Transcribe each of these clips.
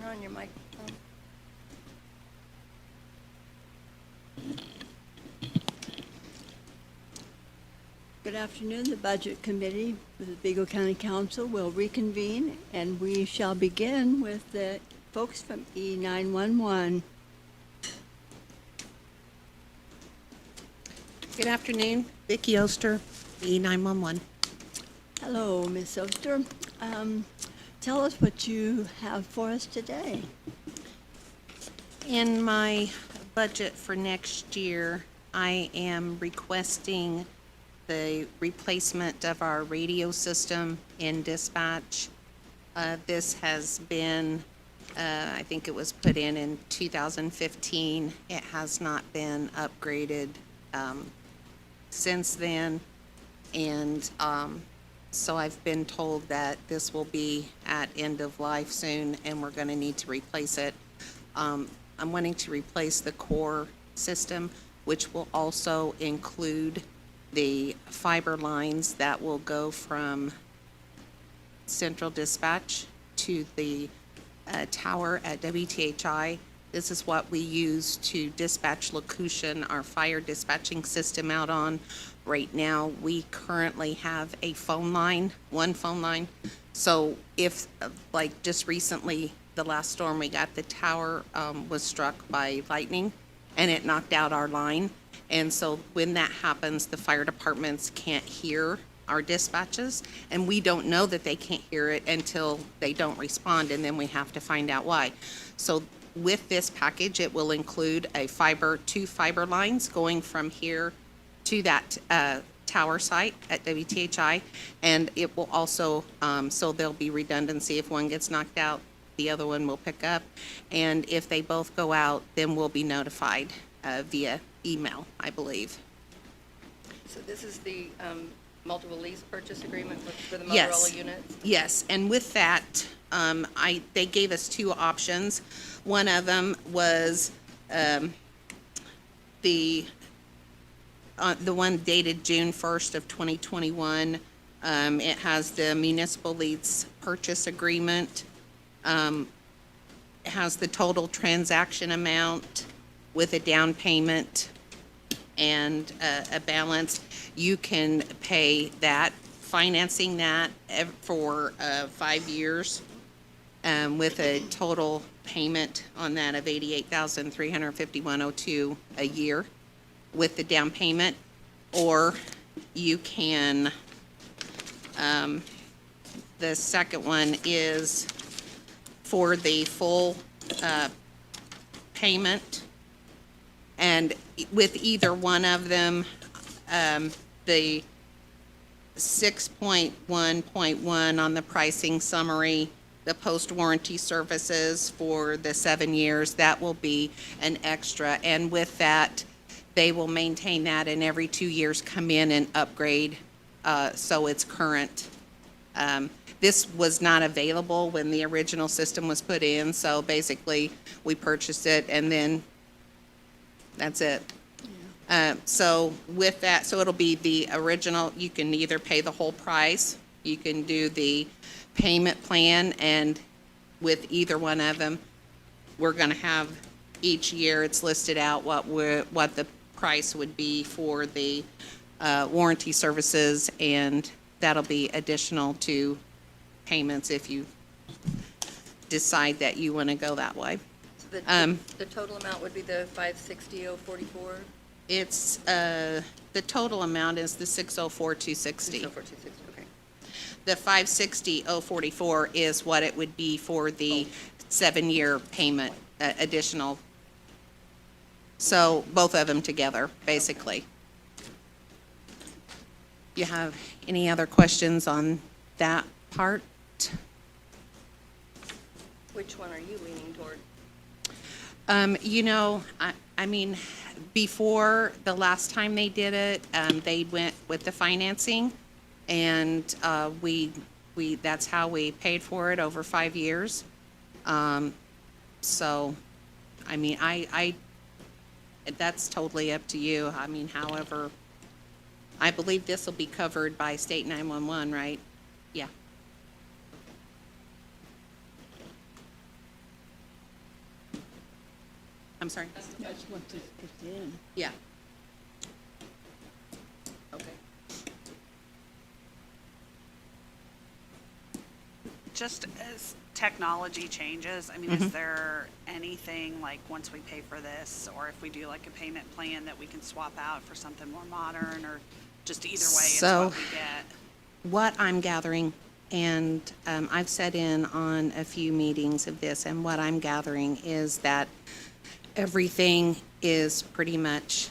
on your microphone. Good afternoon. The Budget Committee with the Vigo County Council will reconvene, and we shall begin with the folks from E911. Good afternoon, Vicki Oster, E911. Hello, Ms. Oster. Tell us what you have for us today. In my budget for next year, I am requesting the replacement of our radio system in dispatch. This has been, I think it was put in 2015. It has not been upgraded since then. And so I've been told that this will be at end of life soon and we're going to need to replace it. I'm wanting to replace the core system, which will also include the fiber lines that will go from central dispatch to the tower at WTHI. This is what we use to dispatch Locution, our fire dispatching system, out on. Right now, we currently have a phone line, one phone line. So if, like just recently, the last storm we got, the tower was struck by lightning and it knocked out our line. And so when that happens, the fire departments can't hear our dispatches, and we don't know that they can't hear it until they don't respond, and then we have to find out why. So with this package, it will include two fiber lines going from here to that tower site at WTHI, and it will also, so there'll be redundancy. If one gets knocked out, the other one will pick up, and if they both go out, then we'll be notified via email, I believe. So this is the multiple lease purchase agreement for the Yes. Motorola units? Yes, and with that, they gave us two options. One of them was the one dated June 1st of 2021. It has the municipal lease purchase agreement. It has the total transaction amount with a down payment and a balance. You can pay that, financing that for 5 years with a total payment on that of $88,351.02 a year with the down payment. Or you can, the second one is for the full payment. And with either one of them, the 6.1.1 on the pricing summary, the post-warranty services for the 7 years, that will be an extra. And with that, they will maintain that, and every 2 years come in and upgrade so it's current. This was not available when the original system was put in, so basically we purchased it and then that's it. So with that, so it'll be the original. You can either pay the whole price, you can do the payment plan, and with either one of them, we're going to have each year it's listed out what the price would be for the warranty services, and that'll be additional to payments if you decide that you want to go that way. So the total amount would be the $560,044? It's, the total amount is the $604,260. $604,260, okay. The $560,044 is what it would be for the 7-year payment, additional. So both of them together, basically. You have any other questions on that part? Which one are you leaning toward? You know, I mean, before the last time they did it, they went with the financing, and that's how we paid for it over 5 years. So, I mean, that's totally up to you. I mean, however, I believe this will be covered by state 911, right? Yeah. I'm sorry? That's what it's in. Yeah. Okay. Just as technology changes, I mean, Mm-hmm. is there anything like once we pay for this, or if we do like a payment plan that we can swap out for something more modern, or just either way, it's So- what we get? What I'm gathering, and I've sat in on a few meetings of this, and what I'm gathering is that everything is pretty much,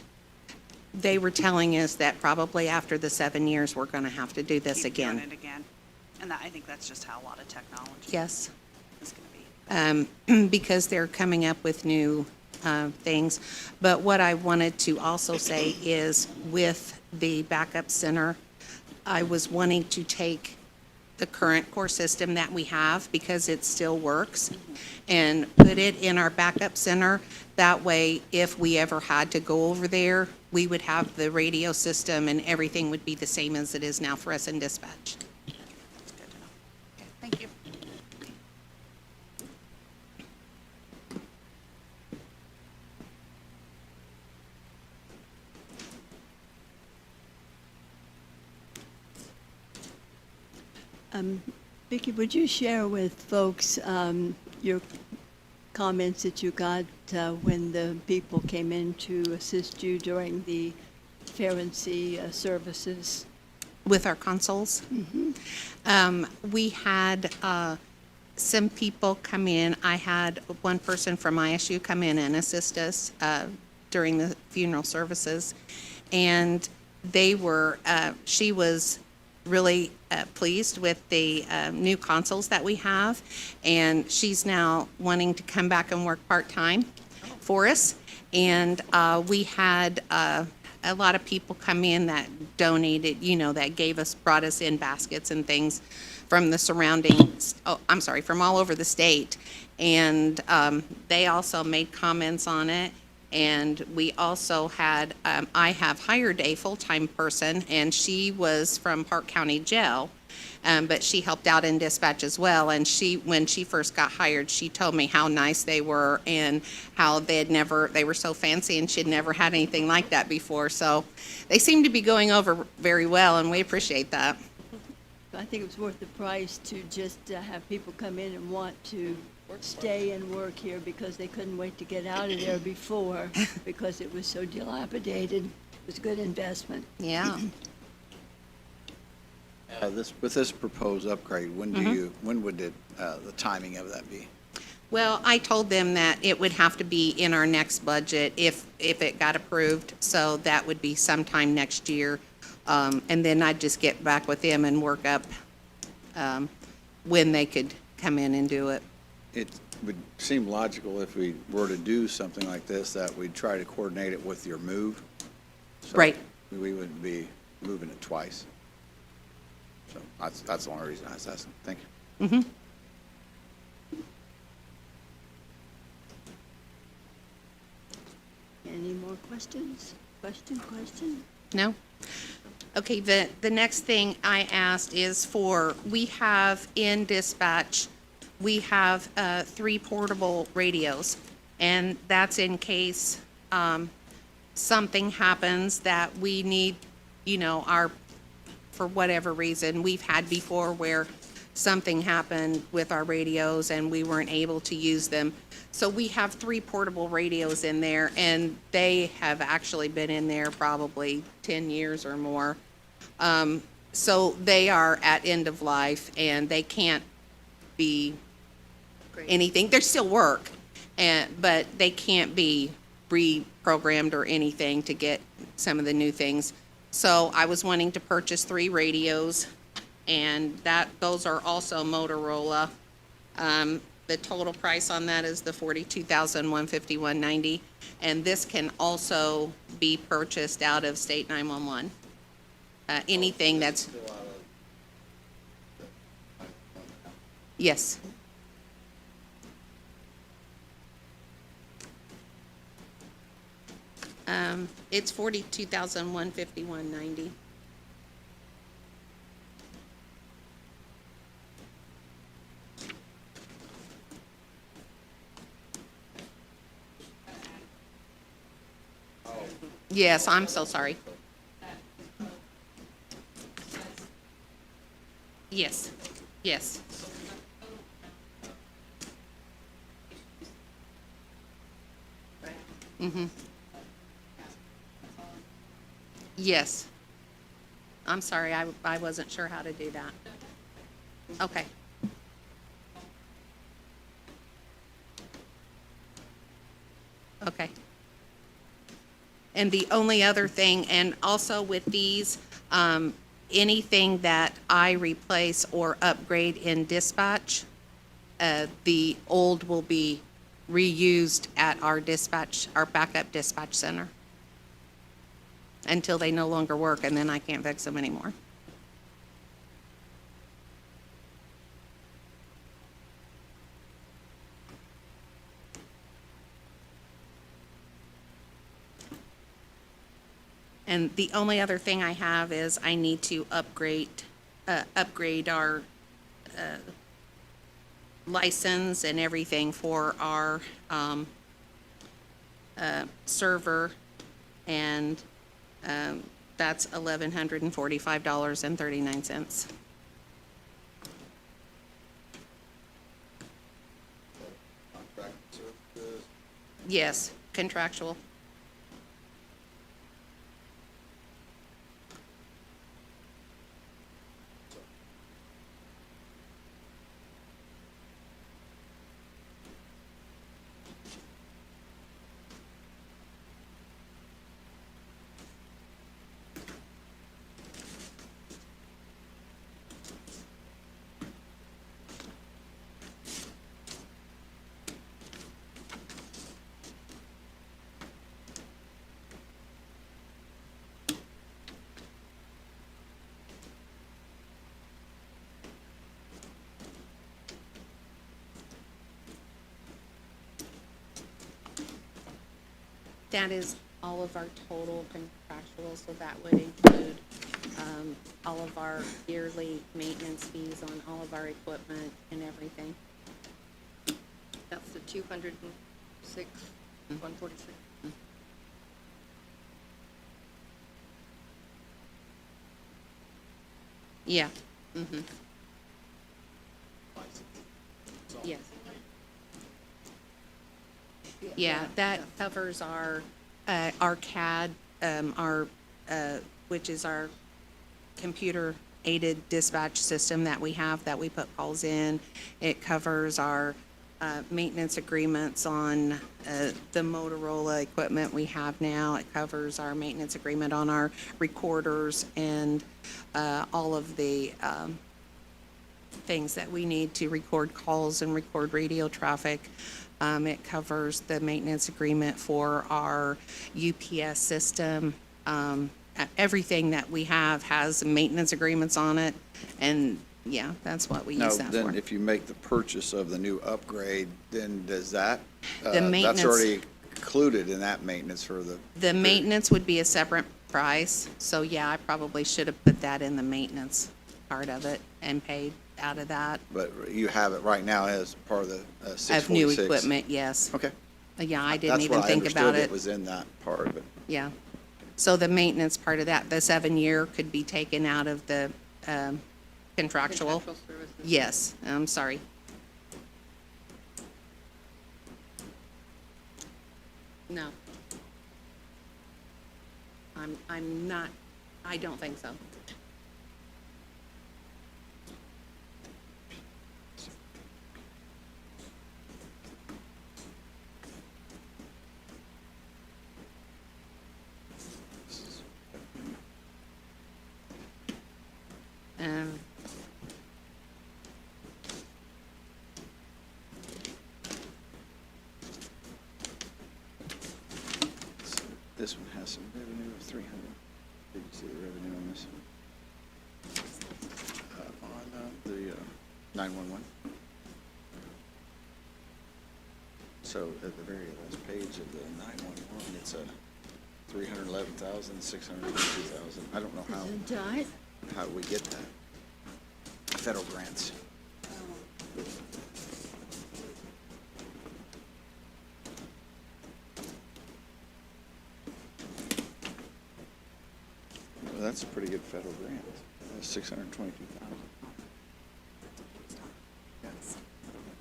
they were telling us that probably after the 7 years, we're going to have to do this Keep doing again. it again. And that, I think that's just how a lot of technology Yes. is going to be. Because they're coming up with new things. But what I wanted to also say is with the backup center, I was wanting to take the current core system that we have, because it still works, and put it in our backup center. That way, if we ever had to go over there, we would have the radio system and everything would be the same as it is now for us in dispatch. That's good to know. Okay, thank you. Vicki, would you share with folks your comments that you got when the people came in to assist you during the Fair&C services? With our consoles. We had some people come in. I had one person from ISU come in and assist us during the funeral services. And they were, she was really pleased with the new consoles that we have. And she's now wanting to come back and work part-time for us. And we had a lot of people come in that donated, that gave us, brought us in baskets and things from the surrounding, from all over the state. And they also made comments on it. And we also had, I have hired a full-time person, and she was from Park County Jail. But she helped out in dispatch as well. And when she first got hired, she told me how nice they were and how they were so fancy, and she'd never had anything like that before. So they seem to be going over very well, and we appreciate that. I think it was worth the price to just have people come in and want to stay and work here, because they couldn't wait to get out of there before, because it was so dilapidated. It was a good investment. Yeah. With this proposed upgrade, when would the timing of that be? Well, I told them that it would have to be in our next budget if it got approved, so that would be sometime next year. And then I'd just get back with them and work up when they could come in and do it. It would seem logical if we were to do something like this, that we'd try to coordinate it with your move. So Right. We wouldn't be moving it twice. So that's the only reason I was asking. Thank you. Any more questions? Question? No? Okay, the next thing I asked is we have in dispatch, we have 3 portable radios, and that's in case something happens that we need, for whatever reason. We've had before where something happened with our radios and we weren't able to use them. So we have 3 portable radios in there, and they have actually been in there probably 10 years or more. So they are at end of life, and they can't be anything. They still work, but they can't be reprogrammed or anything to get some of the new things. So I was wanting to purchase 3 radios, and those are also Motorola. The total price on that is the $42,151.90, and this can also be purchased out of state 911. Anything that's, yes. It's $42,151.90. Yes, I'm so sorry. Yes, yes. Mm-hmm. Yes. I'm sorry, I wasn't sure how to do that. Okay. Okay. And the only other thing, and also with these, anything that I replace or upgrade in dispatch, the old will be reused at our dispatch, our backup dispatch center until they no longer work, and then I can't fix them anymore. And the only other thing I have is I need to upgrade our license and everything for our server, and that's $1,145.39. Yes, contractual. That is all of our total contractual, so that would include all of our yearly maintenance fees on all of our equipment and everything. That's the 206, 146. Yeah. Mm-hmm. Yes. Yeah, that covers our CAD, which is our computer-aided dispatch system that we have, that we put calls in. It covers our maintenance agreements on the Motorola equipment we have now. It covers our maintenance agreement on our recorders and all of the things that we need to record calls and record radio traffic. It covers the maintenance agreement for our UPS system. Everything that we have has maintenance agreements on it, and yeah, that's what we Now, use that for. then if you make the purchase of the new upgrade, then does that, The maintenance- that's already included in that maintenance for the. The maintenance would be a separate price, so yeah, I probably should have put that in the maintenance part of it and paid out of that. But you have it right now as part of the Of new 646. equipment, yes. Okay. Yeah, I didn't even think about That's what I understood it. it was in that part, but. Yeah. So the maintenance part of that, the 7-year could be taken out of the contractual? Contractual services. Yes, I'm sorry. No. I'm not, I don't think so. Um, This one has some revenue of 300. Did you see the revenue on this one? On the 911. So at the very last page of the 911, it's a 311,602,000. I don't know Isn't that? how we get that. Federal grants. That's a pretty good federal grant. That's 622,000.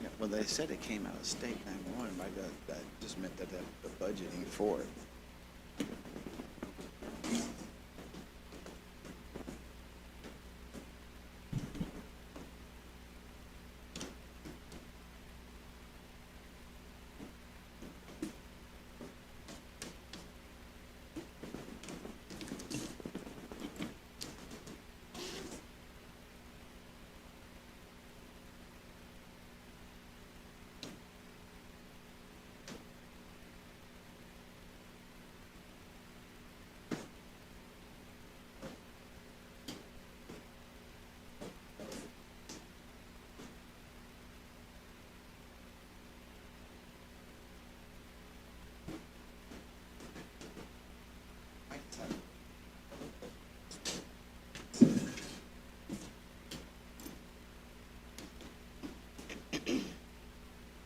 Yeah, well, they said it came out of state 911, but that just meant that the budgeting for it.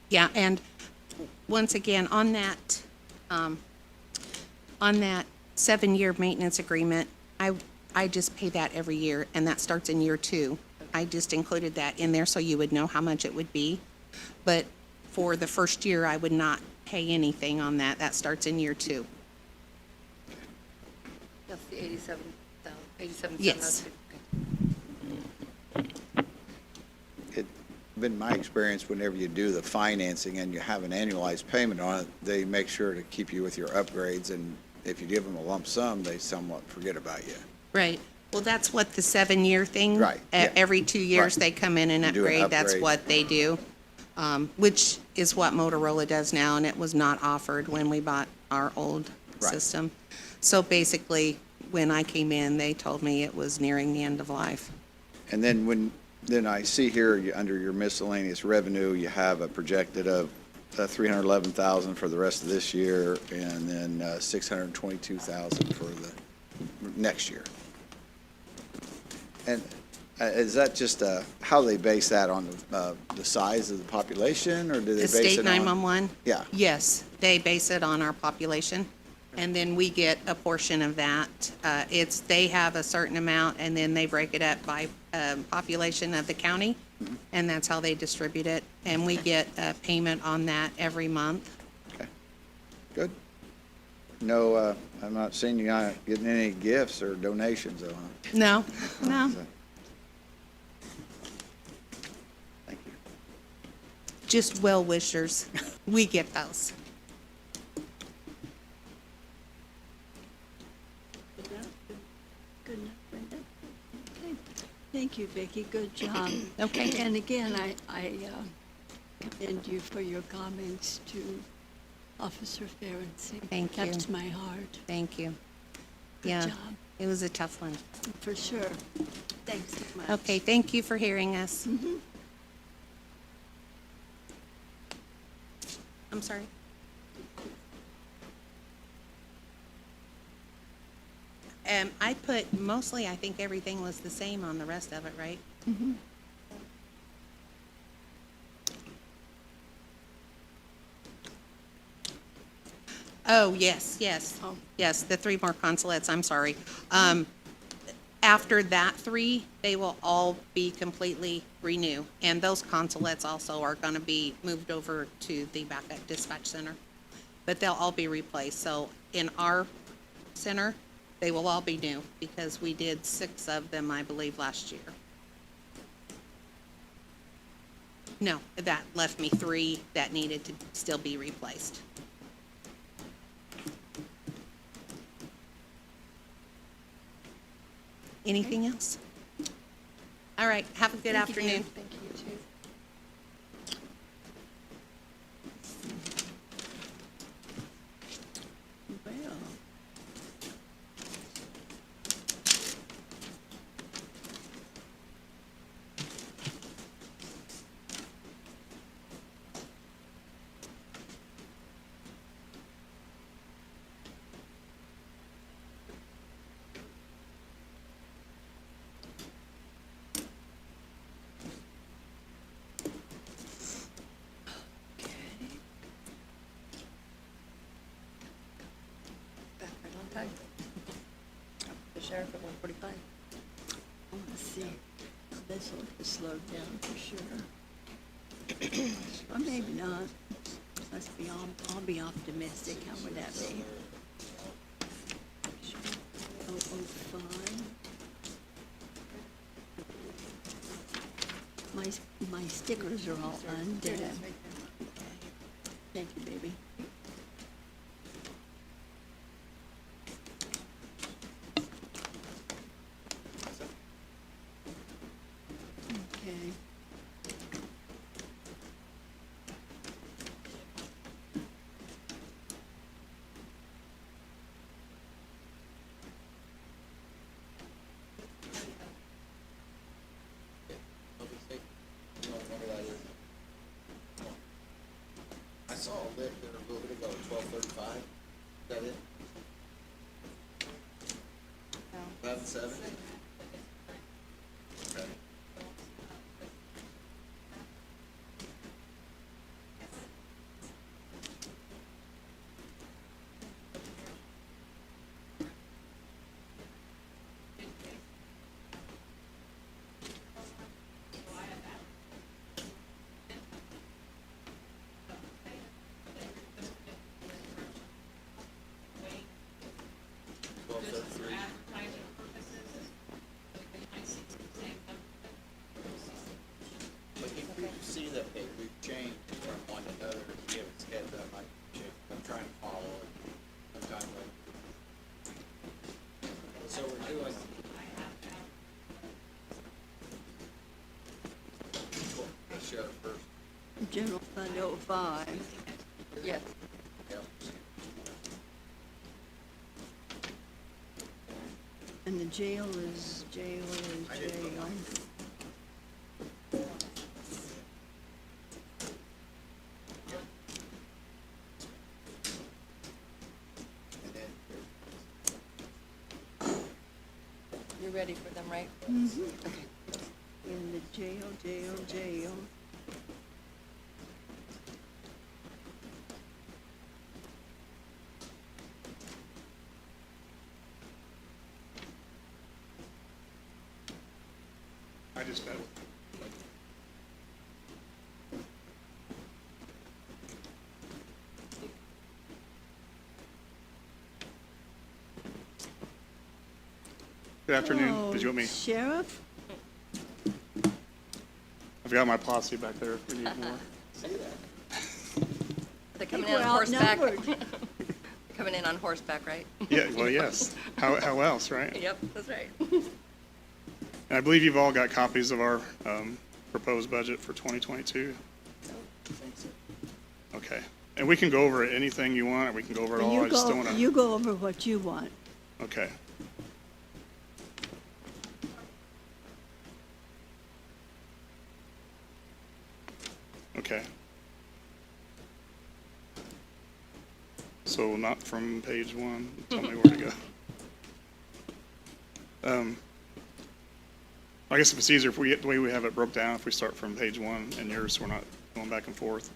Yeah, and once again, on that 7-year maintenance agreement, I just pay that every year, and that starts in year 2. I just included that in there so you would know how much it would be. But for the first year, I would not pay anything on that. That starts in year 2. That's the 87,000. Yes. It's been my experience, whenever you do the financing and you have an annualized payment on it, they make sure to keep you with your upgrades, and if you give them a lump sum, they somewhat forget about you. Right. Well, that's what the 7-year thing. Right, yeah. Every 2 years, Right. they come in and You do an upgrade. That's upgrade. what they do, which is what Motorola does now, and it was not offered when we bought our old Right. system. So basically, when I came in, they told me it was nearing the end of life. And then then I see here, under your miscellaneous revenue, you have a projected of 311,000 for the rest of this year, and then 622,000 for the next year. And is that just how they base that on the size of the population, or do they The base it state on? 911? Yeah. Yes, they base it on our population, and then we get a portion of that. They have a certain amount, and then they break it up by population of the county, and that's how they distribute it. And we get a payment on that every month. Okay, good. No, I'm not seeing you getting any gifts or donations, though, huh? No, no, So, thank you. just well wishers. We get those. Good enough? Good enough, Brenda? Okay. Thank you, Vicki. Good job. Okay. And again, I commend you for your comments to Officer Ferenczi. Thank you. Touched my heart, Thank you. Good Yeah, job. it was a tough one. for sure. Thanks so much. Okay, thank you for hearing us. I'm sorry. I put, mostly, I think everything was the same on the rest of it, right? Oh, yes, yes, Oh. yes, the 3 more consulates, I'm sorry. After that 3, they will all be completely renew. And those consulates also are gonna be moved over to the backup dispatch center. But they'll all be replaced. So in our center, they will all be new because we did 6 of them, I believe, last year. No, that left me 3 that needed to still be replaced. Anything else? All right, have a good Thank you, afternoon. Dan. Thank you, too. Well, Sheriff at 145. Let's see. This will have slowed down for sure. Or maybe not. I'll be optimistic. How would that be? 005. My stickers are all undone. Okay. Thank you, baby. Okay. I saw a lift there a little bit ago, 1235. Is that it? 1170? Okay. But if you see that we've changed from one to another, give us heads up, I'm trying to follow it. I'm trying to. So we're doing. The sheriff first. General Fund 05. Yes. Yep. And the jail is jail. And then You're ready for them, right? Okay. In the jail. I just got Good afternoon. Did you want me? Sheriff? I've got my posse back there if we need more. They're coming Think in we're on horseback. outnumbered. Coming in on horseback, right? Yeah, well, yes. How else, right? Yep, that's right. And I believe you've all got copies of our proposed budget for 2022. Okay. And we can go over anything you want, or we can go over it all. I just don't want to. You go over what you want. Okay. Okay. So not from page one, tell me where to go. I guess if it's easier, if we get the way we have it broke down, if we start from page one and yours, so we're not going back and forth.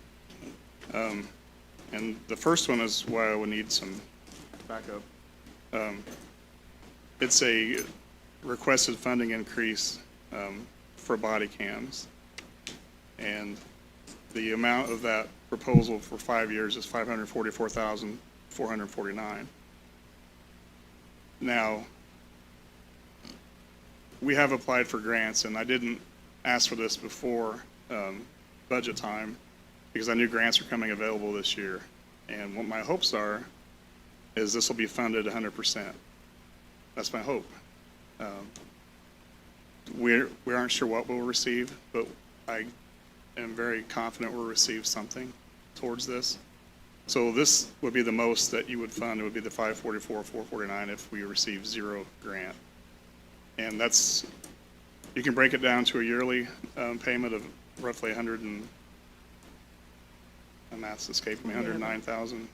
And the first one is why I would need some backup. It's a requested funding increase for body cams. And the amount of that proposal for 5 years is $544,449. Now, we have applied for grants, and I didn't ask for this before budget time because I knew grants are coming available this year. And what my hopes are is this will be funded 100%. That's my hope. We aren't sure what we'll receive, but I am very confident we'll receive something towards this. So this would be the most that you would fund. It would be the $544,449 if we receive zero grant. And that's, you can break it down to a yearly payment of roughly my math's escaping me, 109,000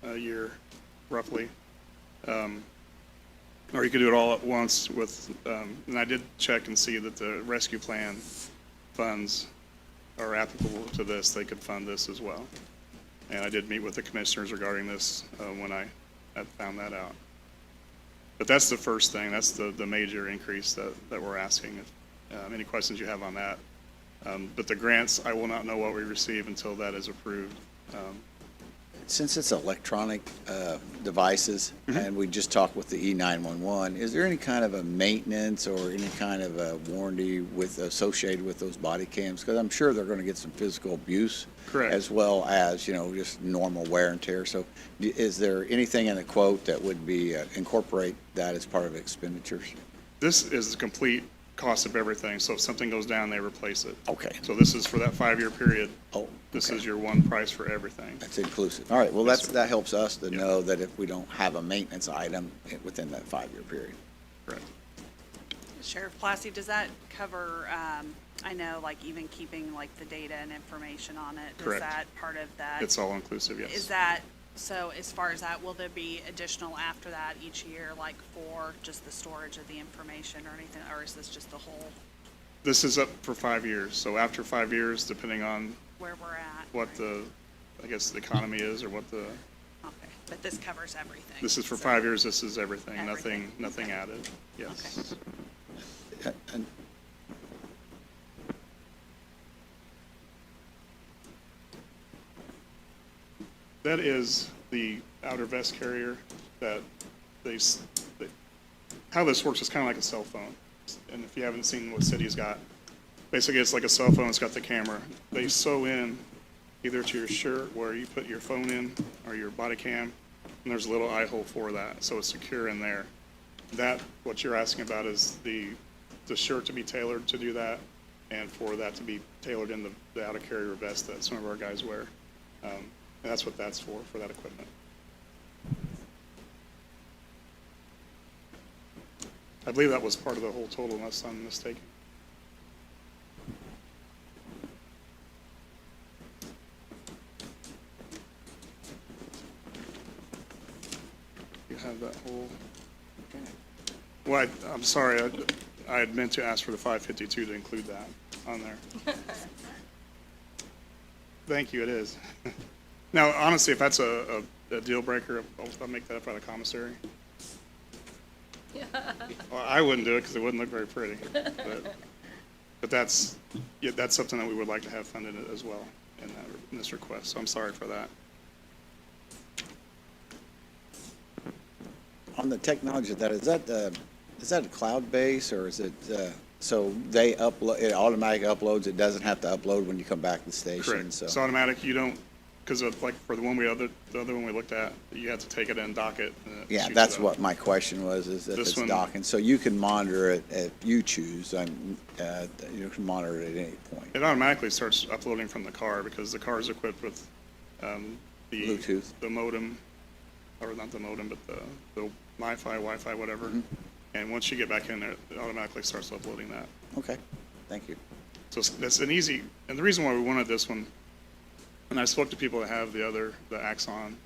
a year, roughly. Or you could do it all at once with, and I did check and see that the rescue plan funds are applicable to this. They could fund this as well. And I did meet with the commissioners regarding this when I had found that out. But that's the first thing, that's the major increase that we're asking. Any questions you have on that? But the grants, I will not know what we receive until that is approved. Since it's electronic devices, and we just talked with the E911, is there any kind of a maintenance or any kind of a warranty associated with those body cams? Because I'm sure they're going to get some physical abuse. Correct. As well as, just normal wear and tear. So is there anything in the quote that would be incorporate that as part of expenditures? This is the complete cost of everything, so if something goes down, they replace it. Okay. So this is for that 5-year period. Oh, This okay. is your one price for everything. That's inclusive. All right, well, Yes, sir. that helps us to Yeah. know that if we don't have a maintenance item within that 5-year period. Correct. Sheriff Plasty, does that cover, I know, like even keeping like the data and information on it? Correct. Is that part of that? It's all inclusive, yes. Is that, so as far as that, will there be additional after that each year, like for just the storage of the information or anything, or is this just the whole, This is up for 5 years, so after 5 years, depending on where we're at? what the economy is or what the, Okay, but this covers everything? this is for so- 5 years, this is everything, Everything. nothing added, yes. And That is the outer vest carrier that how this works is kind of like a cell phone. And if you haven't seen what City's got, basically it's like a cell phone, it's got the camera. They sew in either to your shirt where you put your phone in or your body cam, and there's a little eye hole for that, so it's secure in there. That, what you're asking about is the shirt to be tailored to do that, and for that to be tailored in the outer carrier vest that some of our guys wear. And that's what that's for that equipment. I believe that was part of the whole total, unless I'm mistaken. You have that whole, well, I'm sorry, I had meant to ask for the 552 to include that on there. Thank you, it is. Now, honestly, if that's a deal breaker, I'll make that up out of commissary. Well, I wouldn't do it because it wouldn't look very pretty. But that's, yeah, that's something that we would like to have funded as well in this request, so I'm sorry for that. on the technology of that, is that a cloud base or is it, so they upload, it automatically uploads, it doesn't have to upload when you come back to the station? Correct. So It's automatic, you don't, because like for the one the other one we looked at, you had to take it and dock it. And it Yeah, shoots that's it out. what my question was, is if This it's one- docking. So you can monitor it if you choose, you can monitor it at any point. It automatically starts uploading from the car because the car is equipped with the Bluetooth. the modem, or not the modem, but the MiFi, Wi-Fi, whatever. And once you get back in there, it automatically starts uploading that. Okay, thank you. So that's an easy, and the reason why we wanted this one, and I spoke to people that have the Axon,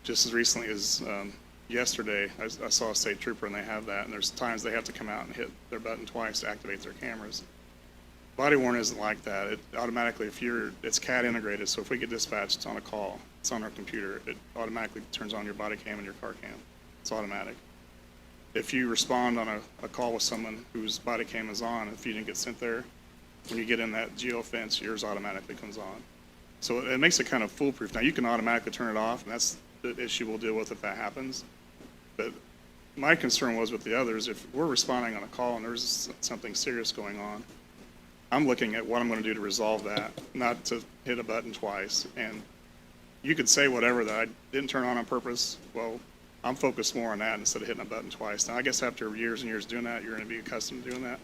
just as recently as yesterday, I saw a state trooper and they have that, and there's times they have to come out and hit their button twice to activate their cameras. Body worn isn't like that. It automatically, it's CAD integrated, so if we get dispatched on a call, it's on our computer, it automatically turns on your body cam and your car cam. It's automatic. If you respond on a call with someone whose body cam is on, if you didn't get sent there, when you get in that geofence, yours automatically comes on. So it makes it kind of foolproof. Now, you can automatically turn it off, and that's the issue we'll deal with if that happens. But my concern was with the others, if we're responding on a call and there's something serious going on, I'm looking at what I'm going to do to resolve that, not to hit a button twice. And you could say whatever, that I didn't turn on purpose. Well, I'm focused more on that instead of hitting a button twice. Now, I guess after years and years doing that, you're going to be accustomed to doing that.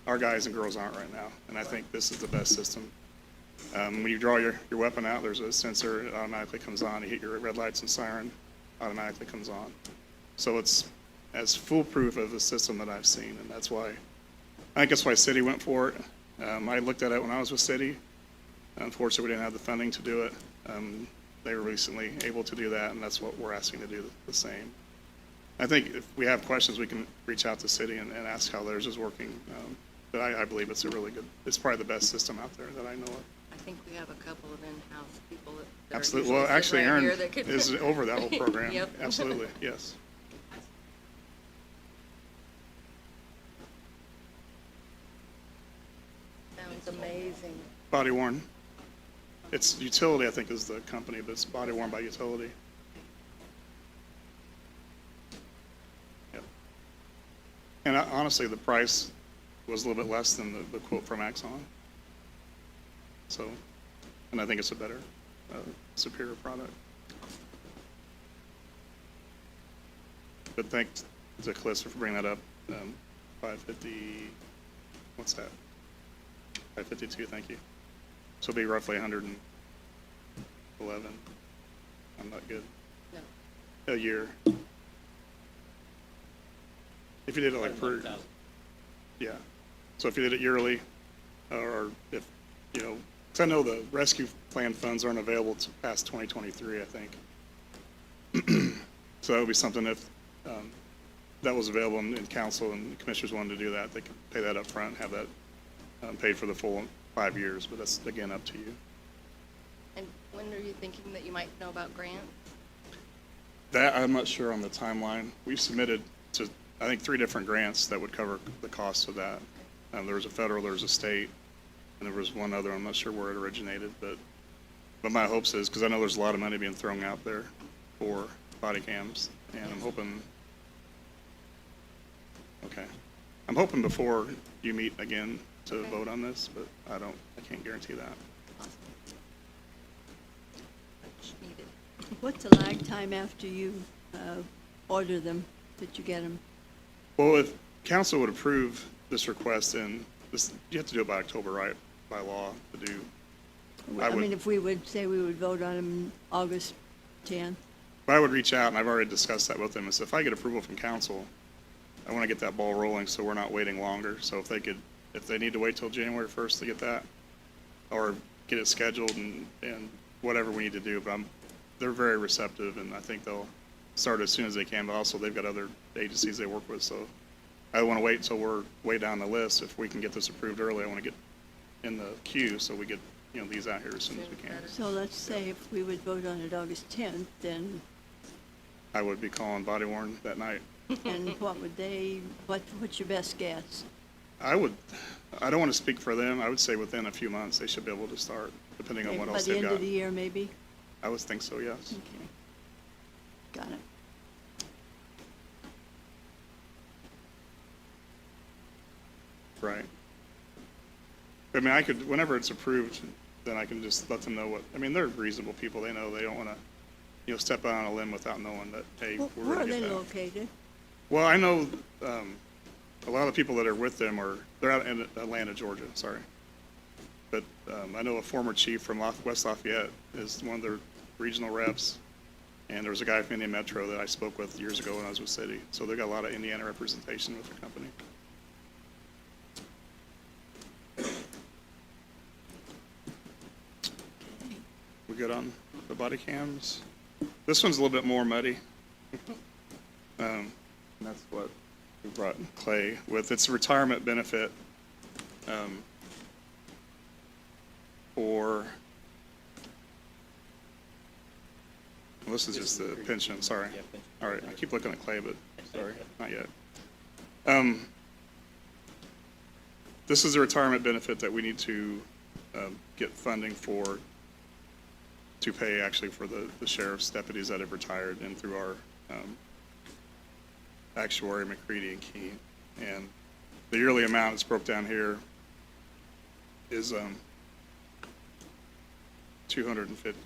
Our guys and girls aren't right now, and I think this is the best system. When you draw your weapon out, there's a sensor, it automatically comes on. You hit your red lights and siren, automatically comes on. So it's as foolproof of a system that I've seen, and that's why, I think that's why City went for it. I looked at it when I was with City. Unfortunately, we didn't have the funding to do it. They were recently able to do that, and that's what we're asking to do the same. I think if we have questions, we can reach out to City and ask how theirs is working. But I believe it's a really good, it's probably the best system out there that I know of. I think we have a couple of in-house people that are Absolutely. usually Well, actually, sitting right Aaron here that could. is over that whole program. Yep. Absolutely, yes. Sounds amazing. Body worn. It's Utility, I think, is the company, but it's Body worn by Utility. Yep. And honestly, the price was a little bit less than the quote from Axon. So, and I think it's a better, superior product. But thanks to Calista for bringing that up. 550, what's that? 552, thank you. So it'll be roughly 111. I'm not good. No. A year. If you did it like per, yeah. So if you did it yearly, or if, you know, 'cause I know the rescue plan funds aren't available to past 2023, I think. So that would be something if that was available in council and the commissioners wanted to do that, they could pay that up front and have that paid for the full 5 years, but that's, again, up to you. And when are you thinking that you might know about grants? That, I'm not sure on the timeline. We've submitted to, I think, 3 different grants that would cover the cost of that. There was a federal, there was a state, and there was one other, I'm not sure where it originated, but my hopes is, because I know there's a lot of money being thrown out there for body cams, and I'm hoping, okay. I'm hoping before you meet again to Okay. vote on this, but I can't guarantee that. Awesome. Much needed. What's the lag time after you order them, that you get them? Well, if council would approve this request, and this, you have to do it by October, right, by law to do. I would- mean, if we would say we would vote on them August 10th. But I would reach out, and I've already discussed that with them, is if I get approval from council, I want to get that ball rolling so we're not waiting longer. So if they need to wait till January 1st to get that, or get it scheduled and whatever we need to do, but they're very receptive, and I think they'll start as soon as they can, but also they've got other agencies they work with, so I don't want to wait until we're way down the list. If we can get this approved early, I want to get in the queue so we get, you know, these out here as soon as we can. So let's say if we would vote on it August 10th, then, I would be calling Body Worn that night. and what's your best guess? I don't want to speak for them. I would say within a few months, they should be able to start, depending on what By else the they've end of got. the year, maybe? I would think so, yes. Okay. Got it. Right. I mean, whenever it's approved, then I can just let them know what, I mean, they're reasonable people. They know they don't want to, you know, step out on a limb without knowing that, hey, we're Where going are to they get that. located? Well, I know a lot of people that are with them they're out in Atlanta, Georgia, sorry. But I know a former chief from West Lafayette is one of their regional reps. And there was a guy from Indiana Metro that I spoke with years ago when I was with City. So they've got a lot of Indiana representation with their company. We good on the body cams? This one's a little bit more muddy. And that's what we brought Clay with. It's a retirement benefit for, well, this is just the pension, sorry. All right, I keep looking at Clay, but sorry, not yet. This is a retirement benefit that we need to get funding for, to pay actually for the sheriff's deputies that have retired and through our actuary, McCready and Key. And the yearly amount that's broke down here is 250.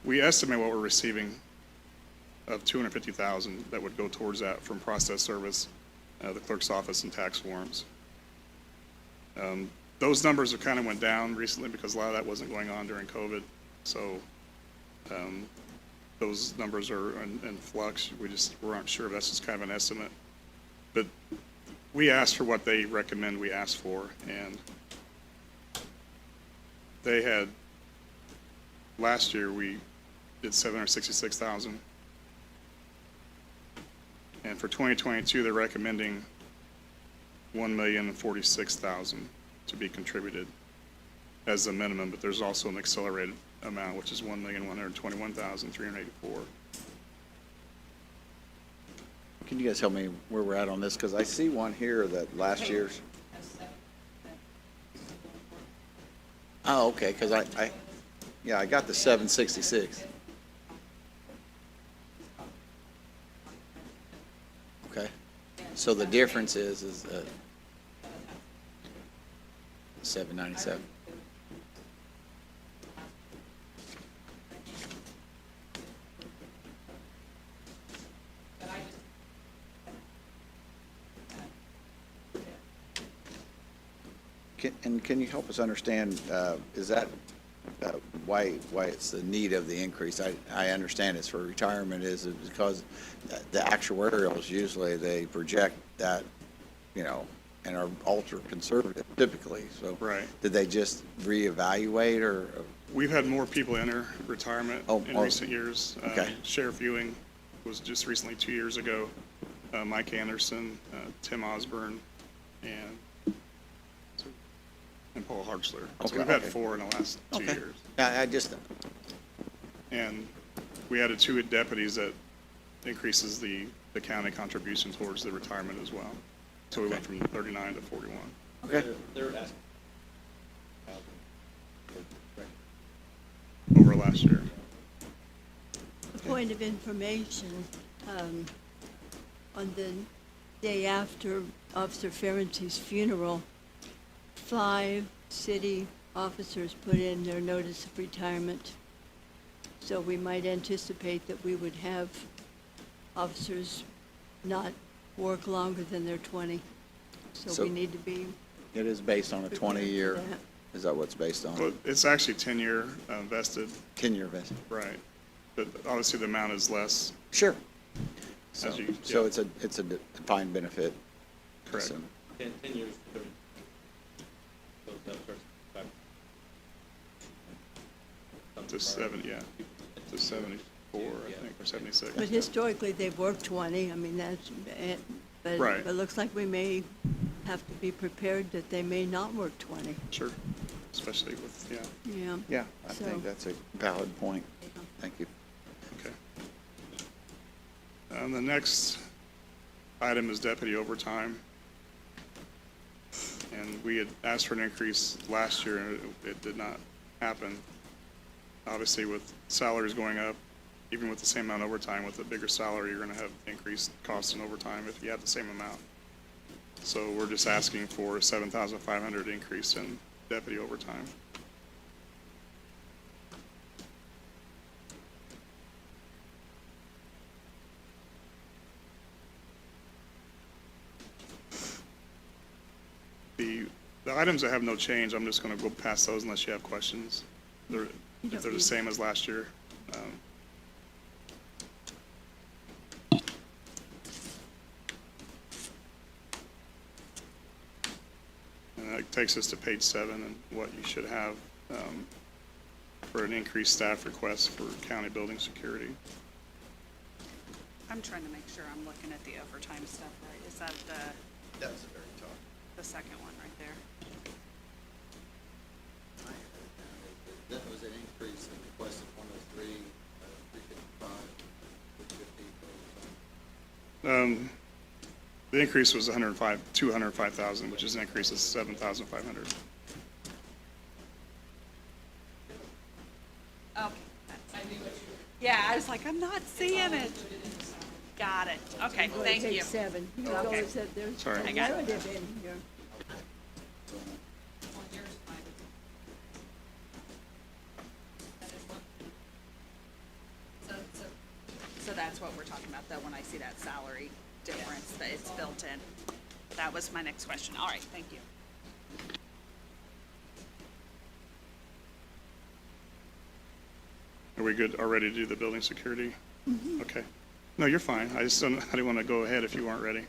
We estimate what we're receiving of 250,000 that would go towards that from process service, the clerk's office, and tax forms. Those numbers have kind of went down recently because a lot of that wasn't going on during COVID. So those numbers are in flux. We aren't sure. That's just kind of an estimate. But we asked for what they recommend we ask for, and they had, last year we did 766,000. And for 2022, they're recommending 1,046,000. to be contributed as the minimum, but there's also an accelerated amount, which is $1,121,384. Can you guys help me where we're at on this? Because I see one here that last year's. Oh, okay, because I got the 766. Okay, so the difference is 797. Can you help us understand, is that why it's the need of the increase? I understand it's for retirement, is it because the actuarials usually they project that, and are ultra conservative typically, so. Right. Did they just reevaluate or? We've had more people enter retirement in recent years. Okay. Sheriff Ewing was just recently 2 years ago. Mike Anderson, Tim Osborne, and Paul Hartzler. So Okay, we've had okay. 4 in the last 2 Okay. years. Yeah, I just, And we added 2 deputies that increases the county contribution towards the retirement as well. So we went from 39 to 41. okay. They're asking. Over last year. A point of information, on the day after Officer Ferrante's funeral, 5 city officers put in their notice of retirement. So we might anticipate that we would have officers not work longer than their 20. So So- we need to be It is based on a prepared for 20-year, that. is that what it's based Well, on? it's actually 10-year vested, 10-year vesting? right? But obviously the amount is less. Sure. So As you- so yeah. it's a defined benefit. Correct. So- 10 years to 30. So that starts back. To 70, yeah, to 74, I think, or 76. But historically, they've worked 20, I mean, that's, but Right. it looks like we may have to be prepared that they may not work 20, Sure, especially with, yeah, yeah. Yeah, I So- think that's a valid point. Thank you. okay. And the next item is deputy overtime. And we had asked for an increase last year, and it did not happen. Obviously, with salaries going up, even with the same amount of overtime, with a bigger salary, you're gonna have increased costs in overtime if you have the same amount. So we're just asking for a 7,500 increase in deputy overtime. The items that have no change, I'm just gonna go past those unless you have questions. They're, if they're the same as last year. And that takes us to page 7 and what you should have for an increased staff request for county building security. I'm trying to make sure I'm looking at the overtime stuff right. Is that That's the very top. the second one right there? That was an increase in requested 103, 355, 350. The increase was 205,000, which is an increase of 7,500. Okay. Yeah, I was like, I'm not seeing it. Got it. Okay, Go to thank page you. 7. You Okay. always said there's Sorry. a I got it. narrative in here. So that's what we're talking about, though, when I see that salary difference, that it's built in. That was my next question. All right, thank you. Are we good, already to do the building security? Okay. No, you're fine. I didn't want to go ahead if you weren't ready.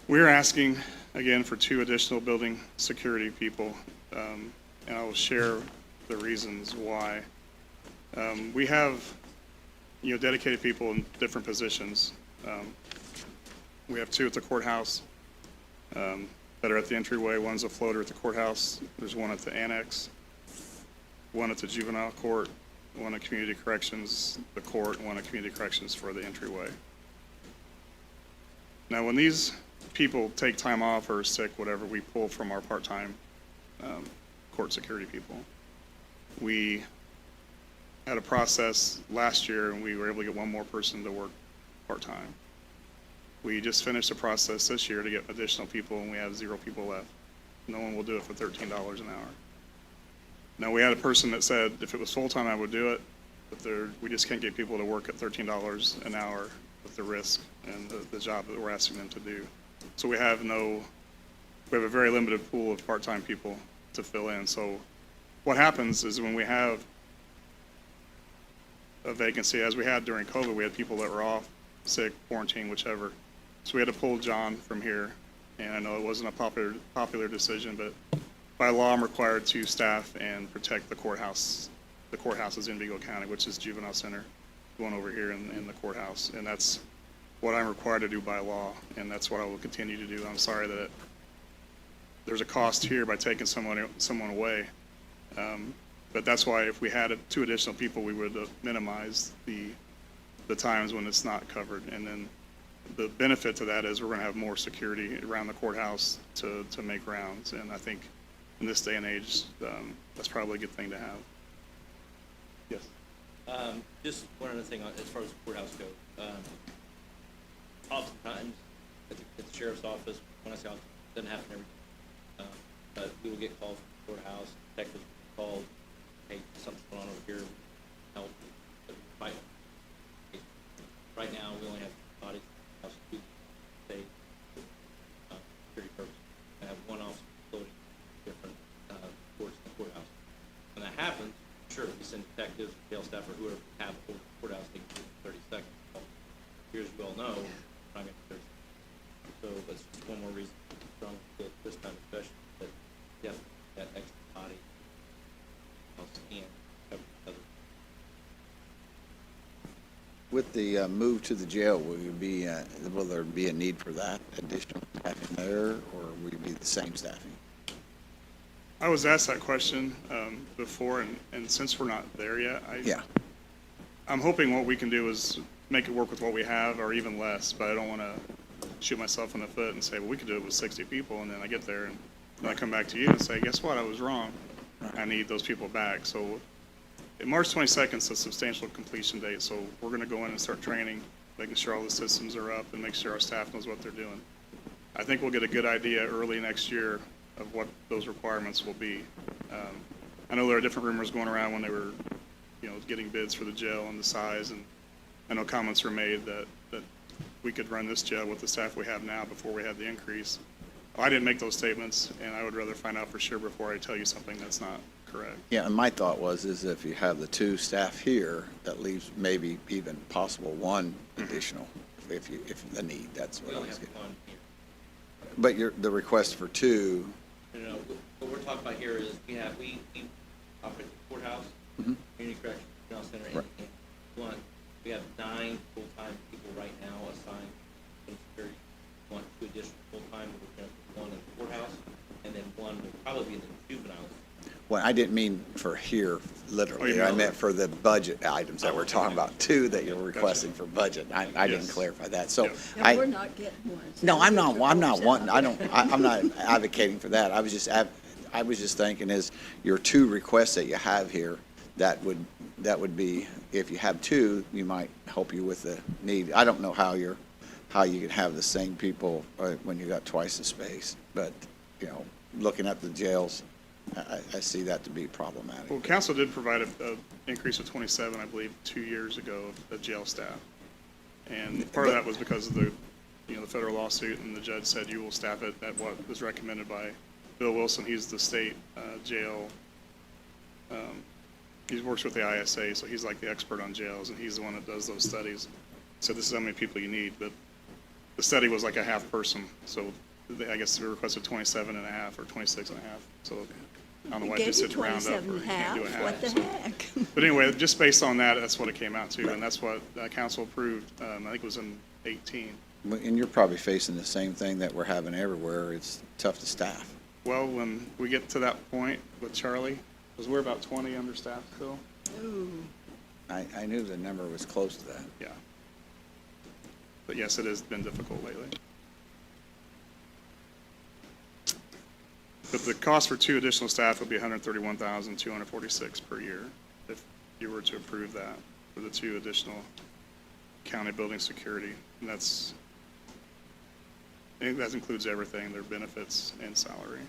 We're asking, again, for 2 additional building security people, and I will share the reasons why. We have, dedicated people in different positions. We have 2 at the courthouse. that are at the entryway. One's a floater at the courthouse. There's one at the annex, one at the juvenile court, one at community corrections, the court, and one at community corrections for the entryway. Now, when these people take time off or are sick, whatever, we pull from our part-time court security people. We had a process last year, and we were able to get one more person to work part-time. We just finished a process this year to get additional people, and we have 0 people left. No one will do it for $13 an hour. Now, we had a person that said if it was full-time, I would do it, but we just can't get people to work at $13 an hour with the risk and the job that we're asking them to do. So we have a very limited pool of part-time people to fill in. So what happens is when we have a vacancy, as we had during COVID, we had people that were off, sick, quarantine, whichever. So we had to pull John from here, and I know it wasn't a popular decision, but by law, I'm required to staff and protect the courthouse. The courthouse is in Vigo County, which is juvenile center, the one over here in the courthouse, and that's what I'm required to do by law, and that's what I will continue to do. I'm sorry that there's a cost here by taking someone away, but that's why if we had 2 additional people, we would minimize the times when it's not covered. And then the benefit to that is we're going to have more security around the courthouse to make rounds, and I think in this day and age, that's probably a good thing to have. Yes. Just one other thing as far as the courthouse goes. Oftentimes, at the sheriff's office, when I say office, it doesn't happen every time. But we will get calls from the courthouse, detectives will call, hey, something's going on over here, help. Right now, we only have bodies in the house, 2 state security purposes. I have 1 officer floating different courts in the courthouse. When that happens, sure, we send detectives, jail staff, or whoever we have over the courthouse, they can do 30 seconds. Here, as you all know, I'm going to 30 seconds. So that's just one more reason from this kind of session that definitely that extra body can cover the other. With the move to the jail, will there be a need for that additional staffing there, or will it be the same staffing? I was asked that question before, and since we're not there yet, Yeah. I'm hoping what we can do is make it work with what we have, or even less, but I don't want to shoot myself in the foot and say, well, we could do it with 60 people, and then I get there, and then I come back to you and say, guess what, I was wrong. I need those people back. So March 22nd is a substantial completion date, so we're going to go in and start training, making sure all the systems are up, and make sure our staff knows what they're doing. I think we'll get a good idea early next year of what those requirements will be. I know there are different rumors going around when they were, getting bids for the jail and the size, and I know comments were made that we could run this jail with the staff we have now before we had the increase. I didn't make those statements, and I would rather find out for sure before I tell you something that's not correct. Yeah, and my thought is if you have the 2 staff here, that leaves maybe even possible 1 additional if the need, that's We what I only was have getting. 1 here. But the request for 2, No, what we're talking about here is we operate the courthouse, community corrections, juvenile center, and Right. one. We have 9 full-time people right now assigned to security. We want 2 additional full-time, we're going to put 1 in the courthouse, and then 1 will probably be in the juvenile. well, I didn't mean for here, literally. Oh, I you meant for the budget items that we're talking about, 2 that you're requesting for budget. I didn't Yes. clarify that. So Yeah. And we're not getting one. so No, I'm get not, your I'm not hopes wanting, up. I'm not advocating for that. I was just thinking is your 2 requests that you have here, that would be, if you have 2, you might help you with the need. I don't know how you can have the same people when you got twice the space, but, looking at the jails, I see that to be problematic. Well, council did provide an increase of 27, I believe, 2 years ago of jail staff. And part of that was because of the federal lawsuit, and the judge said you will staff it at what was recommended by Bill Wilson. He's the state jail. He works with the ISA, so he's like the expert on jails, and he's the one that does those studies. So this is how many people you need, but the study was like a half person, so I guess they requested 27 and a half or 26 and a half. So I don't know why it Gave just you said round up 27 or and you a can't do a half, half. what the So- heck? But anyway, just based on that, that's what it came out to, and that's what council approved, I think it was in 18. And you're probably facing the same thing that we're having everywhere. It's tough to staff. Well, when we get to that point with Charlie, because we're about 20 understaffed still, Ooh, I knew the number was close to that. yeah. But yes, it has been difficult lately. But the cost for 2 additional staff would be $131,246 per year if you were to approve that for the 2 additional county building security. And that's, I think that includes everything, their benefits and salary.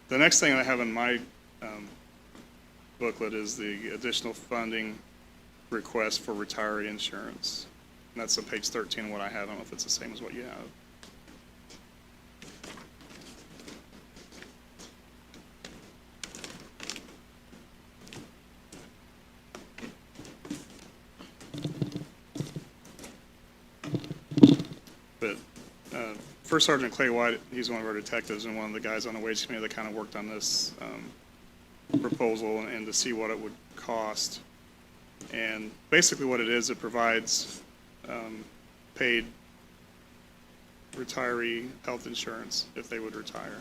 The next thing I have in my booklet is the additional funding request for retiree insurance. And that's on page 13 of what I have. I don't know if it's the same as what you have. But First Sergeant Clay White, he's one of our detectives and one of the guys on the wage committee that kind of worked on this proposal and to see what it would cost. And basically what it is, it provides paid retiree health insurance if they would retire.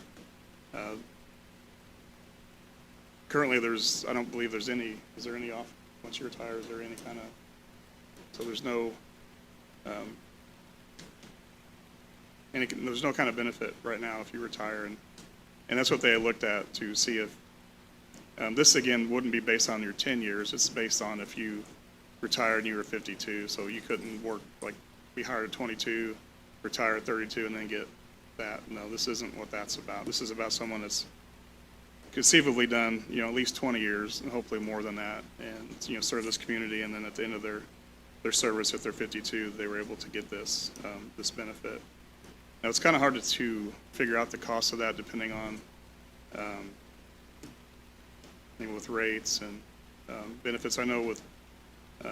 Currently, I don't believe there's any, is there any off, once you retire, is there any kind of, so there's no, there's no kind of benefit right now if you retire. And that's what they looked at to see if, this again wouldn't be based on your 10 years, it's based on if you retired and you were 52, so you couldn't work, like, be hired at 22, retire at 32, and then get that. No, this isn't what that's about. This is about someone that's conceivably done, at least 20 years, and hopefully more than that, and, serve this community, and then at the end of their service, if they're 52, they were able to get this, this benefit. Now, it's kind of hard to figure out the cost of that depending on, with rates and benefits. I know with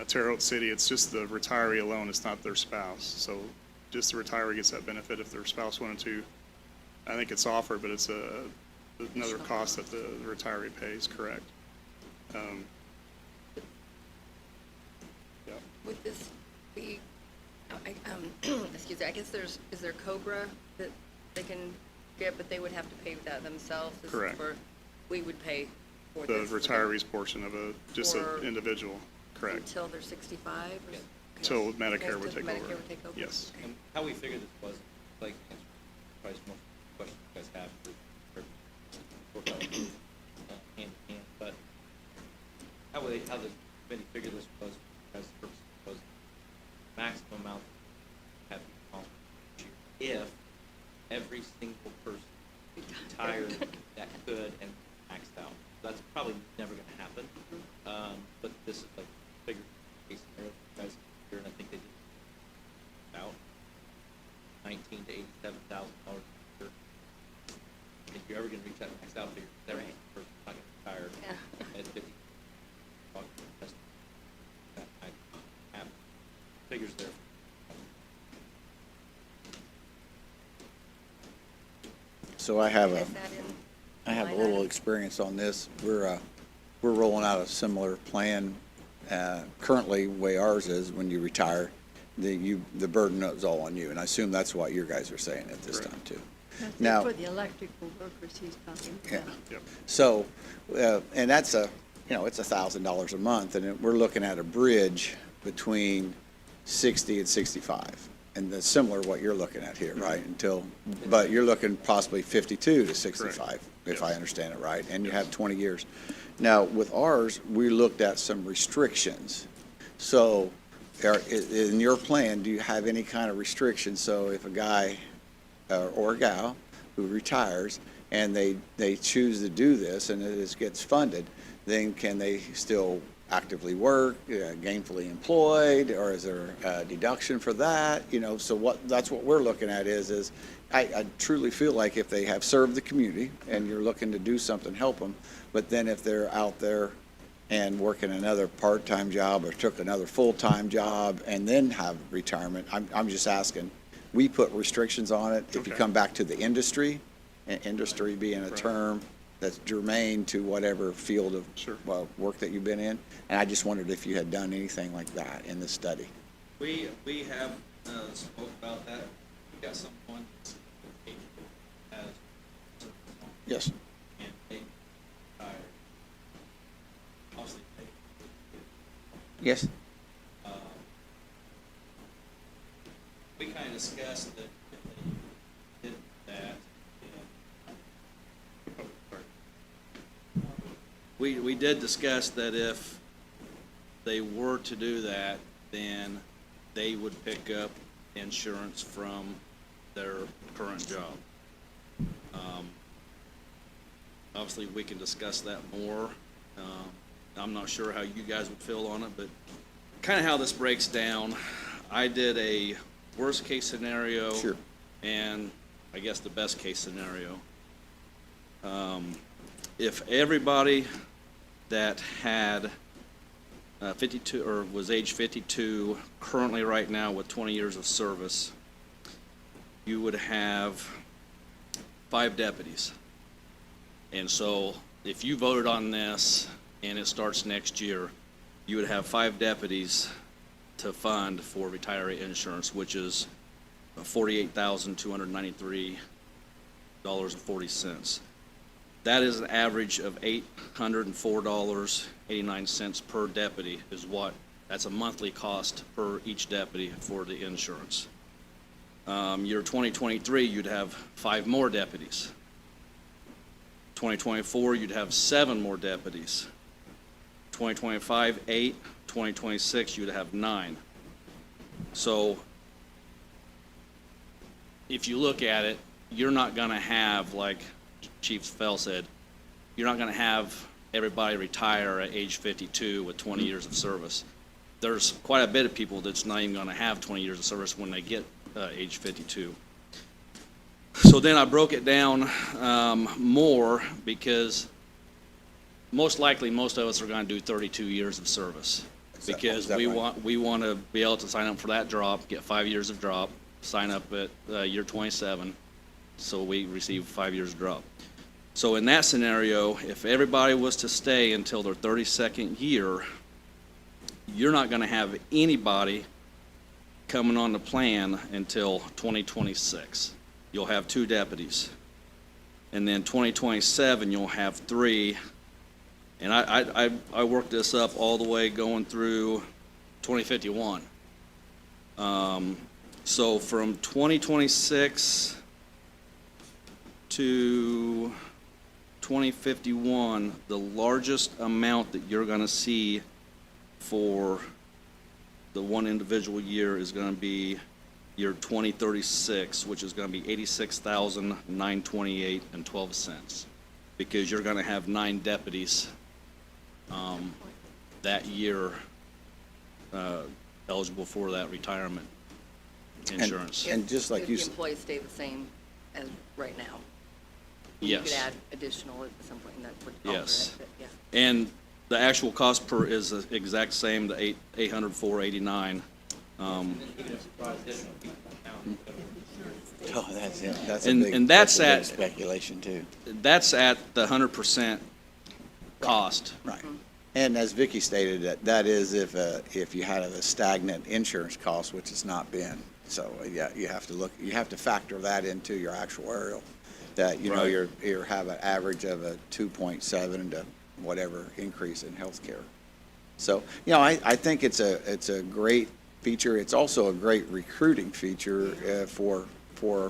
Terre Haute City, it's just the retiree alone, it's not their spouse. So just the retiree gets that benefit. If their spouse wanted to, I think it's offered, but it's another cost that the retiree pays, correct? Yeah. Would this be, excuse me, I guess is there COBRA that they can get, but they would have to pay that themselves? This is Correct. We would pay for The this. retirees portion of just For- an individual, correct? Until they're 65? or- Until Medicare would Until take over. Medicare would take over? Yes. Okay. And how we figured this was, like, answer probably most questions you guys have for work out hand in hand, but how the committee figured this was, as the purpose was maximum amount have to be accomplished each year if every single person retired that could and maxed out. That's probably never gonna happen, but this is like figure case scenario, guys here, and I think they did about $19,000 to $87,000 a year. If you're ever gonna reach that max out figure, every person's not gonna retire Yeah. at 50. I have figures there. So I have Is that in I have a line little item? experience on this. We're rolling out a similar plan. Currently, the way ours is, when you retire, the burden is all on you, and I assume that's what you guys are saying at this Correct. time too. I think Now- for the electrical workers he's talking Yeah. about. Yep. So, and that's it's $1,000 a month, and we're looking at a bridge between 60 and 65. And that's similar to what you're looking at here, right? But you're looking possibly 52 to 65, if I Yes. understand it right, and you have 20 years. Now, with ours, we looked at some restrictions. So, in your plan, do you have any kind of restrictions? So if a guy or a gal who retires and they choose to do this and it gets funded, then can they still actively work, gainfully employed, or is there a deduction for that? So that's what we're looking at is I truly feel like if they have served the community and you're looking to do something, help them, but then if they're out there and working another part-time job or took another full-time job and then have retirement. I'm just asking, we put restrictions on it. If you Okay. come back to the industry, industry being a Right. term that's germane to whatever field of Sure. work that you've been in. And I just wondered if you had done anything like that in the study. We have, spoke about that. We got someone as Yes. and they retired. Obviously, Yes. we kind of discussed that if they did that, we did discuss that if they were to do that, then they would pick up insurance from their current job. Obviously, we can discuss that more. I'm not sure how you guys would feel on it, but kind of how this breaks down, I did a worst-case scenario. Sure. And I guess the best-case scenario. If everybody that had 52, or was age 52, currently right now with 20 years of service, you would have 5 deputies. And so if you voted on this and it starts next year, you would have 5 deputies to fund for retiree insurance, which is $48,293.40. That is an average of $804.89 per deputy is what, that's a monthly cost per each deputy for the insurance. Year 2023, you'd have 5 more deputies. 2024, you'd have 7 more deputies. 2025, 8. 2026, you'd have 9. So if you look at it, you're not going to have, like Chief Fell said, you're not going to have everybody retire at age 52 with 20 years of service. There's quite a bit of people that's not even going to have 20 years of service when they get age 52. So then I broke it down more because most likely most of us are going to do 32 years of service. Is that Because right? we want to be able to sign up for that drop, get 5 years of drop, sign up at year 27, so we receive 5 years of drop. So in that scenario, if everybody was to stay until their 32nd year, you're not going to have anybody coming on the plan until 2026. You'll have 2 deputies. And then 2027, you'll have 3. And I worked this up all the way going through 2051. So from 2026 to 2051, the largest amount that you're going to see for the one individual year is going to be year 2036, which is going to be $86,928.12, because you're going to have 9 deputies that year eligible for that retirement insurance. And just like If you the said, employees stay the same as right now. Yes. You could add additional at some point, and that would alter Yes. it, but yeah. And the actual cost per is the exact same, the $804.89. oh, that's a And- big, and that's a big at- speculation too. That's at the 100% cost. Right. And as Vicki stated, that is if you had a stagnant insurance cost, which it's not been. So, yeah, you have to factor that into your actuarial, that, you know, Right. you're have an average of a 2.7 to whatever increase in healthcare. So, you know, I think it's a great feature. It's also a great recruiting feature for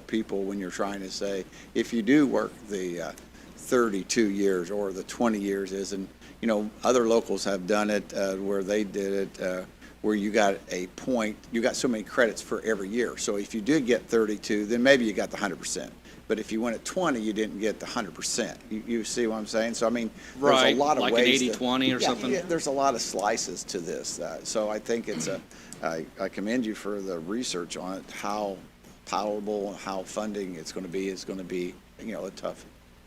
people when you're trying to say, if you do work the 32 years or the 20 years is, and, you know, other locals have done it where they did it where you got a point, you got so many credits for every year. So if you did get 32, then maybe you got the 100%. But if you went at 20, you didn't get the 100%. You see what I'm saying? So, I mean, there's a Right, lot of like an ways. 80-20 or Yeah, something? yeah, there's a lot of slices to this. So I think I commend you for the research on it, how palatable and how funding it's going to be. It's going to be, you know, a tough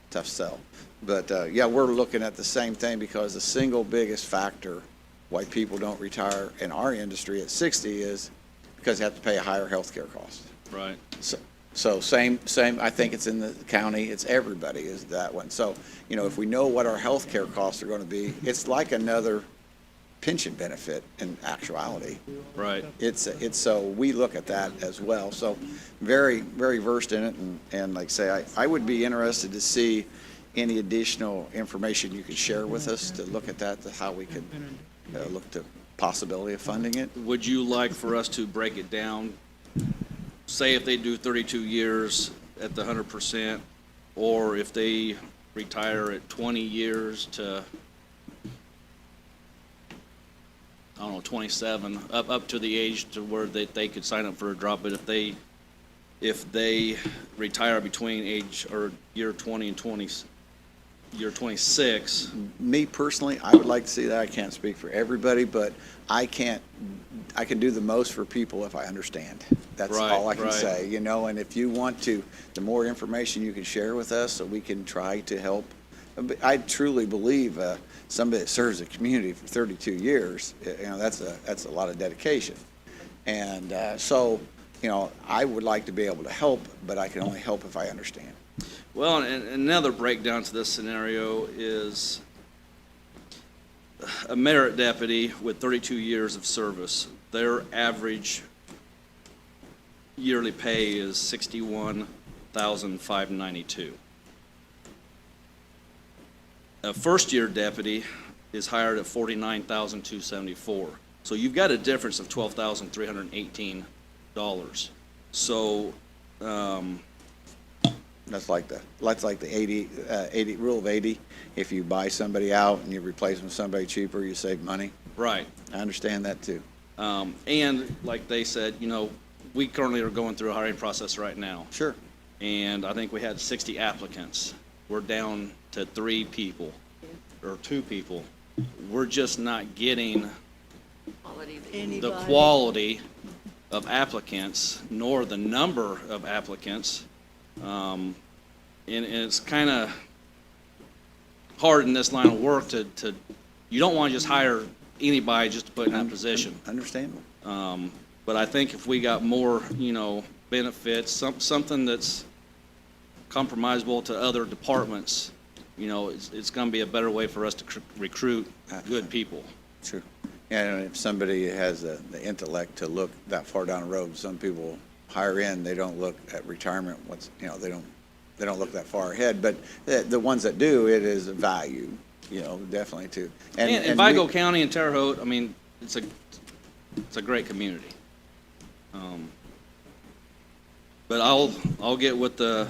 tough sell. But, yeah, we're looking at the same thing because the single biggest factor why people don't retire in our industry at 60 is because they have to pay a higher healthcare cost. Right. So same, I think it's in the county, it's everybody is that one. So, you know, if we know what our healthcare costs are going to be, it's like another pension benefit in actuality. Right. It's, so we look at that as well. So very, very versed in it. And like I say, I would be interested to see any additional information you could share with us to look at that, to how we could look to possibility of funding it. Would you like for us to break it down? Say if they do 32 years at the 100%, or if they retire at 20 years to, I don't know, 27, up to the age to where they could sign up for a drop, but if they retire between age, or year 20 and year 26, Me personally, I would like to see that. I can't speak for everybody, but I can do the most for people if I understand. That's Right, all I can right. say, you know, and if you want to, the more information you can share with us so we can try to help. I truly believe somebody that serves the community for 32 years, you know, that's a lot of dedication. And so, you know, I would like to be able to help, but I can only help if I understand. well, and another breakdown to this scenario is a merit deputy with 32 years of service. Their average yearly pay is $61,592. A first-year deputy is hired at $49,274. So you've got a difference of $12,318. So, That's like the 80 rule of 80. If you buy somebody out and you replace them with somebody cheaper, you save money. right. I understand that too. And like they said, you know, we currently are going through a hiring process right now. Sure. And I think we had 60 applicants. We're down to 3 people, or 2 people. We're just not getting Quality. the Anybody. quality of applicants, nor the number of applicants. And it's kind of hard in this line of work to, you don't want to just hire anybody just to put in that position. Understandable. But I think if we got more, you know, benefits, something that's compromisable to other departments, you know, it's going to be a better way for us to recruit good people. Sure. And if somebody has the intellect to look that far down the road, some people hire in, they don't look at retirement, you know, they don't look that far ahead. But the ones that do, it is a value, you know, definitely too. And Vigo County and Terre Haute, I mean, it's a great community. But I'll get with the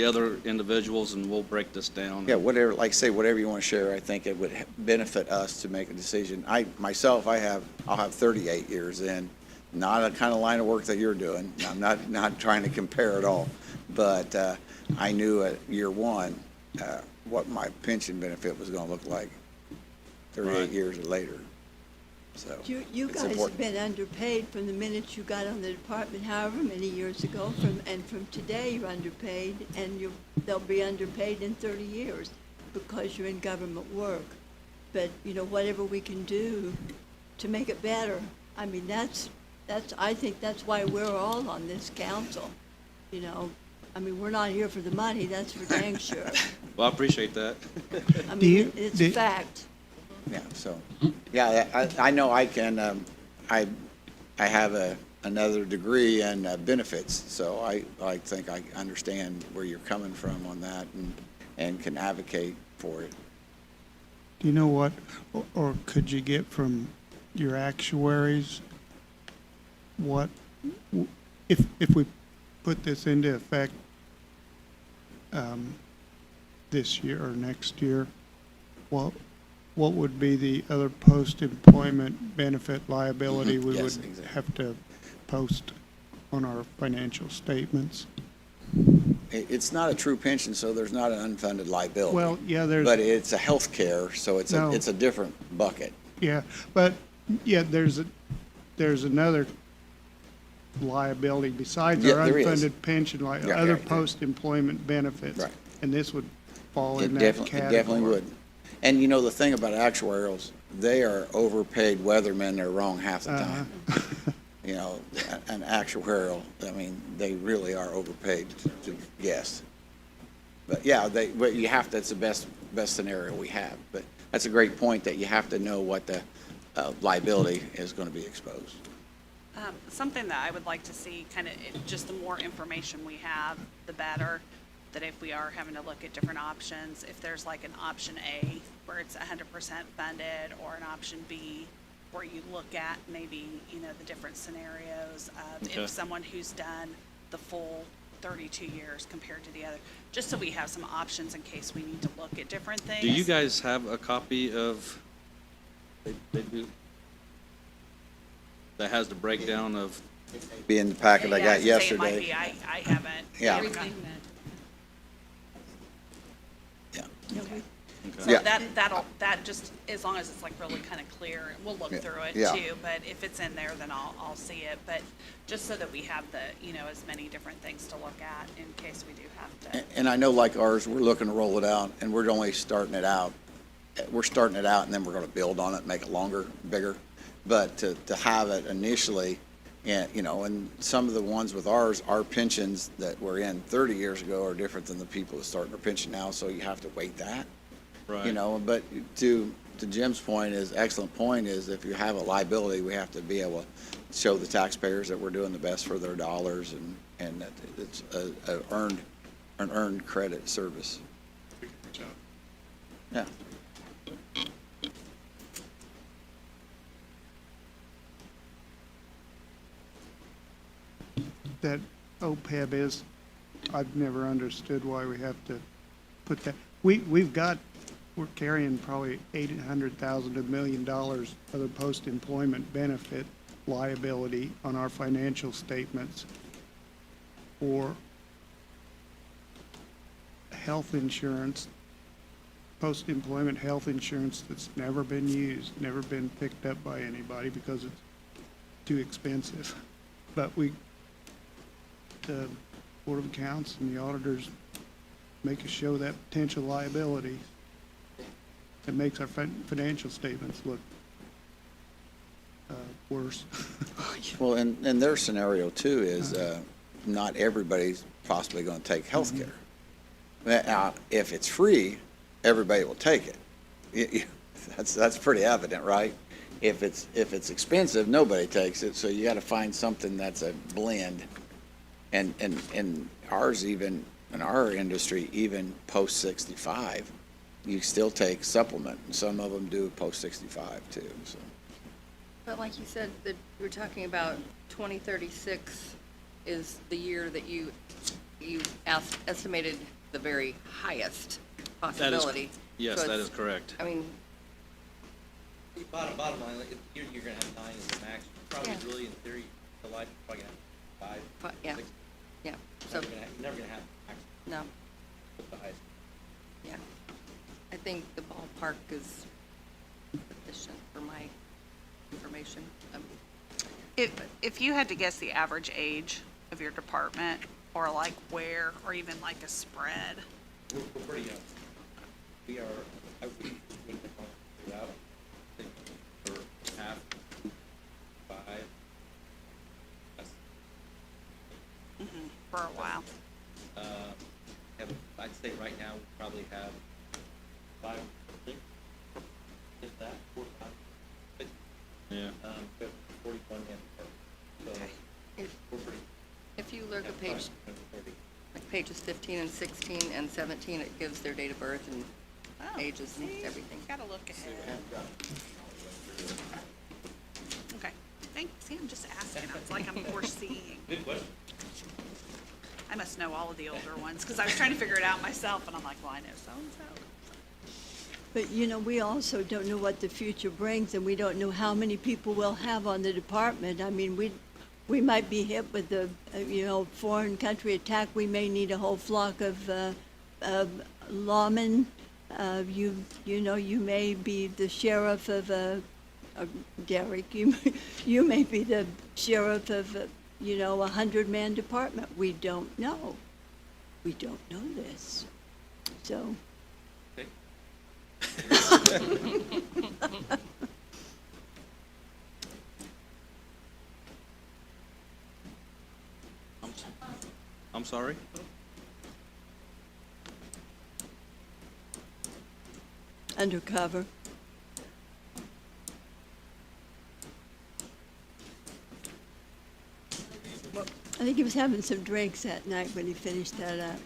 other individuals and we'll break this down. Yeah, whatever, like say, whatever you want to share, I think it would benefit us to make a decision. I'll have 38 years in, not a kind of line of work that you're doing. I'm not trying to compare at all. But I knew at year one what my pension benefit was going to look like 38 Right. years later. So You it's guys have important. been underpaid from the minute you got on the department, however many years ago, from today you're underpaid, and they'll be underpaid in 30 years because you're in government work. But, you know, whatever we can do to make it better, I mean, I think that's why we're all on this council, you know. I mean, we're not here for the money, that's for dang sure. Well, I appreciate that. I mean, it's a fact. Yeah, so, yeah, I know I can, I have another degree in benefits, so I think I understand where you're coming from on that and can advocate for it. Do you know what, or could you get from your actuaries, what, if we put this into effect this year or next year, what would be the other post-employment benefit liability we Yes, would exactly. have to post on our financial statements? It's not a true pension, so there's not an unfunded liability. Well, yeah, there's. But it's a health care, so it's No. a different bucket. Yeah, but, yeah, there's another liability besides Yeah, our there is. unfunded pension, Yeah, other yeah. post-employment benefits. Right. And this would fall It in that definitely, category. it definitely would. And you know, the thing about actuarials, they are overpaid weathermen, they're wrong half the time. You know, an actuarial, I mean, they really are overpaid to guess. But yeah, but you have, that's the best scenario we have. But that's a great point, that you have to know what the liability is going to be exposed. Something that I would like to see, kind of, just the more information we have, the better. That if we are having to look at different options, if there's like an option A where it's 100% funded, or an option B where you look at maybe, you know, the different scenarios of Okay. if someone who's done the full 32 years compared to the other, just so we have some options in case we need to look at different things. Do you guys have a copy of, they do, that has the breakdown of, Be in the packet I Yeah, got was gonna say it might yesterday. be. I haven't. Yeah. Everything Yeah. that, okay. So Yeah. that just, as long as it's like really kind of clear, and we'll look Yeah. through it Yeah. too, but if it's in there, then I'll see it, but just so that we have the, you know, as many different things to look at in case we do have to. And I know like ours, we're looking to roll it out, and we're only starting it out. We're starting it out, and then we're going to build on it, make it longer, bigger. But to have it initially, and, you know, and some of the ones with ours, our pensions that were in 30 years ago are different than the people that start their pension now, so you have to wait that. right? You know, but to Jim's point, is excellent point, is if you have a liability, we have to be able to show the taxpayers that we're doing the best for their dollars, and that it's an earned credit service. We can reach out. Yeah. That OPEB is, I've never understood why we have to put that. We're carrying probably $800,000 to $1 million of the post-employment benefit liability on our financial statements for health insurance, post-employment health insurance that's never been used, never been picked up by anybody because it's too expensive. But the Board of Accounts and the auditors make us show that potential liability. It makes our financial statements look worse. Well, and their scenario too is, not everybody's possibly going to take health care. Now, if it's free, everybody will take it. That's pretty evident, right? If it's expensive, nobody takes it, so you got to find something that's a blend. And ours, even in our industry, even post 65, you still take supplement, and some of them do post 65 too, so. But like you said, that we're talking about 2036 is the year that you estimated the very highest That is, possibility. yes, So that it's- is correct. I mean, Bottom line, like, you're gonna have 9 as the max, probably Yeah. really in theory, the life, you're probably gonna have 5, yeah, 6. yeah, You're so, never gonna have max no, with the highest. yeah. I think the ballpark is sufficient for my information. If you had to guess the average age of your department, or like where, or even like a spread, We're pretty young. We are, I would figure out, I think, for half, 5. That's, for a while. I'd say right now, we probably have 5, 6, if that, 4, 5, 6. Yeah. We have 41 in, so If we're pretty. if you look have at page, 30. like pages 15 and 16 and 17, it gives their date of birth and Oh, ages and see, everything. Gotta look ahead. Okay, see, I'm just asking, it's like I'm foreseeing. Good question. I must know all of the older ones, because I was trying to figure it out myself, and I'm like, well, I know so-and-so. but you know, we also don't know what the future brings, and we don't know how many people we'll have on the department. I mean, we might be hit with the, foreign country attack. We may need a whole flock of lawmen. You may be the sheriff of Derek. You may be the sheriff of a 100-man department. We don't know. We don't know this. So, Okay. I'm sorry? undercover. I think he was having some drinks that night when he finished that up.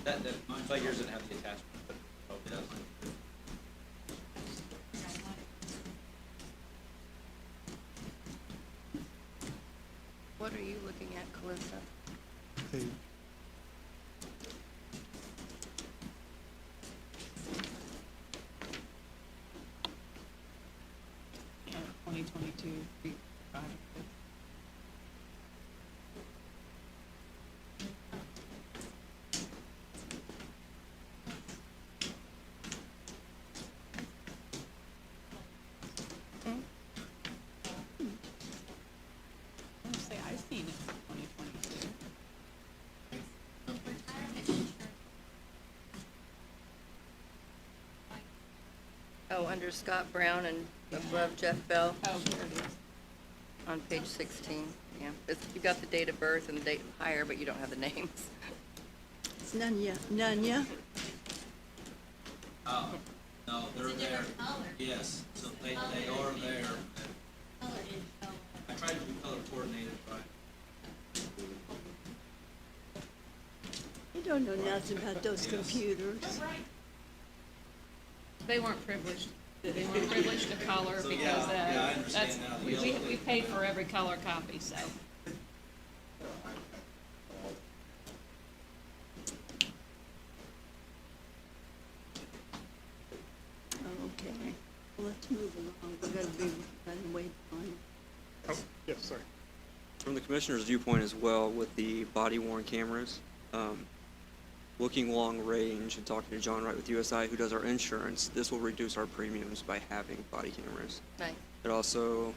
That yours didn't have the attachment, but oh, it does. What are you looking at, Calista? They- Twenty twenty-two, I say I've seen it for twenty twenty-two. Oh, under Scott Brown and above Jeff Bell Oh, here it is. on page 16, yeah. You got the date of birth and the date of hire, but you don't have the names. It's Nunya. Nunya? Oh, no, they're there. Yes, so they are there. I tried to be color coordinated, but You don't know nothing about those computers. They weren't privileged, they weren't privileged to color So, because, yeah, I understand that's, now, the we yellow. paid for every color copy, so. Okay, well, let's move along. We're gonna be running way behind. Oh, yes, sorry. From the commissioner's viewpoint as well, with the body worn cameras, looking long range and talking to John Wright with USI, who does our insurance, this will reduce our premiums by having body cameras. Nice. It also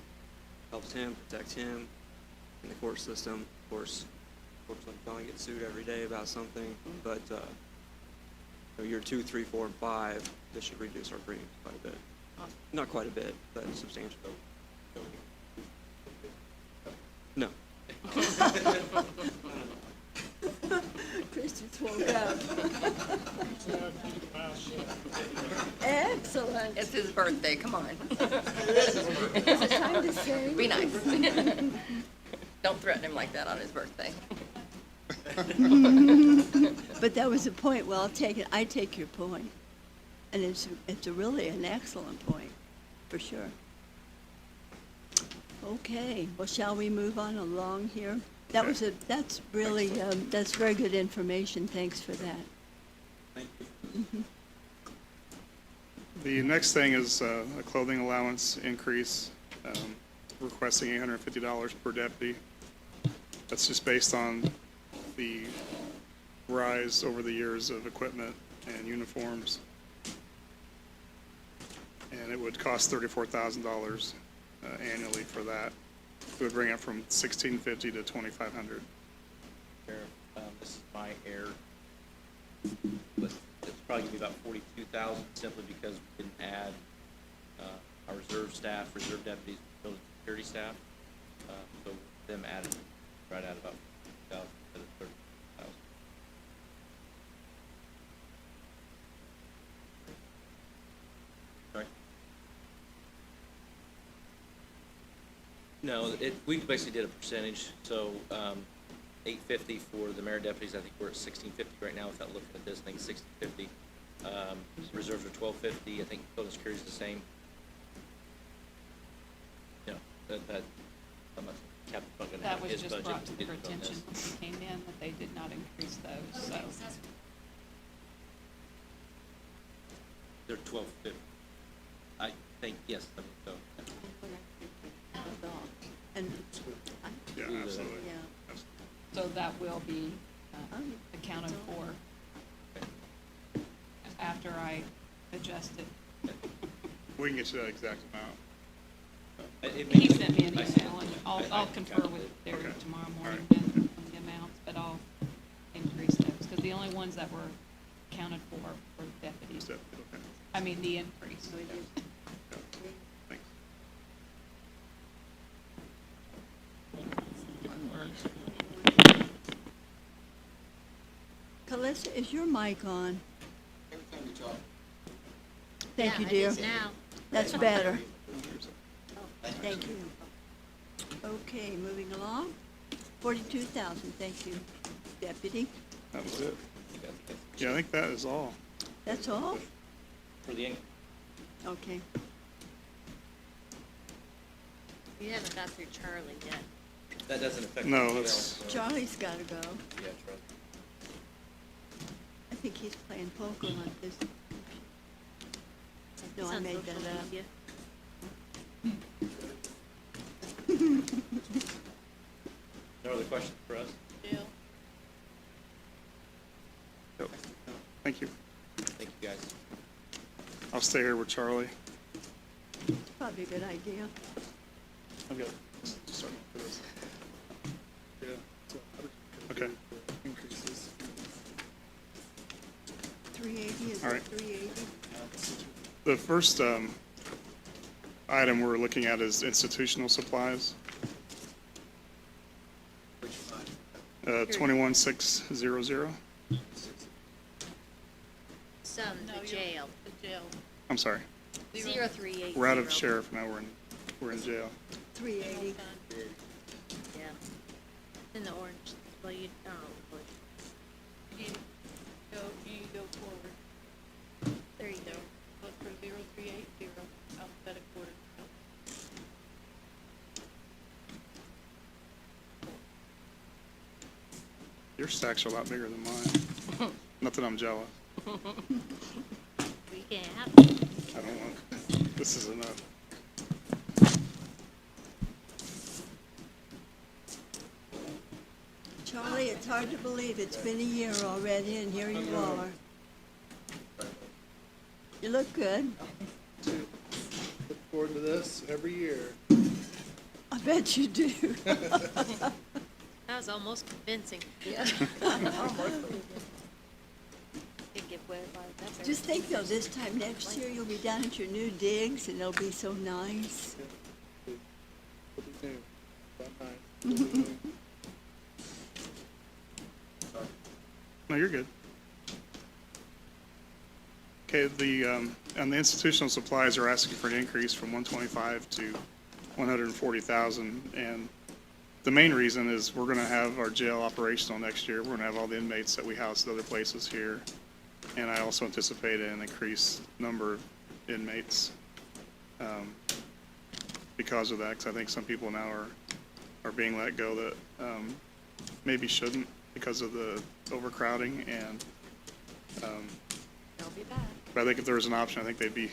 helps him, protect him in the court system. Of course, unfortunately, John gets sued every day about something, but, year 2, 3, 4, and 5, this should reduce our premiums quite a bit. Awesome. Not quite a bit, but substantially. No. Chris just woke up. Excellent. It's his birthday, come on. Is it time to sing? Be nice. Don't threaten him like that on his birthday. But that was a point. Well, I'll take it. I take your point. And it's a really an excellent point, for sure. Okay, well, shall we move on along here? That's really, that's very good information. Thanks for that. thank you. The next thing is a clothing allowance increase, requesting $850 per deputy. That's just based on the rise over the years of equipment and uniforms. And it would cost $34,000 annually for that. It would bring it from $1,650 to $2,500. Sheriff, this is my error. But it's probably gonna be about 42,000 simply because we didn't add, our reserve staff, reserve deputies, building security staff. So them added, right at about 50,000 instead of 30,000. Sorry? No, we basically did a percentage, so, 850 for the mayor deputies, I think we're at 1650 right now without looking at this, I think it's 1650. Reserves are 1250, I think building security is the same. Yeah, I'm not, Captain Funk gonna That have was his just budget. brought to we their didn't on this. attention when we came in, that they did not increase those, so. They're 1250. I think, yes, I think so. And, Yeah, absolutely. yeah. So that will be accounted for after I adjust it. We can get you that exact amount. He sent me an email, and I'll confer with Derek Okay. tomorrow All morning right. then on the amounts, but I'll increase those, because the only ones that were accounted for were deputies. Is that- okay. I mean, the increase. Thanks. Calissa, is your mic on? Thank you, dear. That's better. Thank you. Okay, moving along. 42,000, thank you, Deputy. That was it. Yeah, I think that is all. That's all? For the income. Okay. You haven't got through Charlie yet. That doesn't affect. No, the that's- jail, so- Charlie's gotta go. Yeah, Charlie. I think he's playing poker on this. No, It's I on made social that up. media. No other questions for us? Jill? Yep. Thank you. Thank you, guys. I'll stay here with Charlie. Probably a good idea. I've got, sorry for this. Okay. 380, is All it right. 380? The first item we're looking at is institutional supplies. 21600. Some, the jail. The jail. I'm sorry. 0380. We're out of sheriff now. We're in jail. 380. Yeah. In the orange, well, you, You need to go forward. there you go. Look for 0380, alphabetic order. Your stacks are a lot bigger than mine. Not that I'm jealous. We can't have I don't want, this is enough. Charlie, it's hard to believe it's been a year already, and here you are. You look good. Look forward to this every year. I bet you do. That was almost convincing. Yeah. Did give way about it. That's Just think though, this time next year, you'll be down at your new digs, and they'll be so nice. It'll be new. That night. No, you're good. Okay, on the institutional supplies, are asking for an increase from 125 to 140,000. And the main reason is we're gonna have our jail operational next year. We're gonna have all the inmates that we house at other places here. And I also anticipate an increased number of inmates because of that, because I think some people now are being let go that maybe shouldn't because of the overcrowding. And They'll be back. but I think if there was an option, I think they'd be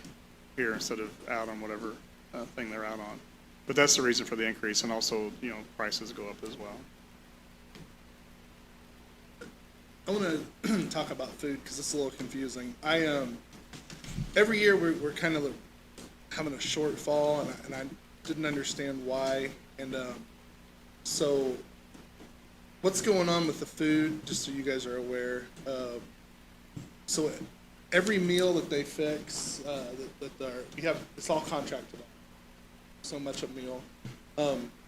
here instead of out on whatever thing they're out on. But that's the reason for the increase, and also, prices go up as well. I want to talk about food because it's a little confusing. Every year we're kind of having a shortfall, and I didn't understand why. And so, what's going on with the food? Just so you guys are aware. So every meal that they fix, it's all contracted out. So much a meal.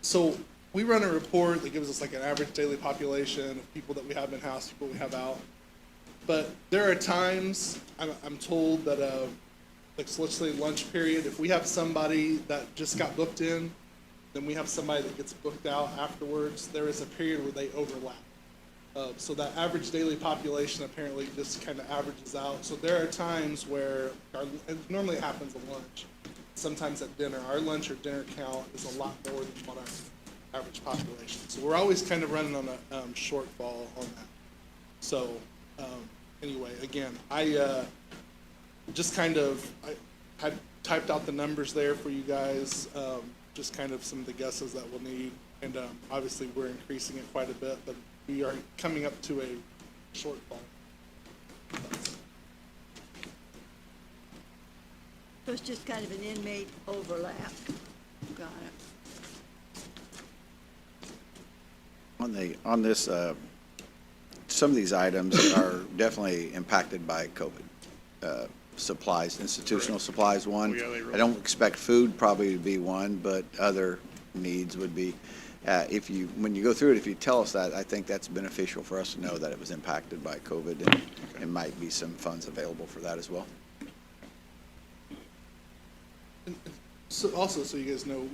So we run a report that gives us like an average daily population of people that we have in house, people we have out. But there are times I'm told that so let's say lunch period, if we have somebody that just got booked in, then we have somebody that gets booked out afterwards. There is a period where they overlap. So that average daily population apparently just kind of averages out. So there are times where it normally happens at lunch. Sometimes at dinner, our lunch or dinner count is a lot more than what our average population. So we're always kind of running on a shortfall on that. So anyway, again, I just kind of I had typed out the numbers there for you guys, just kind of some of the guesses that we'll need. And obviously we're increasing it quite a bit, but we are coming up to a shortfall. So it's just kind of an inmate overlap. Got it. On this, some of these items are definitely impacted by COVID. Supplies, institutional supplies, one. Oh, yeah, they really I don't expect food probably to be one, but other needs would be. When you go through it, if you tell us that, I think that's beneficial for us to know that it was impacted by COVID, and there might be some funds available for that as well. So also, so you guys know,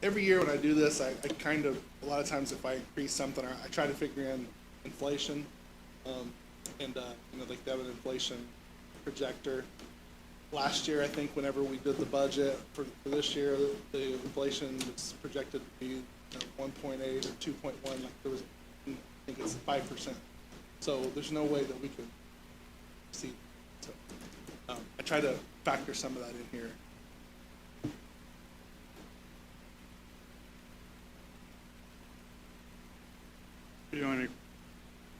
every year when I do this, I kind of, a lot of times if I increase something, I try to figure in inflation. Like they have an inflation projector. Last year, I think whenever we did the budget for this year, the inflation was projected to be 1.8 or 2.1, like there was, I think it's 5%. So there's no way that we could see. So I try to factor some of that in here. If you don't have any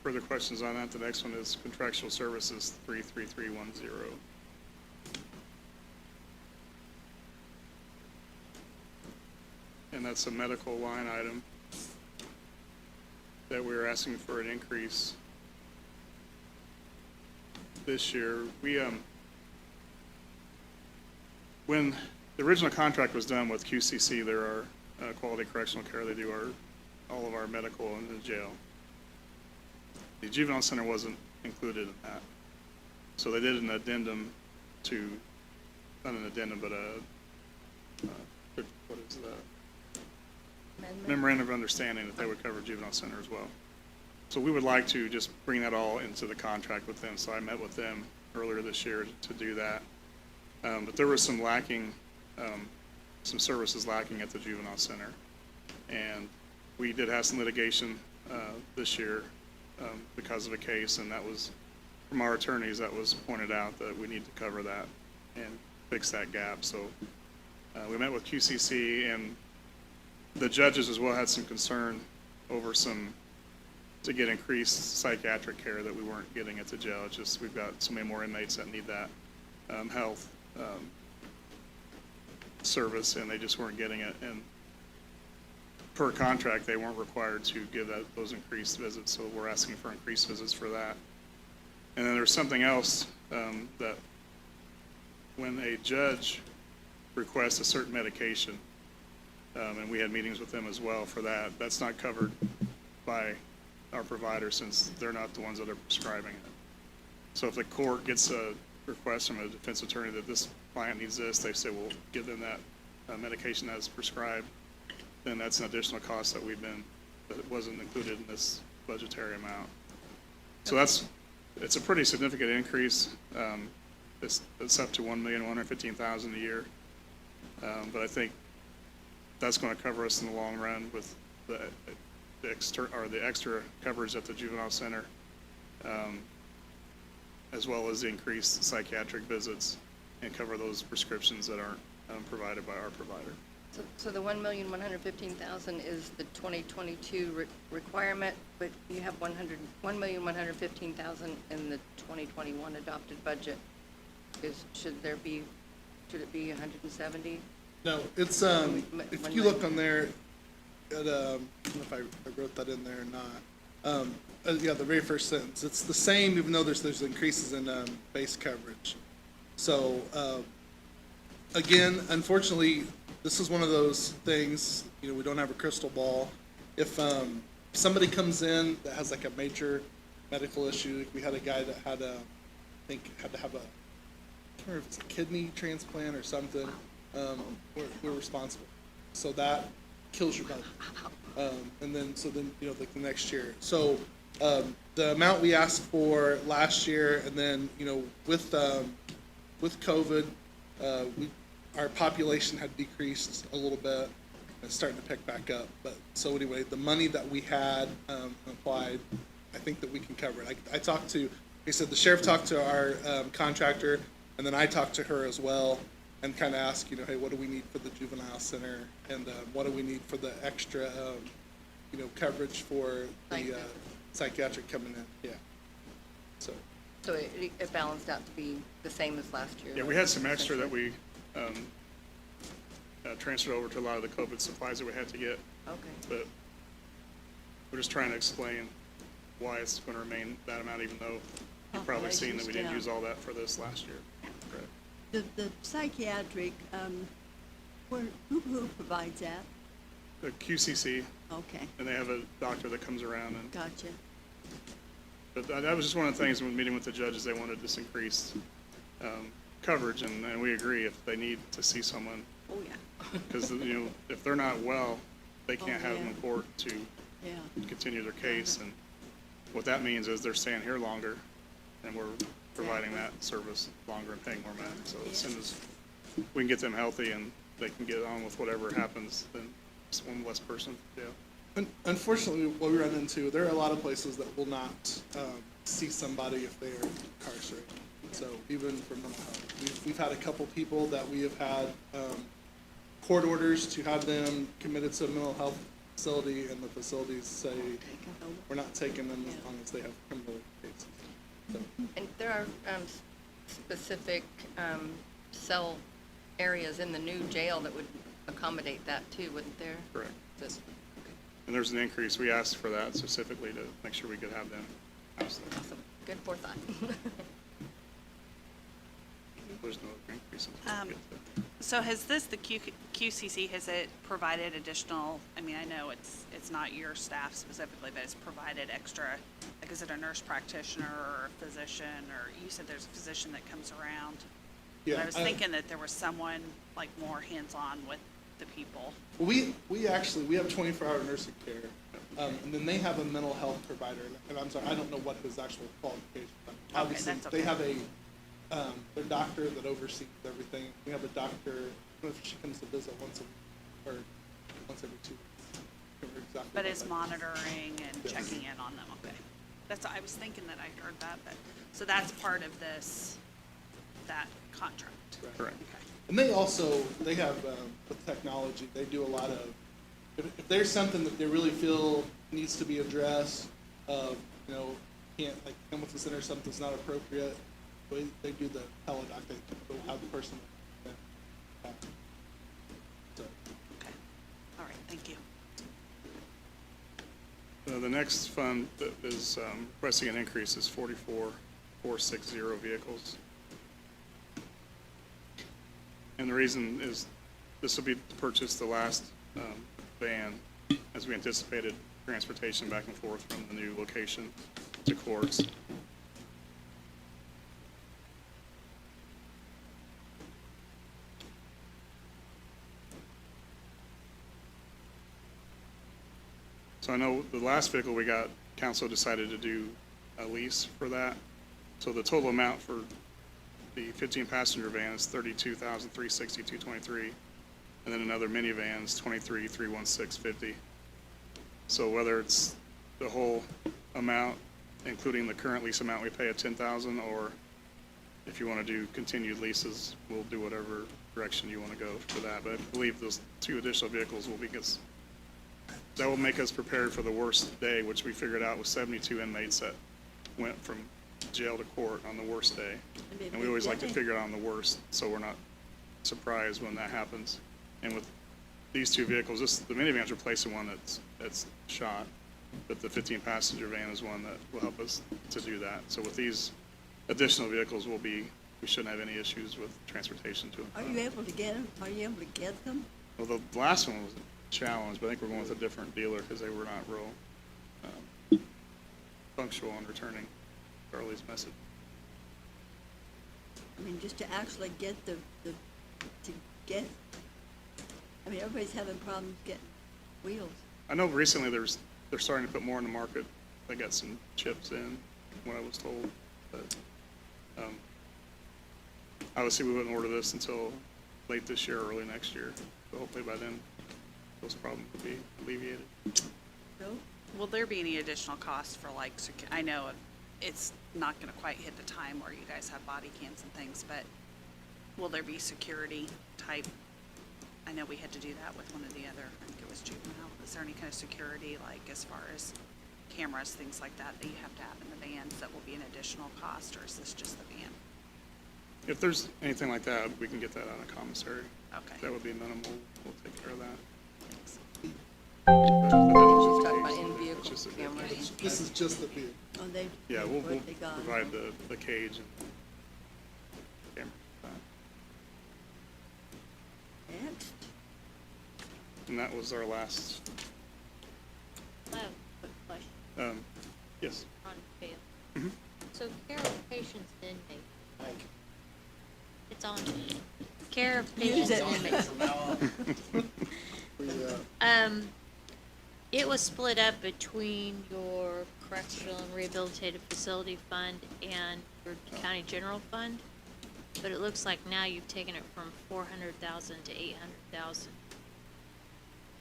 further questions on that, the next one is contractual services 33310. And that's a medical line item that we're asking for an increase this year. When the original contract was done with QCC, they're our quality correctional care. They do all of our medical in the jail. The juvenile center wasn't included in that. So they did an addendum to, not an addendum, but what is that? Memorandum of understanding that they would cover juvenile center as well. So we would like to just bring that all into the contract with them. So I met with them earlier this year to do that. But there was some services lacking at the juvenile center. And we did have some litigation this year because of a case, and that was, from our attorneys, that was pointed out that we need to cover that and fix that gap. So we met with QCC, and the judges as well had some concern over to get increased psychiatric care that we weren't getting at the jail. It's just we've got so many more inmates that need that health service, and they just weren't getting it. And per contract, they weren't required to give those increased visits, so we're asking for increased visits for that. And then there's something else that when a judge requests a certain medication, and we had meetings with them as well for that, that's not covered by our provider since they're not the ones that are prescribing it. So if the court gets a request from a defense attorney that this client needs this, they say, well, give them that medication as prescribed, then that's an additional cost that wasn't included in this budgetary amount. So it's a pretty significant increase. It's up to $1,115,000 a year. But I think that's going to cover us in the long run with the extra coverage at the juvenile center, as well as the increased psychiatric visits, and cover those prescriptions that aren't provided by our provider. So the $1,115,000 is the 2022 requirement, but you have $1,115,000 in the 2021 adopted budget. Should it be 170? No, it's, if you look on there, I don't know if I wrote that in there or not. Yeah, the very first sentence, it's the same, even though there's increases in base coverage. So, again, unfortunately, this is one of those things, we don't have a crystal ball. If somebody comes in that has like a major medical issue, like we had a guy that had had to have I can't remember if it's a kidney transplant or something, we're responsible. So that kills your budget. And then like the next year. So the amount we asked for last year, and then, with COVID, our population had decreased a little bit. It's starting to pick back up. But so anyway, the money that we had applied, I think that we can cover it. I talked to, he said the sheriff talked to our contractor, and then I talked to her as well, and kind of asked, hey, what do we need for the juvenile center, and what do we need for the extra, coverage for the psychiatric coming in? Yeah. So So it balanced out to be the same as last year? Yeah, we had some extra that we transferred over to a lot of the COVID supplies that we had to get, Okay. but we're just trying to explain why it's going to remain that amount, even though you've probably seen that we didn't Population's use all that for this last year. Correct. The psychiatric, who provides that? The QCC, Okay, and they have a doctor that comes around and, gotcha. but that was just one of the things when meeting with the judges, they wanted this increased coverage, and we agree if they need to see someone, Oh, yeah. because, if they're not well, they can't Oh, have them in yeah. court to Yeah, continue their case, and what that means is they're staying here longer, and we're providing that service longer and paying more money. So as soon as we can get them healthy and they can get on with whatever happens, then it's one less person, Unfortunately, what we run into, there are a lot of places that will not see somebody if they are incarcerated. So even for mental health, we've had a couple people that we have had court orders to have them committed to a mental health facility, and the facilities say we're not taking them as long as they have criminal cases. So, And there are specific cell areas in the new jail that would accommodate that too, wouldn't there? correct. Just- And there's an increase, we asked for that specifically to make sure we could have them housed there. Awesome. Good forethought. There's no increase until we get to. So has the QCC, has it provided additional, I mean, I know it's not your staff specifically, but it's provided extra, like, is it a nurse practitioner or a physician, or you said there's a physician that comes around? But yeah, I was thinking that there was someone, like, more hands-on with the people. we have 24-hour nursing care, and then they have a mental health provider. And I'm sorry, I don't know what his actual qualifications are. Obviously, that's they okay. have their doctor that oversees everything. We have a doctor, I don't know if she comes to visit once a week or once every 2 weeks. I can't remember exactly But what is that- monitoring and Yes. checking in on them, okay. I was thinking that I heard that, but, so that's part of that contract. Correct. Okay. And they have, with technology, they do a lot of, if there's something that they really feel needs to be addressed, can't, like, come with the center, something's not appropriate, they do the teledoc, they'll have the person. So, Okay, all right, thank you. The next fund that is requesting an increase is 44,460 vehicles. And the reason is this will be to purchase the last van, as we anticipated transportation back and forth from the new location to courts. So I know the last vehicle we got, council decided to do a lease for that. So the total amount for the 15-passenger van is $32,360,223, and then another minivan is $23,316,50. So whether it's the whole amount, including the current lease amount we pay at $10,000, or if you want to do continued leases, we'll do whatever direction you want to go for that. But I believe those two additional vehicles will that will make us prepared for the worst day, which we figured out was 72 inmates that went from jail to court on the worst day. And we always like to figure it out on the worst, so we're not surprised when that happens. And with these two vehicles, the minivan's replacing one that's shot, but the 15-passenger van is one that will help us to do that. So with these additional vehicles, we shouldn't have any issues with transportation to them. Are you able to get them? Are you able to get them? Well, the last one was a challenge, but I think we're going with a different dealer because they were not real punctual in returning Charlie's message. I mean, just to actually get I mean, everybody's having problems getting wheels. I know recently they're starting to put more in the market. They got some chips in, what I was told, but obviously we wouldn't order this until late this year or early next year. So hopefully by then those problems will be alleviated. No? Will there be any additional costs for, like, I know it's not gonna quite hit the time where you guys have body cams and things, but will there be security type? I know we had to do that with one of the other, I think it was juvenile. Is there any kind of security, like, as far as cameras, things like that, that you have to have in the vans that will be an additional cost, or is this just the van? If there's anything like that, we can get that out of commissary. Okay. That would be minimal. We'll take care of that. Thanks. She's talking about in-vehicle It's just a- cameras. This is just the vehicle. Oh, they, Yeah, we'll what they got. provide the cage and camera. Next. And that was our last, I have a quick question yes. on jail. Mhm. So care of patients and inmates. It's on. Care of patients it. and inmates. We, It was split up between your correctional and rehabilitative facility fund and your county general fund. But it looks like now you've taken it from 400,000 to 800,000.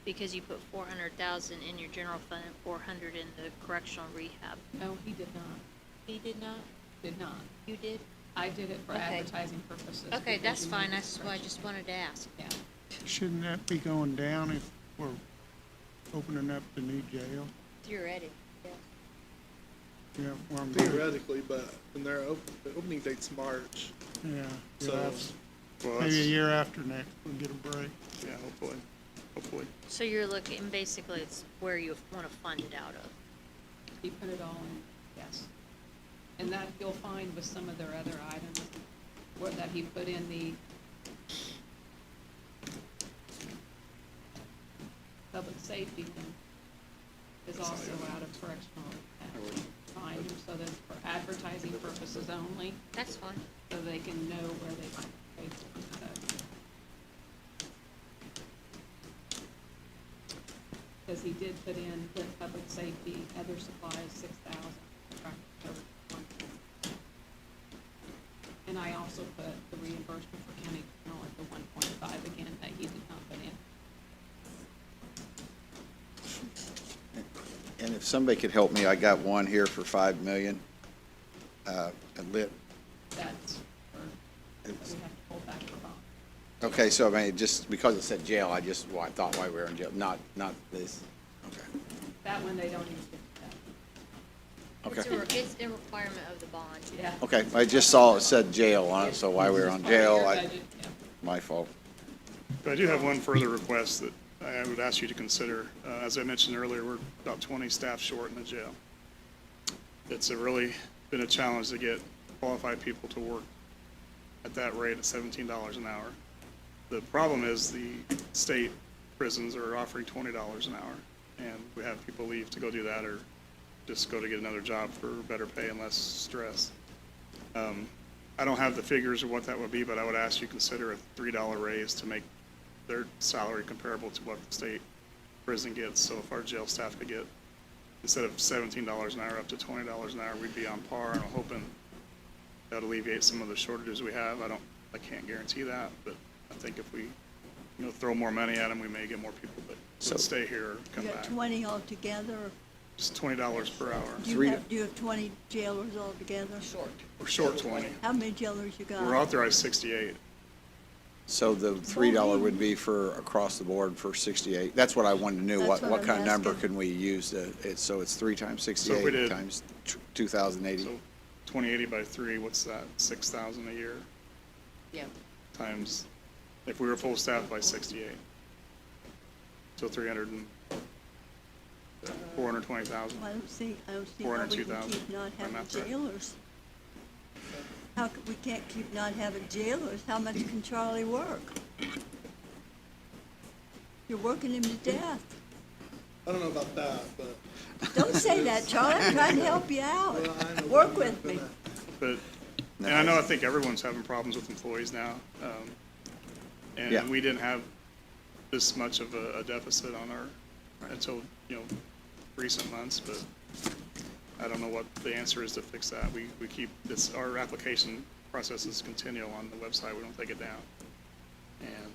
Because you put 400,000 in your general fund and 400 in the correctional rehab. No, he did not, He did not? did not. You did? I did it for Okay. advertising purposes. Okay, because that's you fine. made That's it why I fresh. just wanted to ask. Yeah. Shouldn't that be going down if we're opening up the new jail? Theoretically, yeah. Yeah, well, I'm good. theoretically, but when the opening date's March, Yeah, so that's, Well, maybe a that's, year after next, we'll get a break. yeah, hopefully. So you're looking, basically, it's where you want to fund it out of. He put it all in, yes. And that you'll find with some of their other items, where that he put in the public safety thing is also out of correctional fund, so that's for advertising purposes only, That's fine. so they can know where they might pay for stuff. Because he did put in the public safety, other supplies, 6,000. And I also put the reimbursement for county general at the 1.5 again that he did not put in. And if somebody could help me, I got one here for 5 million. A lit, That's for, that we have to pull back for bond. okay, so I mean, just because it said jail, I thought why we were in jail, not this. Okay. That one, they don't even get that. Okay. It's a requirement of the bond. Yeah. Okay, I just saw it said jail on it, so why we were on Part of jail, your I, budget, yeah. my fault. But I do have one further request that I would ask you to consider. As I mentioned earlier, we're about 20 staff short in the jail. It's really been a challenge to get qualified people to work at that rate at $17 an hour. The problem is the state prisons are offering $20 an hour, and we have people leave to go do that or just go to get another job for better pay and less stress. I don't have the figures of what that would be, but I would ask you to consider a $3 raise to make their salary comparable to what the state prison gets. So if our jail staff could get, instead of $17 an hour, up to $20 an hour, we'd be on par, and I'm hoping that would alleviate some of the shortages we have. I can't guarantee that, but I think if we, throw more money at them, we may get more people that So- would stay here or come You got back. 20 altogether? Just $20 per hour. Do you have 20 jailers altogether? Short. We're short 20. How many jailers you got? We're authorized 68. So the $3 would be for across the board for 68. That's what I wanted to know, That's what what kind of I'm number asking. can we use? So it's 3 times So if we 68 did- times 2,080? So 2080 by 3, what's that? 6,000 a year Yeah. times, if we were full staff by 68. So 420,000. Well, I don't see how we can 402,000. keep not My having math's right. jailers. How we can't keep not having jailers? How much can Charlie work? You're working him to death. I don't know about that, but. Don't say that, Charlie. I'm trying to help you out. Well, I know Work what with me. But, and I think everyone's having problems with employees now. Yeah. And we didn't have this much of a deficit on our, until, recent months, but I don't know what the answer is to fix that. We keep this, our application process is continual on the website. We don't take it down. And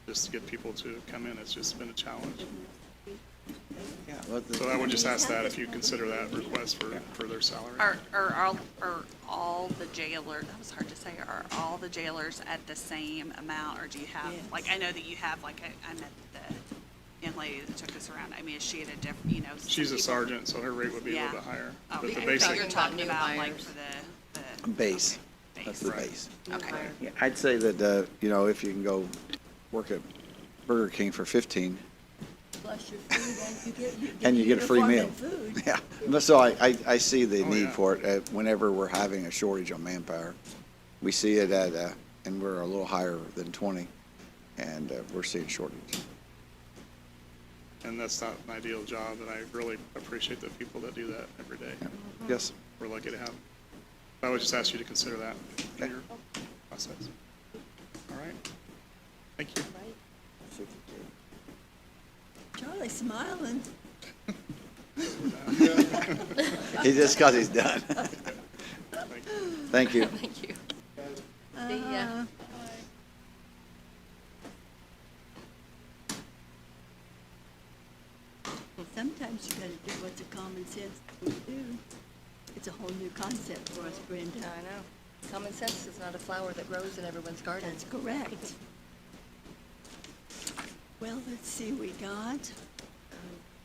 just to get people to come in, it's just been a challenge. Yeah, let the- So I would just ask that if you consider that request for their salary. Are all the jailers, that was hard to say, are all the jailers at the same amount, or do you have, Yes. like, I know that you have, like, I meant young lady that took us around, I mean, is she at a different, you know? some She's a people- sergeant, so her rate would be a Yeah. little bit higher. But Okay, the so basic, you're Talking talking about about new like hires. for the. Base. Okay, That's the Right. base. Okay. Yeah, I'd say that, you know, if you can go work at Burger King for 15, Plus your food, and you get a free meal. uniform and food. Yeah, but so I see the Oh, need yeah. for it whenever we're having a shortage on manpower. We see it at, and we're a little higher than 20, and we're seeing shortage. and that's not an ideal job, and I really appreciate the people that do that every day. Yes, We're lucky to have them. I would just ask you to consider that in Okay. your process. All right. Thank you. Charlie's smiling. he just because he's done. Thank you. Thank you. Thank you. See ya. Sometimes you gotta do what's a common sense thing to do. It's a whole new concept for us, Brenda. I know. Common sense is not a flower that grows in everyone's garden. That's correct. Well, let's see, we got.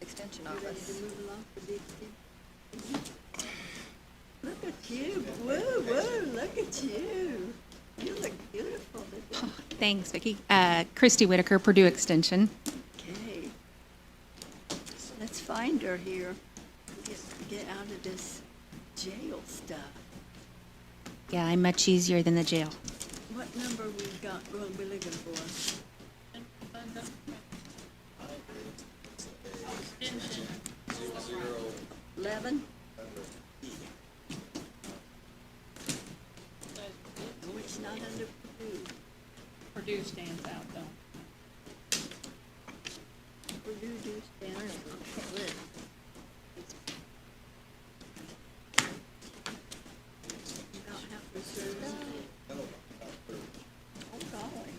Extension You ready office. to move along for the extension? Look at you, whoa, whoa, look at you. You look beautiful today. Thanks, Vicki. Christy Whitaker, Purdue Extension. Okay. Let's find her here. Get out of this jail stuff. Yeah, I'm much easier than the jail. What number we got, we looking for? 11? Which not under Purdue. Purdue stands out though. Purdue do stand out. About half the service. Oh, golly.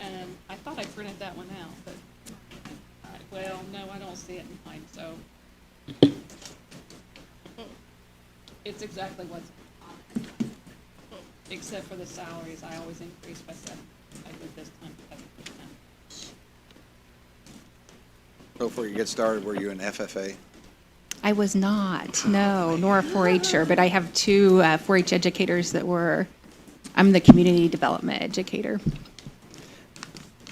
And I thought I printed that one out, but, well, no, I don't see it in mine, so. It's exactly what's, except for the salaries, I always increase by 7. I did this time 7%. So before you get started, were you an FFA? I was not, no, nor a 4-H'er, but I have two 4-H educators that were, I'm the community development educator.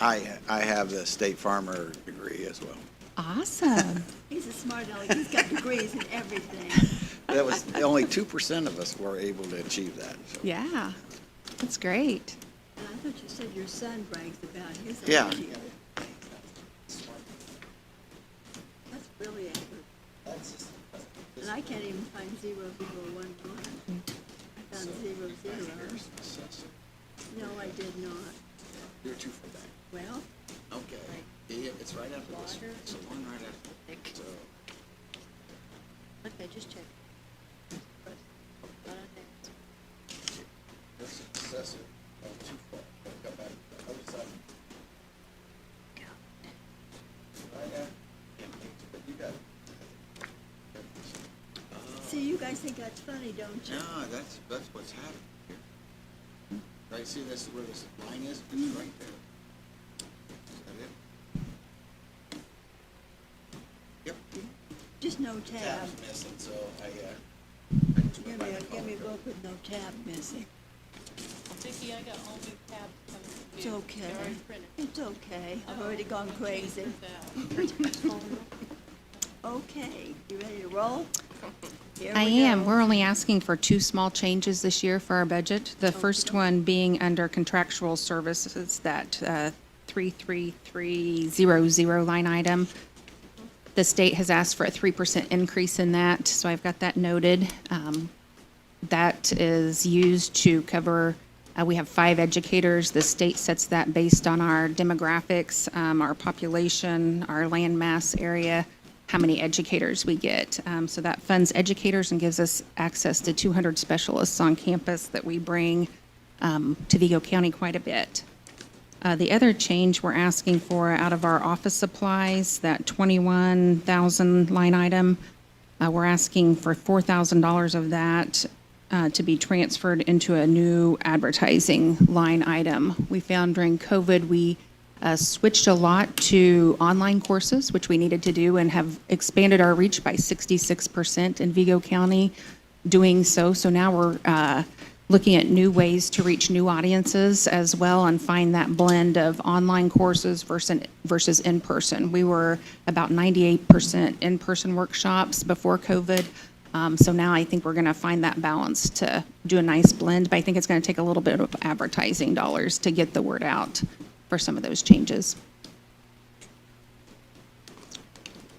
I have the state farmer degree as well. Awesome. He's a smart aleck. He's got degrees in everything. That was, only 2% of us were able to achieve that. So. Yeah, that's great. And I thought you said your son brags about his Yeah. IQ. That's really accurate. And I can't even find 0011. I found 00. No, I did not. You're 2 for that. Well, Okay. Yeah, it's right after this. It's the one right after. So, Okay, just check. that's excessive. 2 far. Come back to the other side. Right now. But you got it. see, you guys think that's funny, don't you? No, that's what's happening here. Right, see, this is where this line is, it's right there. Is that it? Yep. Just no tab. Tab's missing, so I Give me a book with no tab missing. Vicki, I got all new tabs coming from It's you. okay. They're already printed. It's okay. I've already gone crazy. Okay, you ready to roll? Here I we am. go. We're only asking for 2 small changes this year for our budget. The first one being under contractual services, that 33300 line item. The state has asked for a 3% increase in that, so I've got that noted. That is used to cover, we have 5 educators. The state sets that based on our demographics, our population, our land mass area, how many educators we get. So that funds educators and gives us access to 200 specialists on campus that we bring to Vigo County quite a bit. The other change we're asking for out of our office supplies, that 21,000 line item, we're asking for $4,000 of that to be transferred into a new advertising line item. We found during COVID, we switched a lot to online courses, which we needed to do, and have expanded our reach by 66% in Vigo County doing so. So now we're looking at new ways to reach new audiences as well and find that blend of online courses versus in-person. We were about 98% in-person workshops before COVID. So now I think we're going to find that balance to do a nice blend, but I think it's going to take a little bit of advertising dollars to get the word out for some of those changes.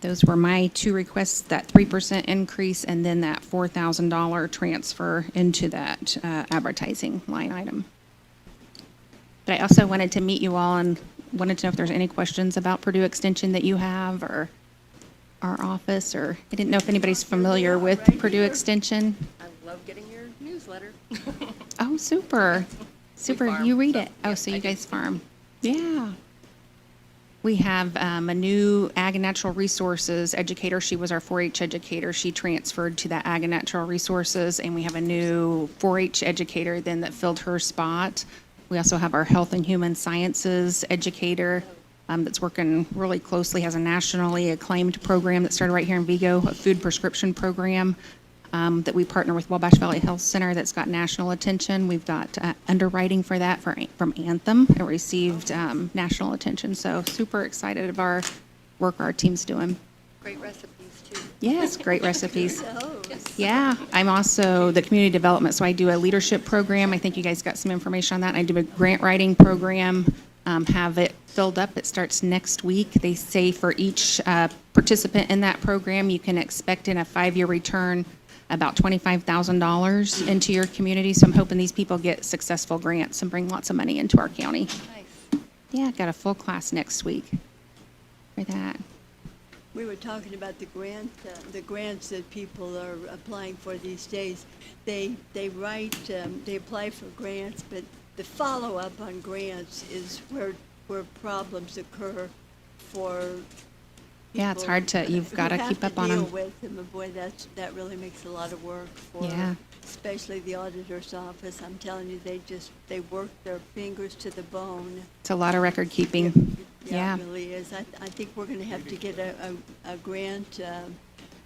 Those were my two requests, that 3% increase and then that $4,000 transfer into that advertising line item. But I also wanted to meet you all and wanted to know if there's any questions about Purdue Extension that you have or our office, or I didn't know if anybody's familiar with Purdue Extension. I love getting your newsletter. Oh, super. Super. farm, You read so, it. Oh, yeah, so I you do. guys farm. Yeah. We have a new Ag and Natural Resources educator. She was our 4-H educator. She transferred to that Ag and Natural Resources, and we have a new 4-H educator then that filled her spot. We also have our Health and Human Sciences educator that's working really closely, has a nationally acclaimed program that started right here in Vigo, a food prescription program that we partner with Wabash Valley Health Center that's got national attention. We've got underwriting for that from Anthem. It received national attention. So super excited of our work our team's doing. Great recipes, too. Yes, great recipes. Oh, Yeah, I'm also the community development, so I do a leadership program. I think you guys got some information on that. I do a grant writing program, have it filled up. It starts next week. They say for each participant in that program, you can expect in a 5-year return about $25,000 into your community. So I'm hoping these people get successful grants and bring lots of money into our county. Nice. Yeah, got a full class next week for that. we were talking about the grants that people are applying for these days. They write, they apply for grants, but the follow-up on grants is where problems occur for Yeah, it's people hard to, you've who got to have keep up on deal them. with them, and boy, that really makes a lot of work for, Yeah. especially the auditor's office. I'm telling you, they work their fingers to the bone. It's a lot of record keeping. Yeah. It really is. I think we're going to have to get a grant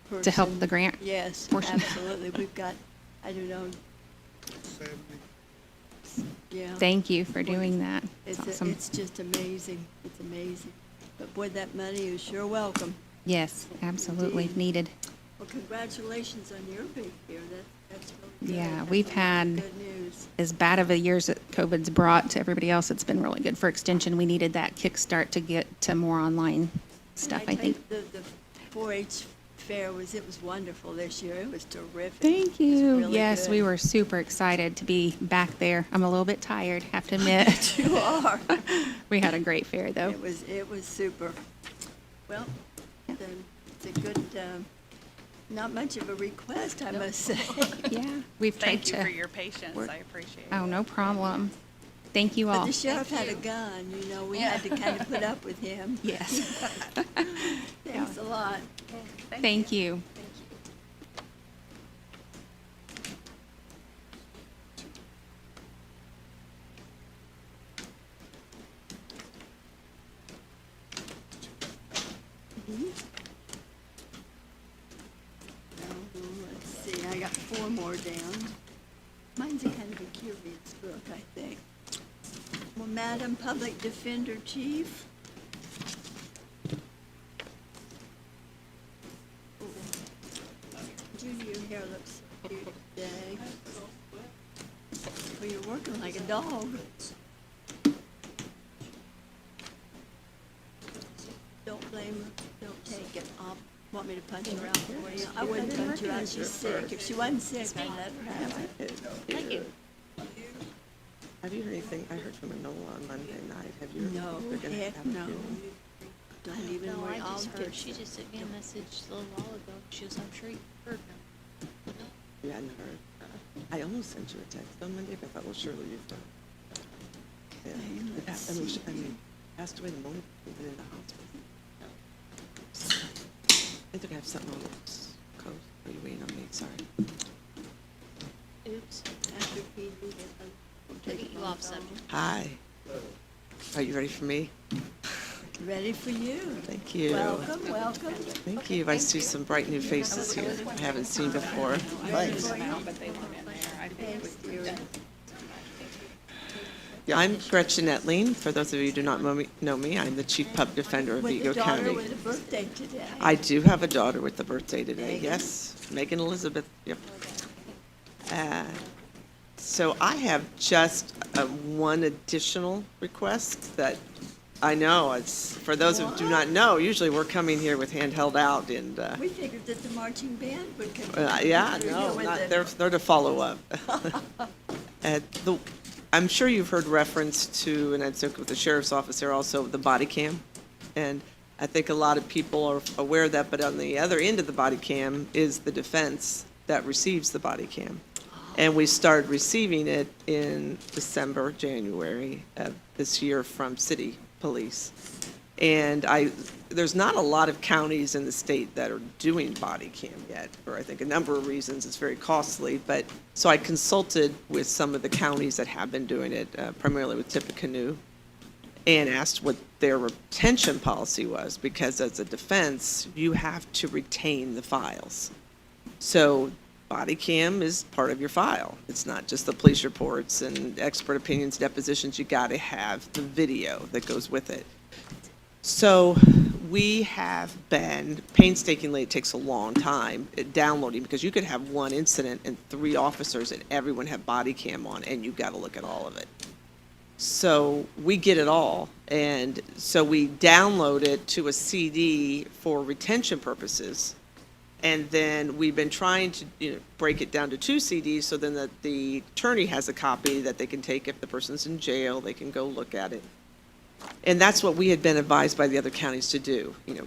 person. To help the grant Yes, portion. absolutely. We've got, I don't know, yeah. Thank you for doing that. It's awesome. It's just amazing. It's amazing. But boy, that money is sure welcome. Yes, absolutely Indeed. needed. Well, congratulations on your big year. That's really good. Yeah, That's we've a lot of had good news. as bad of a years that COVID's brought to everybody else, it's been really good for Extension. We needed that kickstart to get to more online stuff, I think. The 4-H fair was wonderful this year. It was terrific. Thank It was you. really Yes, good. we were super excited to be back there. I'm a little bit tired, have to admit. You are. We had a great fair, though. It was super. Well, then it's a good, not much of a request, I must say. Yeah, we've tried Thank you to. for your patience. work- I appreciate it. Oh, no problem. Thank you But all. the sheriff had a gun, you know, we had to kind of put up with him. Yes. Thanks a lot. Thank you. Let's see, I got 4 more down. Mine's a kind of a curious book, I think. Well, Madam Public Defender Chief. Judy, your hair looks so cute today. Well, you're working like a dog. Don't blame her, don't take it. Want me to punch her out for you? I wouldn't punch her out, she's sick. If she wasn't sick, I'd let her have it. Thank you. Have you heard anything? I heard from Enola on Monday night. Have you? No, They're gonna heck have a no. hearing? Don't even No, worry, I I'll just heard, fix she it. just sent me a message a little while ago. She was, I'm sure you've heard now. You hadn't heard? I almost sent you a text on Monday, but I thought, well, surely you've heard. Yeah. Okay, let's passed away the moment we've been in the hospital. I think I have something on this coast. Are you waiting on me? Sorry. Oops, After PD, we'll take get you phone off calls. subject. Hi. Are you ready for me? Ready for you. Thank you. Welcome, welcome. Thank you. I see some bright new faces here I haven't seen before. Ready for you. But they weren't in there. I think Thanks, dearie. I'm Gretchen Etling. For those of you who do not know me, I'm the Chief Pup Defender of With Vigo the daughter County. with a birthday today. I do have a daughter with a birthday today, Megan. yes. Megan Elizabeth, yep. So I have just one additional request that I know, it's, for those who do not know, usually we're coming here with handheld out and, We figured that the marching band would come. yeah, through no, here with not, the- they're to follow up. I'm sure you've heard reference to, and I took with the sheriff's office there also, the body cam. And I think a lot of people are aware of that, but on the other end of the body cam is the defense that receives the body cam. And we started receiving it in December, January of this year from city police. And there's not a lot of counties in the state that are doing body cam yet, for I think a number of reasons. It's very costly, but, so I consulted with some of the counties that have been doing it, primarily with Tippecanoe, and asked what their retention policy was, because as a defense, you have to retain the files. So body cam is part of your file. It's not just the police reports and expert opinions, depositions. You got to have the video that goes with it. So we have been painstakingly, it takes a long time, downloading, because you could have one incident and 3 officers and everyone have body cam on, and you've got to look at all of it. So we get it all, and so we download it to a CD for retention purposes. And then we've been trying to, break it down to 2 CDs, so then that the attorney has a copy that they can take if the person's in jail, they can go look at it. And that's what we had been advised by the other counties to do, and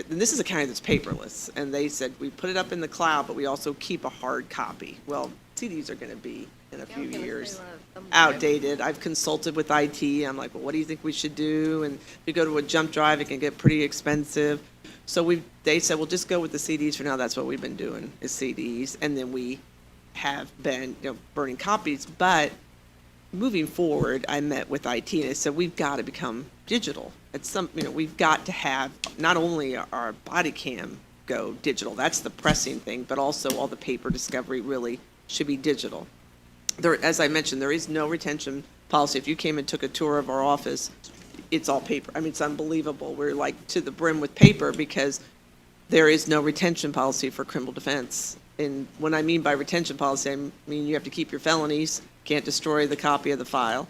this is a county that's paperless, and they said, we put it up in the cloud, but we also keep a hard copy. Well, CDs are gonna be, in a few years, outdated. I've consulted with IT, I'm like, well, what do you think we should do? And if you go to a jump drive, it can get pretty expensive. So they said, well, just go with the CDs for now. That's what we've been doing, is CDs. And then we have been, burning copies. But moving forward, I met with IT and I said, we've got to become digital. We've got to have not only our body cam go digital, that's the pressing thing, but also all the paper discovery really should be digital. As I mentioned, there is no retention policy. If you came and took a tour of our office, it's all paper. It's unbelievable. We're like to the brim with paper because there is no retention policy for criminal defense. And when I mean by retention policy, I mean you have to keep your felonies, can't destroy the copy of the file.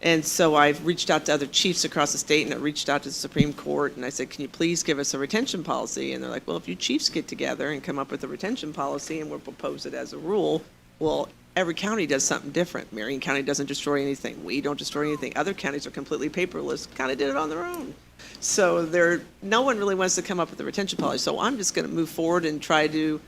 And so I've reached out to other chiefs across the state, and I reached out to the Supreme Court, and I said, can you please give us a retention policy? And they're like, well, if you chiefs get together and come up with a retention policy and we'll propose it as a rule, well, every county does something different. Marion County doesn't destroy anything. We don't destroy anything. Other counties are completely paperless, kind of did it on their own. So no one really wants to come up with a retention policy. So I'm just going to move forward and try to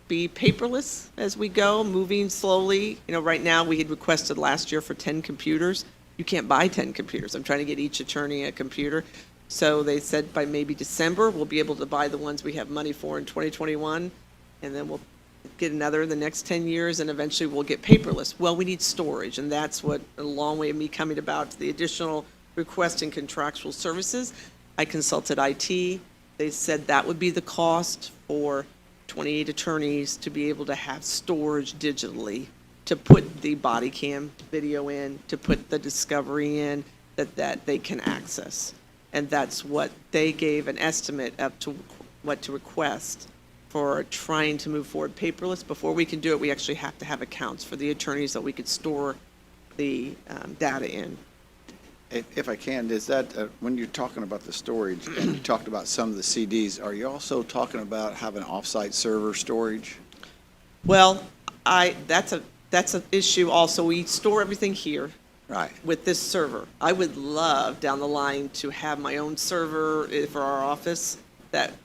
be paperless as we go, moving slowly. Right now we had requested last year for 10 computers. You can't buy 10 computers. I'm trying to get each attorney a computer. So they said by maybe December, we'll be able to buy the ones we have money for in 2021, and then we'll get another in the next 10 years, and eventually we'll get paperless. Well, we need storage, and that's what a long way of me coming about the additional request in contractual services. I consulted IT. They said that would be the cost for 28 attorneys to be able to have storage digitally, to put the body cam video in, to put the discovery in, that they can access. And that's what they gave an estimate up to what to request for trying to move forward paperless. Before we can do it, we actually have to have accounts for the attorneys that we could store the data in. If I can, is that, when you're talking about the storage, and you talked about some of the CDs, are you also talking about having off-site server storage? Well, that's an issue also. We store everything here. Right. With this server. I would love down the line to have my own server for our office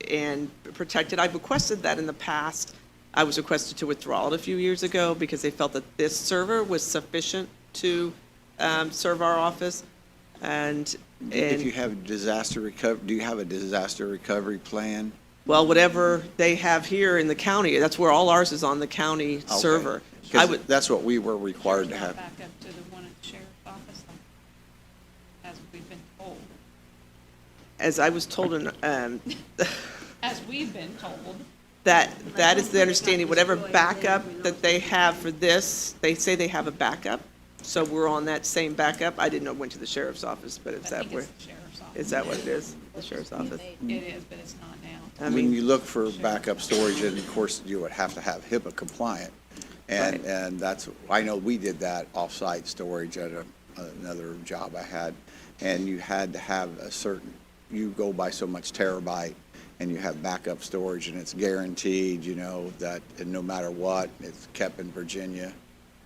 and protect it. I've requested that in the past. I was requested to withdraw it a few years ago because they felt that this server was sufficient to serve our office. And If you have disaster do you have a disaster recovery plan? well, whatever they have here in the county, that's where all ours is, on the county Okay. server. I 'Cause would, that's what we were required to have. Back up to the one at the sheriff's office, as we've been told. as I was told, As we've been told. that is the understanding, whatever backup that they have for this, they say they have a backup. So we're on that same backup. I didn't know it went to the sheriff's office, but is I that think where, it's the sheriff's office. is that what it is? The sheriff's office? It is, but it's not now. I When mean, you look for backup storage, and of course, you would have to have HIPAA compliant. And, Right. and that's, I know we did that off-site storage at another job I had. And you had to have a certain, you go by so much terabyte, and you have backup storage, and it's guaranteed, you know, that no matter what, it's kept in Virginia,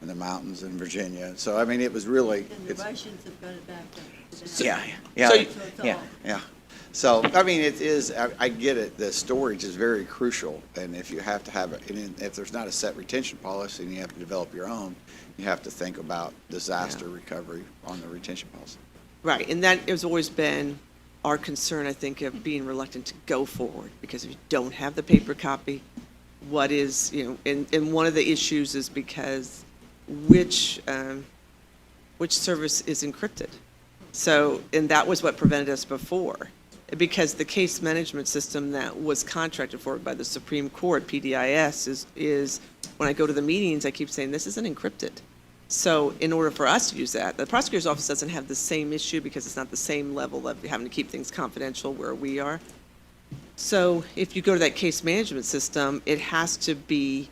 in the mountains in Virginia. So, I mean, it was really, And the it's, Russians have got it back up. yeah, yeah, So So it's yeah, all. yeah. So, I mean, it is, I get it, the storage is very crucial, and if you have to have, if there's not a set retention policy and you have to develop your own, you have to think about disaster recovery on the retention policy. right, and that has always been our concern, I think, of being reluctant to go forward, because if you don't have the paper copy, what is, you know, and one of the issues is because which service is encrypted? So, and that was what prevented us before, because the case management system that was contracted for by the Supreme Court, PDIS, is when I go to the meetings, I keep saying, this isn't encrypted. So in order for us to use that, the prosecutor's office doesn't have the same issue because it's not the same level of having to keep things confidential where we are. So if you go to that case management system, it has to be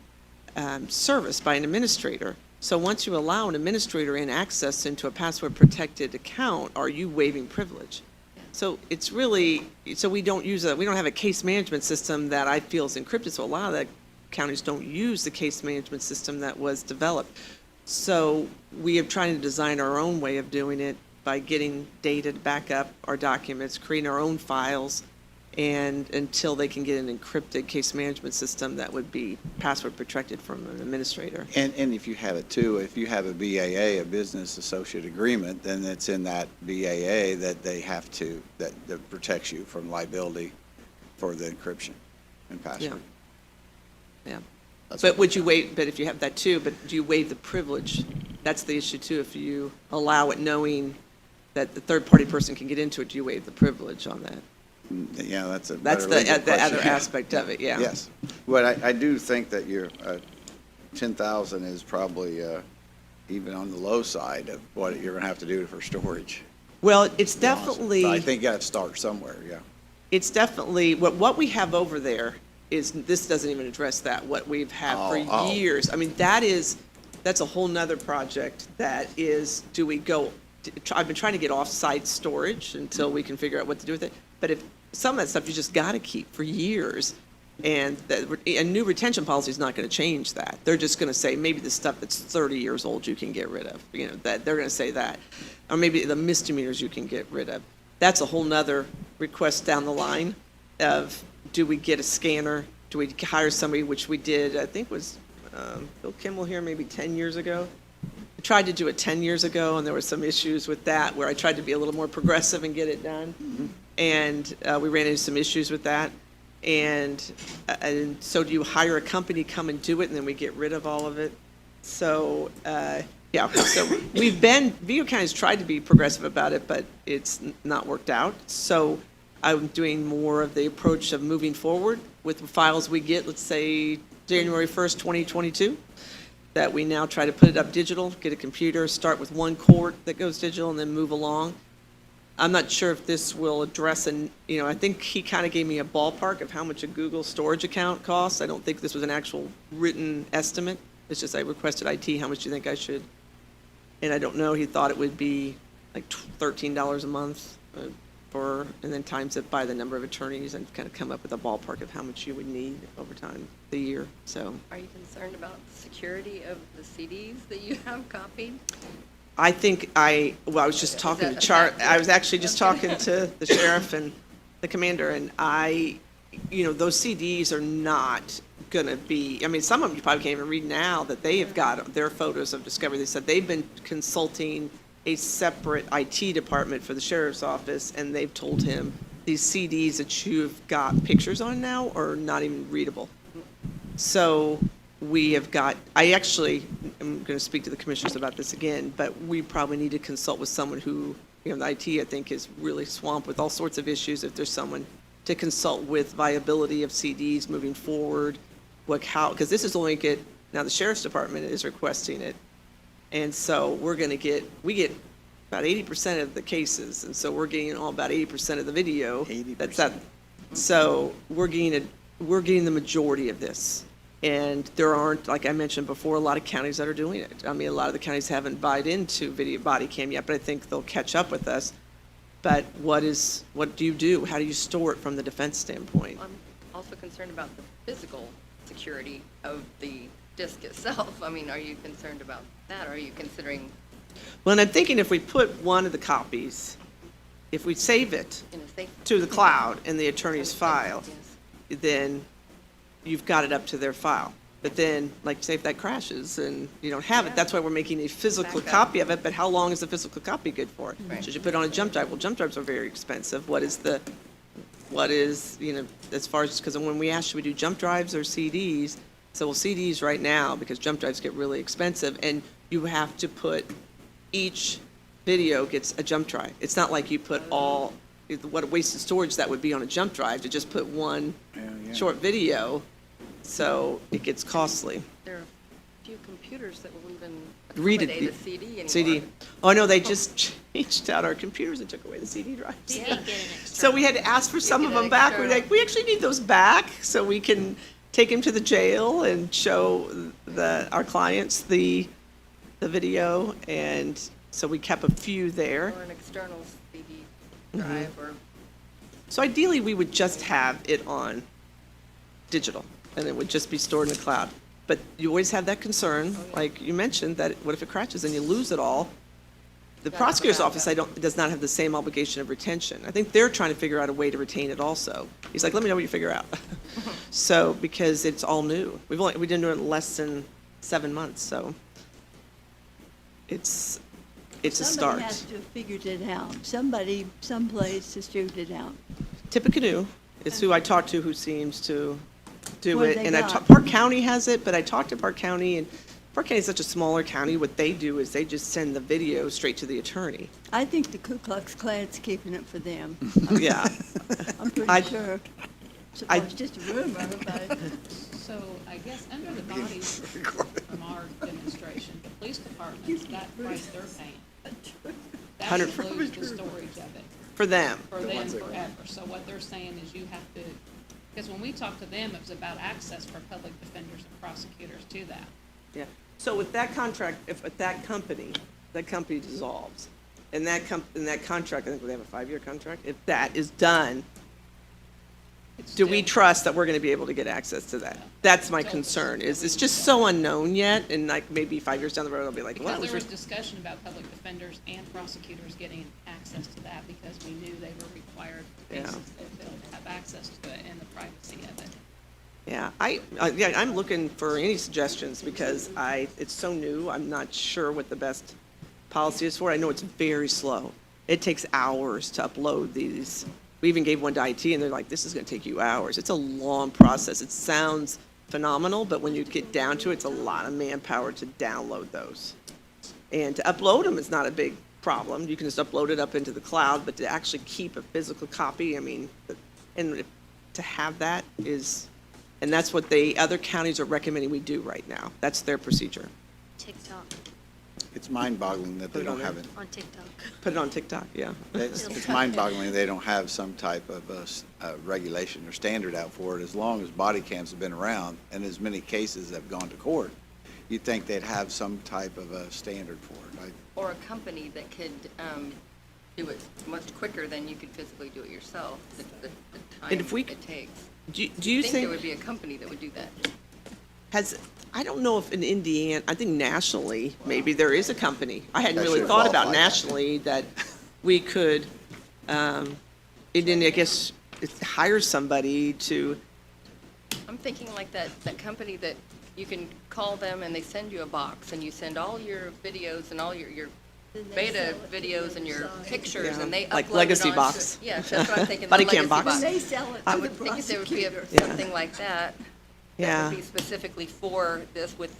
serviced by an administrator. So once you allow an administrator in access into a password-protected account, are you waiving privilege? So it's really, so we don't have a case management system that I feel is encrypted, so a lot of the counties don't use the case management system that was developed. So we are trying to design our own way of doing it by getting data to back up our documents, creating our own files, and until they can get an encrypted case management system that would be password protected from an administrator. And if you have it too, if you have a BAA, a business associate agreement, then it's in that BAA that they have to, that protects you from liability for the encryption and password. Yeah. That's But what- would you waive, but if you have that too, but do you waive the privilege? That's the issue too. If you allow it knowing that the third-party person can get into it, do you waive the privilege on that? Yeah, that's a That's better legal the other question. aspect of it, yeah. Yes. But I do think that your 10,000 is probably even on the low side of what you're going to have to do for storage. Well, it's to be honest. definitely. But I think you got to start somewhere, yeah. It's definitely, what we have over there is, this doesn't even address that, what we've had for Oh. years. I mean, that's a whole nother project that is, do we go, I've been trying to get off-site storage until we can figure out what to do with it. But if, some of that stuff you just got to keep for years. And a new retention policy is not going to change that. They're just going to say, maybe the stuff that's 30 years old you can get rid of, you know, that, they're going to say that. Or maybe the misdemeanors you can get rid of. That's a whole nother request down the line of, do we get a scanner? Do we hire somebody, which we did, I think was Bill Kimball here maybe 10 years ago. I tried to do it 10 years ago, and there were some issues with that, where I tried to be a little more progressive and get it done. And we ran into some issues with that. And so do you hire a company, come and do it, and then we get rid of all of it? So, yeah, so Vigo County's tried to be progressive about it, but it's not worked out. So I'm doing more of the approach of moving forward with the files we get, let's say, January 1st, 2022, that we now try to put it up digital, get a computer, start with one court that goes digital, and then move along. I'm not sure if this will address, I think he kind of gave me a ballpark of how much a Google storage account costs. I don't think this was an actual written estimate. It's just I requested IT, how much do you think I should? And I don't know, he thought it would be like $13 a month and then times it by the number of attorneys and kind of come up with a ballpark of how much you would need over time, the year, so. Are you concerned about the security of the CDs that you have copied? I think I was just talking to I was actually just talking to the sheriff and the commander, and those CDs are not gonna be, I mean, some of them you probably can't even read now, that they have got their photos of discovery. They said they've been consulting a separate IT department for the sheriff's office, and they've told him these CDs that you've got pictures on now are not even readable. So we have got, I actually, I'm going to speak to the commissioners about this again, but we probably need to consult with someone who, the IT, I think, is really swamped with all sorts of issues. If there's someone to consult with viability of CDs moving forward, because this is only now the sheriff's department is requesting it. And so we get about 80% of the cases, and so we're getting about 80% of the video. 80%. So we're getting the majority of this. And there aren't, like I mentioned before, a lot of counties that are doing it. I mean, a lot of the counties haven't bought into video body cam yet, but I think they'll catch up with us. But what do you do? How do you store it from the defense standpoint? I'm also concerned about the physical security of the disc itself. I mean, are you concerned about that? Or are you considering Well, and I'm thinking if we put one of the copies, if we save it in a safe? to the cloud in the attorney's file, Yes. then you've got it up to their file. But then, like, say if that crashes and you don't have it, that's why we're making a physical Backup. copy of it, but how long is the physical copy good for? Right. Should you put it on a jump drive? Well, jump drives are very expensive. What is, as far as, because when we ask, should we do jump drives or CDs? So, well, CDs right now, because jump drives get really expensive, and you have to put, each video gets a jump drive. It's not like you put what a wasted storage that would be on a jump drive to just put one short video, so it gets costly. There are a few computers that will even Read it. accommodate a CD anymore. CD. Oh, no, they just changed out our computers and took away the CD drives. You didn't get an So we had to ask for some get of an them back. We're external. like, we actually need those back so we can take them to the jail and show our clients the video. And so we kept a few there. Or an external CD Mm-hmm. drive or. So ideally, we would just have it on digital, and it would just be stored in the cloud. But you always have that concern, like you mentioned, that what if it crashes and you lose it all? The Gotta have a prosecutor's office, backup. does not have the same obligation of retention. I think they're trying to figure out a way to retain it also. He's like, let me know what you figure out. So, because it's all new. We didn't do it in less than 7 months, so it's a start. Somebody has to have figured it out. Somebody, someplace has figured it out. Tippecanoe is who I talked to, who seems to do What it. do they And got? Park County has it, but I talked to Park County, and Park County is such a smaller county. What they do is they just send the video straight to the attorney. I think the Ku Klux Klan's keeping it for them. Yeah. I'm I- pretty sure. So I- it's just a rumor, but So I guess under the bodies from our demonstration, the police departments, that price they're paying. That 100 includes the storage of it For them. for them forever. So what they're saying is you have to, because when we talked to them, it was about access for public defenders and prosecutors to that. Yeah. So with that contract, if with that company dissolves, and that contract, I think they have a 5-year contract, if that is done, It's do we still- trust that we're gonna be able to get access to that? That's my concern, is it's just so unknown yet, and like maybe 5 years down the road, I'll be like, well, Because it there was was. discussion about public defenders and prosecutors getting access to that because we knew they were required Yeah. cases if they'll have access to it and the privacy of it. Yeah, I'm looking for any suggestions because it's so new. I'm not sure what the best policy is for it. I know it's very slow. It takes hours to upload these. We even gave one to IT and they're like, this is gonna take you hours. It's a long process. It sounds phenomenal, but when you get down to it, it's a lot of manpower to download those. And to upload them is not a big problem. You can just upload it up into the cloud, but to actually keep a physical copy, I mean, and to have that is, and that's what the other counties are recommending we do right now. That's their procedure. TikTok, It's mind-boggling that they Put it on don't there. have it. on TikTok. Put it on TikTok, yeah. It's mind-boggling they don't have some type of regulation or standard out for it. As long as body cams have been around and as many cases have gone to court, you'd think they'd have some type of a standard for it. Or a company that could do it much quicker than you could physically do it yourself, the time And if we it takes. Do you I think there would think, be a company that would do that. I don't know if in Indiana, I think nationally, maybe there is a company. I hadn't That really should thought about qualify that. nationally that we could, and then I guess, hire somebody to, I'm thinking like that company that you can call them and they send you a box and you send all your videos and all your Then they beta sell it to videos the and your side. pictures, Yeah. and they upload Like it Legacy onto- Box. Yeah, that's what I'm thinking. the Body cam Legacy box. They sell it I to the would think that there would be prosecutor. something like that. That Yeah. would be specifically for this with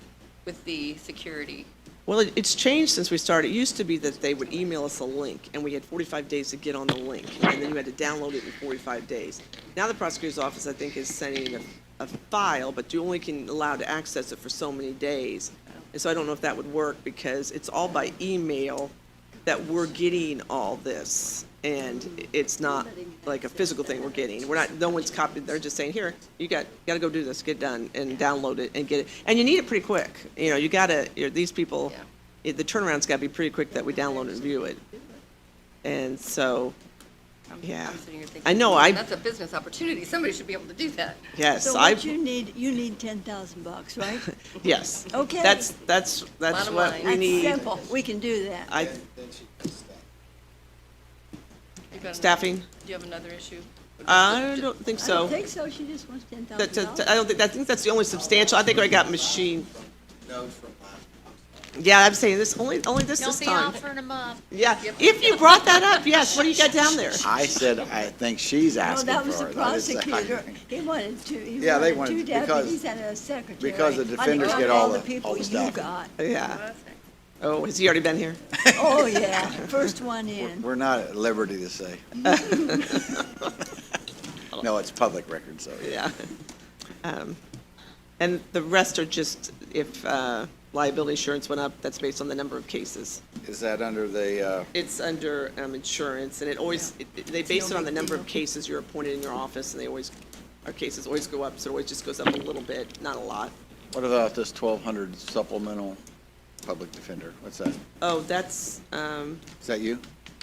the security. Well, it's changed since we started. It used to be that they would email us a link, and we had 45 days to get on the link, and then you had to download it in 45 days. Now the prosecutor's office, I think, is sending a file, but you only can allow to access it for so many days. And so I don't know if that would work, because it's all by email that we're getting all this, and it's not like a physical thing we're getting. We're not, no one's copied, they're just saying, here, you gotta go do this, get it done, and download it and get it. And you need it pretty quick, you gotta, these people, the turnaround's gotta be pretty quick that we download and view it. And so, yeah. I'm sitting here thinking, I know, that's a business opportunity. Somebody should be able to do that. yes, So I, what you need 10,000 bucks, right? yes. Okay. That's Bottom what line. we That's need. simple. We can do that. I, You've got another- staffing, Do you have another issue? I don't think I so. don't think so. She just wants $10,000. I don't think, I think that's the only substantial, I think I got machine. Yeah, I'm saying this, only this Don't this be time. offering them up. Yeah, if you brought that up, yes, what do you got down there? I said, I think she's No, asking for it. that was the I didn't say- prosecutor. He wanted two, he Yeah, they wanted two wanted- because- deputies and a secretary. because the on defenders top get of all the people you stuff. got. Yeah. Oh, has he already been here? Oh, yeah, first one in. We're not at liberty to say. No, it's public record, so. Yeah. And the rest are just, if liability insurance went up, that's based on the number of cases. Is that under the, It's under insurance, and it always, they base it on the number of cases you're appointed in your office, and they always, our cases always go up, so it always just goes up a little bit, not a lot. what about this 1,200 supplemental public defender? What's that? Oh, that's, Is that you?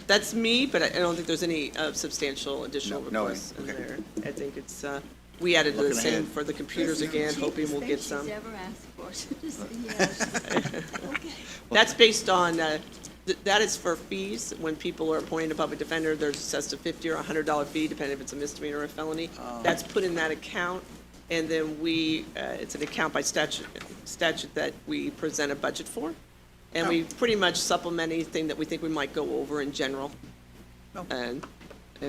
that's me, but I don't think there's any substantial additional No, no, requests in okay. there. I think it's, we added the Looking same ahead. for the computers again, hoping we'll get some. Cheapest thing she's ever asked for, so just say yes. Okay. That's based on, that is for fees. When people are appointed a public defender, there's assessed a $50 or $100 fee, depending if it's a misdemeanor or a felony. That's put in that account, and then it's an account by statute that we present a budget for. And we pretty much supplement anything that we think we might go over in general. And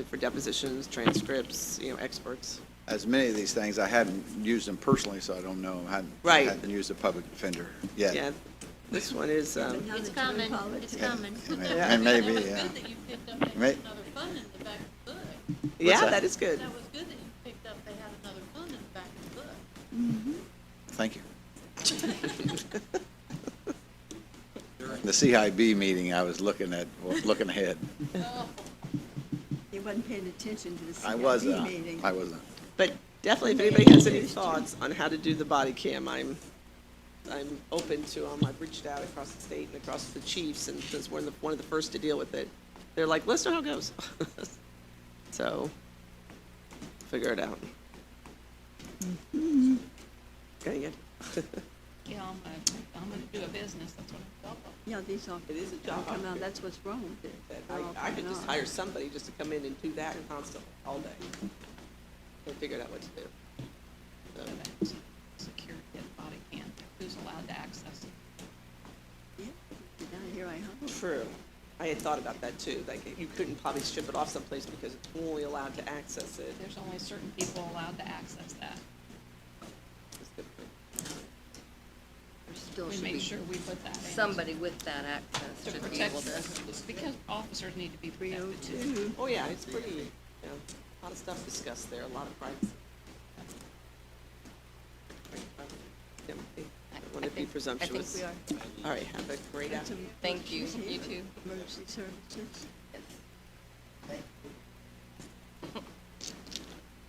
for depositions, transcripts, experts. As many of these things, I hadn't used them personally, so I don't know. I Right. hadn't used a public defender yet. Yeah, this one is, Now It's that you're in coming, politics. it's coming. And maybe, yeah. That you picked up, they May- had another fund in the back of the book. yeah, that? that is good. That was good that you picked up, they had another fund in the back of the book. Thank you. The CIB meeting, I was looking ahead. He wasn't paying attention to the I CIP wasn't. meeting. I wasn't. But definitely, if anybody has any thoughts on how to do the body cam, I'm open to them. I've reached out across the state and across the chiefs, and since we're one of the first to deal with it, they're like, let's know how it goes. So, figure it out. Okay, good. Yeah, I'm gonna do a business, that's what I'm talking about. Yeah, these all, It is a all job. come out, that's what's wrong with it. They're all I could coming just out. hire somebody just to come in and do that constantly, all day. And figure out what to do. So, That's security at body cam, who's allowed to access it. Yeah, down here, I hope. True. I had thought about that too, like you couldn't probably ship it off someplace because it's only allowed to access it. There's only certain people allowed to access that. It's good for- There still We should make be sure we put that in. somebody with that access To should be protect, able to. because officers need to be protected too. 302. Oh, yeah, it's pretty, a lot of stuff discussed there, a lot of privacy. Timothy, I don't want to be I presumptuous. think we are. All right, have a great afternoon. Thank you. You too. Emergency services.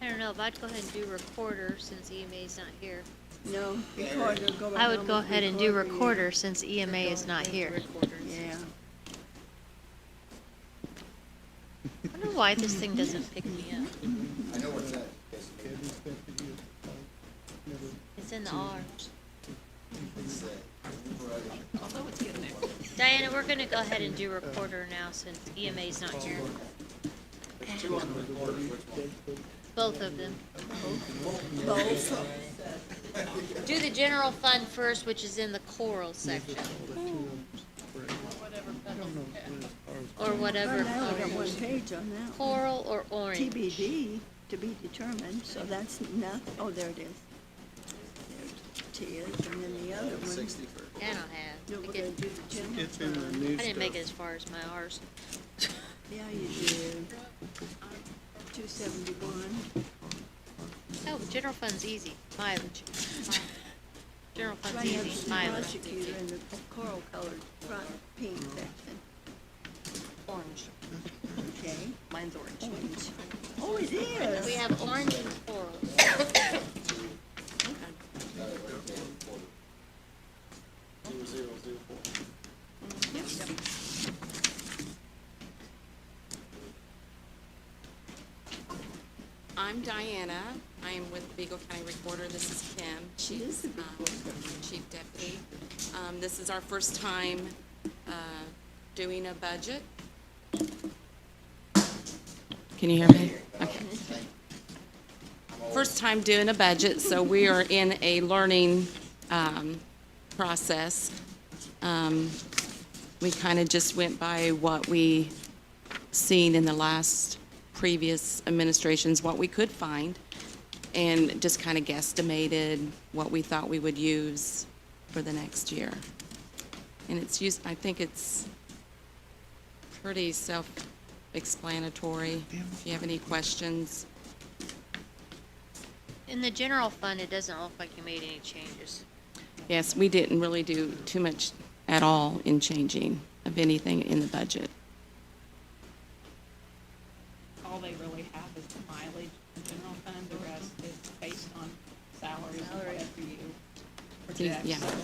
I don't know, if I'd go ahead and do recorder since EMA's not here. No, recorder, go right I would on go with ahead and do recorder, yeah. recorder since EMA is not here. Yeah. I don't know why this thing doesn't pick me up. It's in the R's. Although it's getting there. Diana, we're gonna go ahead and do recorder now since EMA's not here. Both of them. Both. Do the general fund first, which is in the choral section. or whatever Right now, we got one colors. page on that one. Coral or orange? TBD, to be determined, so that's not, oh, there it is. There's Tia's, and then the other one. I don't have. No, I we're get- gonna do the general. It's in the fund. new I didn't make it stuff. as far as my ours. Yeah, you do. 271. Oh, general fund's easy, mileage. General fund's Right next to easy, the mileage. prosecutor in the coral colored front pink section. Orange. Okay. Mine's orange. Orange. Oh, it is. We have orange and coral. I'm Diana. I am with Beagle County Recorder. This is Kim. She's Chief Deputy. This is our first time doing a budget. Can you hear me? Okay. First time doing a budget, so we are in a learning process. We kind of just went by what we seen in the last previous administrations, what we could find, and just kind of guesstimated what we thought we would use for the next year. And it's used, I think it's pretty self-explanatory. If you have any questions. In the general fund, it doesn't look like you made any changes. Yes, we didn't really do too much at all in changing of anything in the budget. All they really have is the mileage in the general fund, the rest is based on salaries and whatever you project. Yeah. So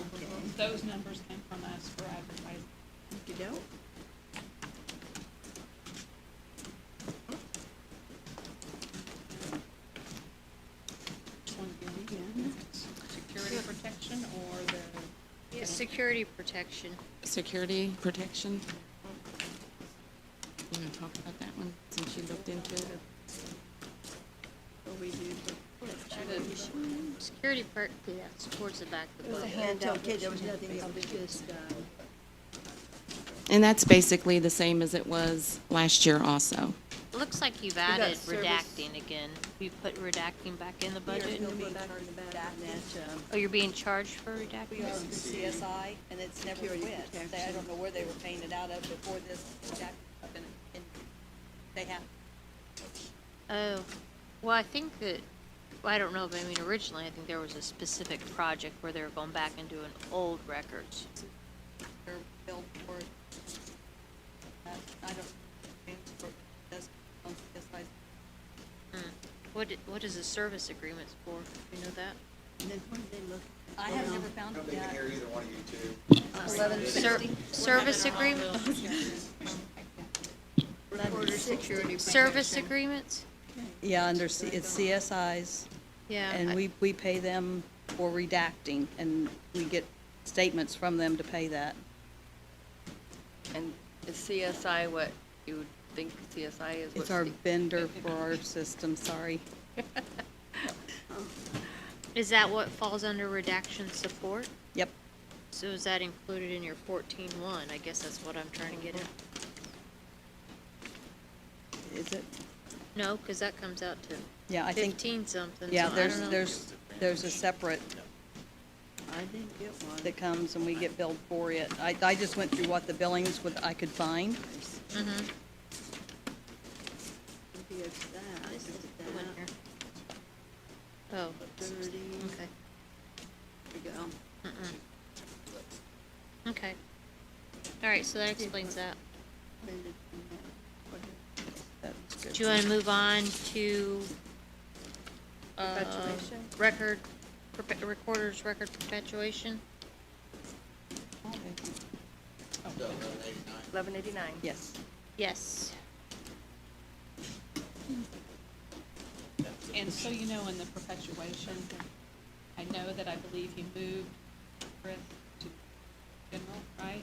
those numbers came from us for advertising. Okey-doke. Which one do you need? Security protection or the? Yeah, security protection. Security protection? You want to talk about that one, since you looked into it? What we do for Security part, yeah, it's towards the back of the book. It's okay, there was nothing, it was just, And that's basically the same as it was last year also. It looks like you've got added service- redacting again. You put redacting back in the budget? we'll go back to the back of that, Oh, you're being charged for redacting? We are the CSI, and it's never Security quit. protection. I don't know where they were paying it out of before this, and they have. Oh, well, I think that, well, I don't know, but I mean, originally, I think there was a specific project where they were going back and doing old records. They're billed for, I don't, for, does, on CSI's. What is the service agreements for? You know that? and then when they look. I have never found it yet. either one of you two. 1160. Service agreement? Recorder security. Service agreements? Yeah, it's CSIs, Yeah. and we pay them for redacting, and we get statements from them to pay that. And is CSI what you would think CSI is? It's our vendor for our system, sorry. Is that what falls under redaction support? Yep. So is that included in your 14-1? I guess that's what I'm trying to get at. Is it? No, because that comes out to Yeah, I think, 15 something, so yeah, I don't know. there's a separate I didn't get one. that comes and we get billed for it. I just went through what the billings I could find. Mhm. Maybe it's that, This is is it the one that? here. Oh, 30, okay, there we go. okay. All right, so that explains that. Amended from that. What is- That's good. Do you want to move on to, Perpetuation? recorder's record perpetuation? 1189. Yes. Yes. And so you know, in the perpetuation, I know that I believe he moved Chris to general, right?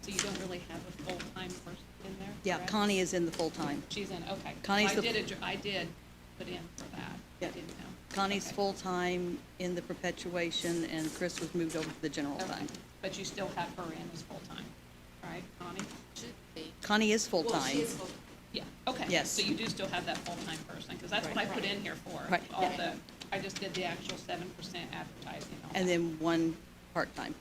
So you don't really have a full-time person in there? Yeah, correct? Connie is in the full-time. She's in, okay. Connie's I the- did put in for that. I Yeah. didn't know. Connie's Okay. full-time in the perpetuation, and Chris was moved over to the general Okay. fund. But you still have her in as full-time, right, Connie? Should be. Connie is full-time. Yeah, okay. Yes. So you do still have that full-time person, because that's what I put in here for. Right. All the, I just did the actual 7% advertising. And then one part-time.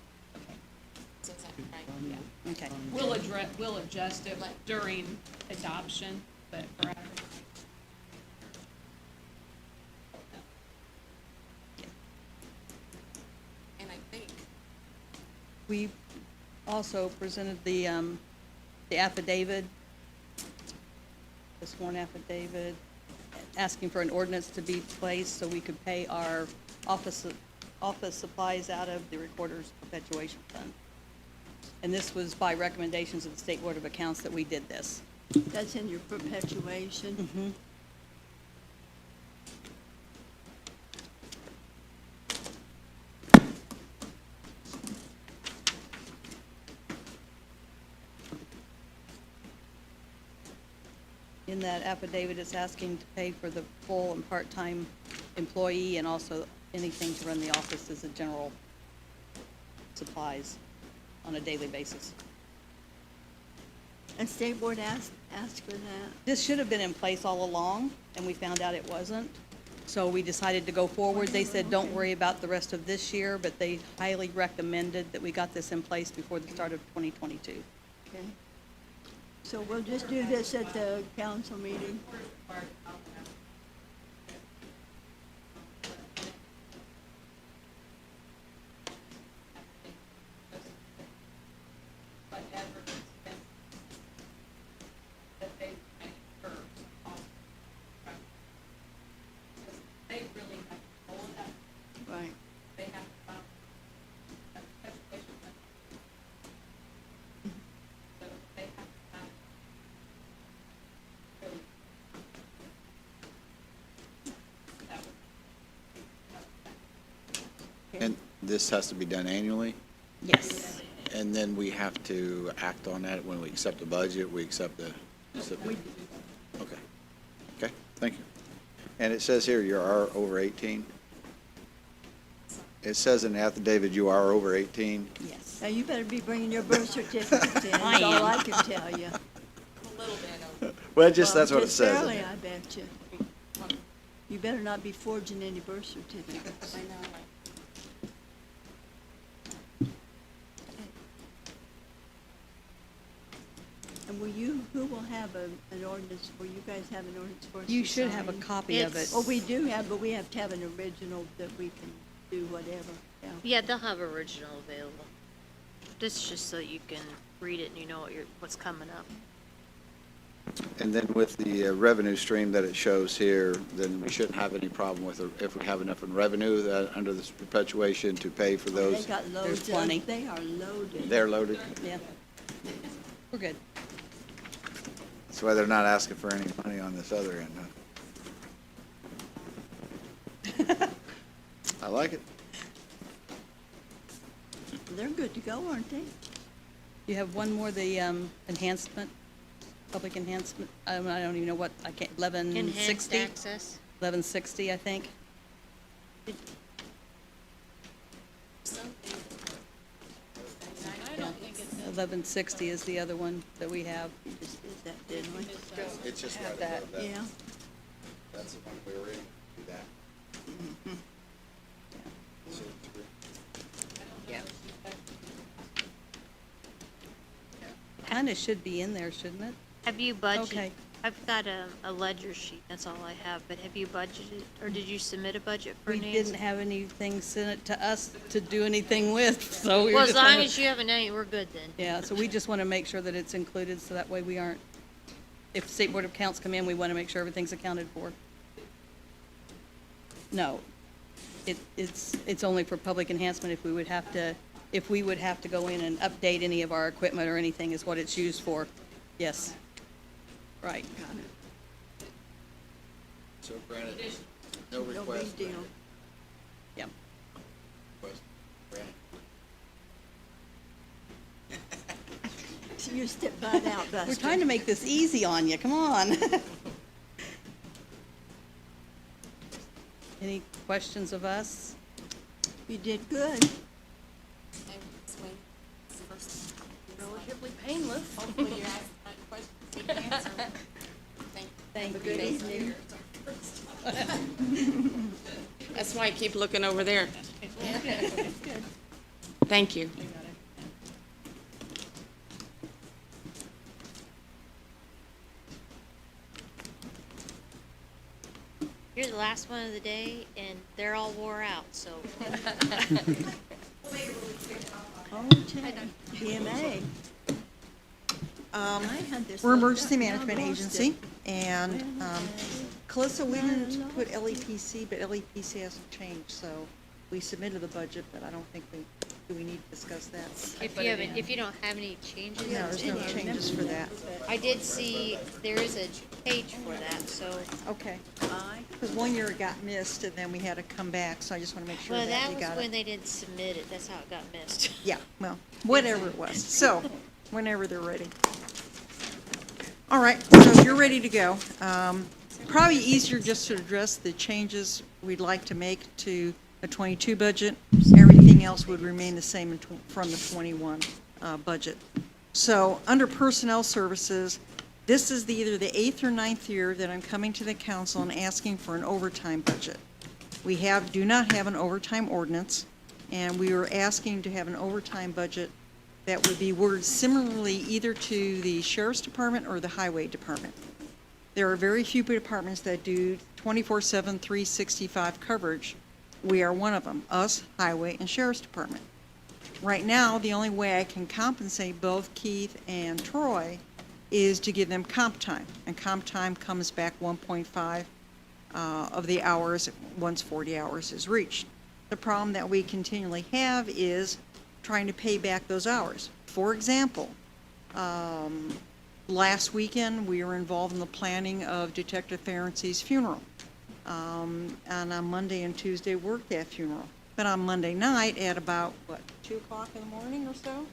Okay. We'll adjust it during adoption, but for advertising. And I think We also presented the affidavit, the sworn affidavit, asking for an ordinance to be placed so we could pay our office supplies out of the Recorder's Perpetuation Fund. And this was by recommendations of the State Board of Accounts that we did this. That's in your perpetuation. In that affidavit, it's asking to pay for the full and part-time employee and also anything to run the office as a general supplies on a daily basis. And State Board asked for that. This should have been in place all along, and we found out it wasn't. So we decided to go forward. They said, don't worry about the rest of this year, but they highly recommended that we got this in place before the start of 2022. Okay. So we'll just do this at the council meeting. Right. And this has to be done annually? Yes. And then we have to act on that when we accept the budget, we accept the, okay. Okay, thank you. And it says here you are over 18? It says in the affidavit you are over 18? Yes. Now, you better be bringing your birth certificates in, I that's all am. I can tell you. Well, just, that's what it Just says. in barely, there. I bet you. You better not be forging any birth certificates. And who will have an ordinance, will you guys have an ordinance for us to You should have a sign? copy of it. It's- Oh, we do have, but we have to have an original that we can do whatever, yeah. Yeah, they'll have original available. This is just so you can read it and you know what's coming up. And then with the revenue stream that it shows here, then we shouldn't have any problem with, if we have enough in revenue that, under this perpetuation to pay for They those. got There's loads plenty. of, they are loaded. They're loaded. Yeah. We're good. That's why they're not asking for any money on this other end, huh? I like it. They're good to go, aren't they? You have one more, the enhancement, public enhancement, I don't even know what, I can't, Enhanced 1160? access. 1160, I think. 1160 is the other one that we have. We just did that, didn't we? It's just right above that. Yeah. That's the one we were in, do that. Yeah. Kinda should be in there, shouldn't it? Have you budgeted? Okay. I've got a ledger sheet, that's all I have, but have you budgeted, or did you submit a budget for We Nancy? didn't have anything sent to us to do anything with, so we Well, were as just long wanna- as you haven't done it, we're good then. Yeah, so we just want to make sure that it's included, so that way we aren't, if State Board of Accounts come in, we want to make sure everything's accounted for. No, it's only for public enhancement if we would have to go in and update any of our equipment or anything is what it's used for. Yes. Right. Got it. So granted, no No request. big deal. Yeah. Request granted. So you step right out, Buster. We're trying to make this easy on you, come on. Any questions of us? You did good. Relatively painless. Hopefully you asked Thank Good evening. That's why I keep looking over there. Thank you. You're the last one of the day, and they're all wore out, so. PMA. I had this We're looked Emergency up and I Management lost Agency, it. and Calissa, we didn't put LEPC, but LEPC hasn't changed, so we submitted the budget, but I don't think do we need to discuss that? If you don't have any changes. No, there's no changes for that. I did see there is a page for that, so. Okay. Because one year it got missed, and then we had to come back, so I just want to make sure Well, that that we was got when it. they didn't submit it. That's how it got missed. Yeah, well, whatever it was. So, whenever they're ready. All right, so you're ready to go. Probably easier just to address the changes we'd like to make to the 22 budget. Everything else would remain the same from the 21 budget. So, under personnel services, this is either the 8th or 9th year that I'm coming to the council and asking for an overtime budget. We do not have an overtime ordinance, and we were asking to have an overtime budget that would be worded similarly either to the sheriff's department or the highway department. There are very few departments that do 24/7, 365 coverage. We are one of them, us, highway, and sheriff's department. Right now, the only way I can compensate both Keith and Troy is to give them comp time, and comp time comes back 1.5 of the hours once 40 hours is reached. The problem that we continually have is trying to pay back those hours. For example, last weekend, we were involved in the planning of Detective Ferency's funeral. And on Monday and Tuesday, worked that funeral. But on Monday night, at about, 2 o'clock in the morning or so,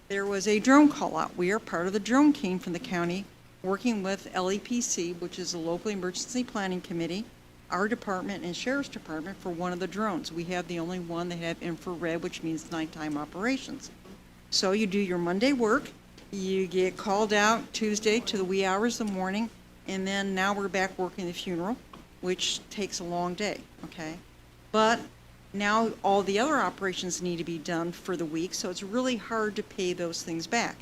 there was a drone call-out. We are part of the drone team from the county, working with LEPC, which is the Local Emergency Planning Committee, our department and sheriff's department for one of the drones. We have the only one that have infrared, which means nighttime operations. So you do your Monday work, you get called out Tuesday to the wee hours of the morning, and then now we're back working the funeral, which takes a long day, okay? But now all the other operations need to be done for the week, so it's really hard to pay those things back.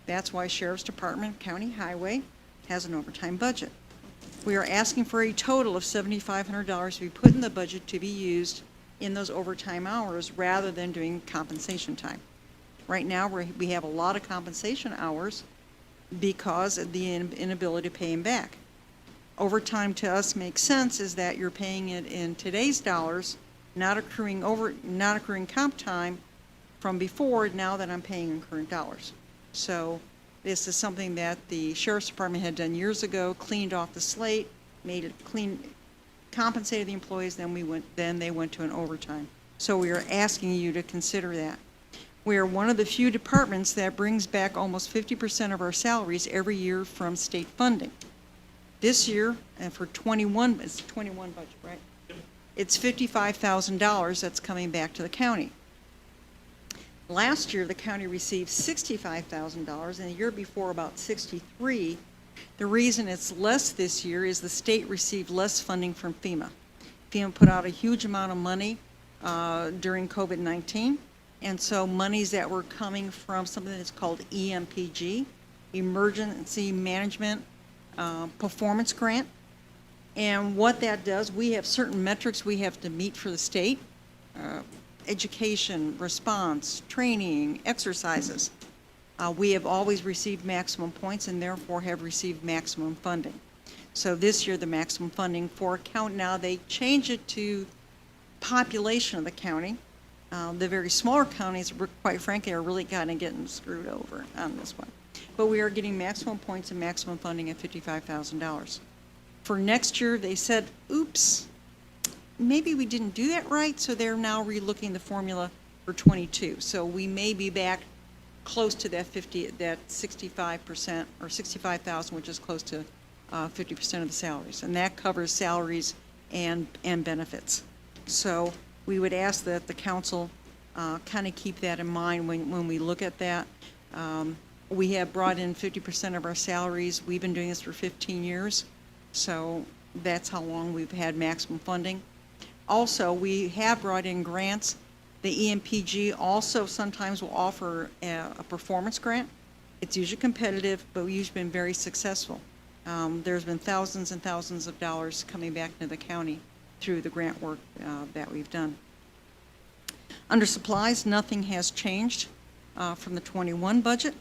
That's why Sheriff's Department, County Highway has an overtime budget. We are asking for a total of $7,500 to be put in the budget to be used in those overtime hours rather than doing compensation time. Right now, we have a lot of compensation hours because of the inability to pay them back. Overtime to us makes sense is that you're paying it in today's dollars, not accruing comp time from before, now that I'm paying in current dollars. So this is something that the Sheriff's Department had done years ago, cleaned off the slate, made it clean, compensated the employees, then they went to an overtime. So we are asking you to consider that. We are one of the few departments that brings back almost 50% of our salaries every year from state funding. This year, and for 21, it's 21 budget, right? It's $55,000 that's coming back to the county. Last year, the county received $65,000, and the year before about $63,000. The reason it's less this year is the state received less funding from FEMA. FEMA put out a huge amount of money during COVID-19, and so monies that were coming from something that's called EMPG, Emergency Management Performance Grant. And what that does, we have certain metrics we have to meet for the state, education, response, training, exercises. We have always received maximum points and therefore have received maximum funding. So this year, the maximum funding for a county, now they change it to population of the county. The very smaller counties, quite frankly, are really kind of getting screwed over on this one. But we are getting maximum points and maximum funding at $55,000. For next year, they said, oops, maybe we didn't do that right, so they're now relooking the formula for 22. So we may be back close to that 65% or 65,000, which is close to 50% of the salaries. And that covers salaries and benefits. So we would ask that the council kind of keep that in mind when we look at that. We have brought in 50% of our salaries. We've been doing this for 15 years. So that's how long we've had maximum funding. Also, we have brought in grants. The EMPG also sometimes will offer a performance grant. It's usually competitive, but we've usually been very successful. There's been thousands and thousands of dollars coming back into the county through the grant work that we've done. Under supplies, nothing has changed from the 21 budget.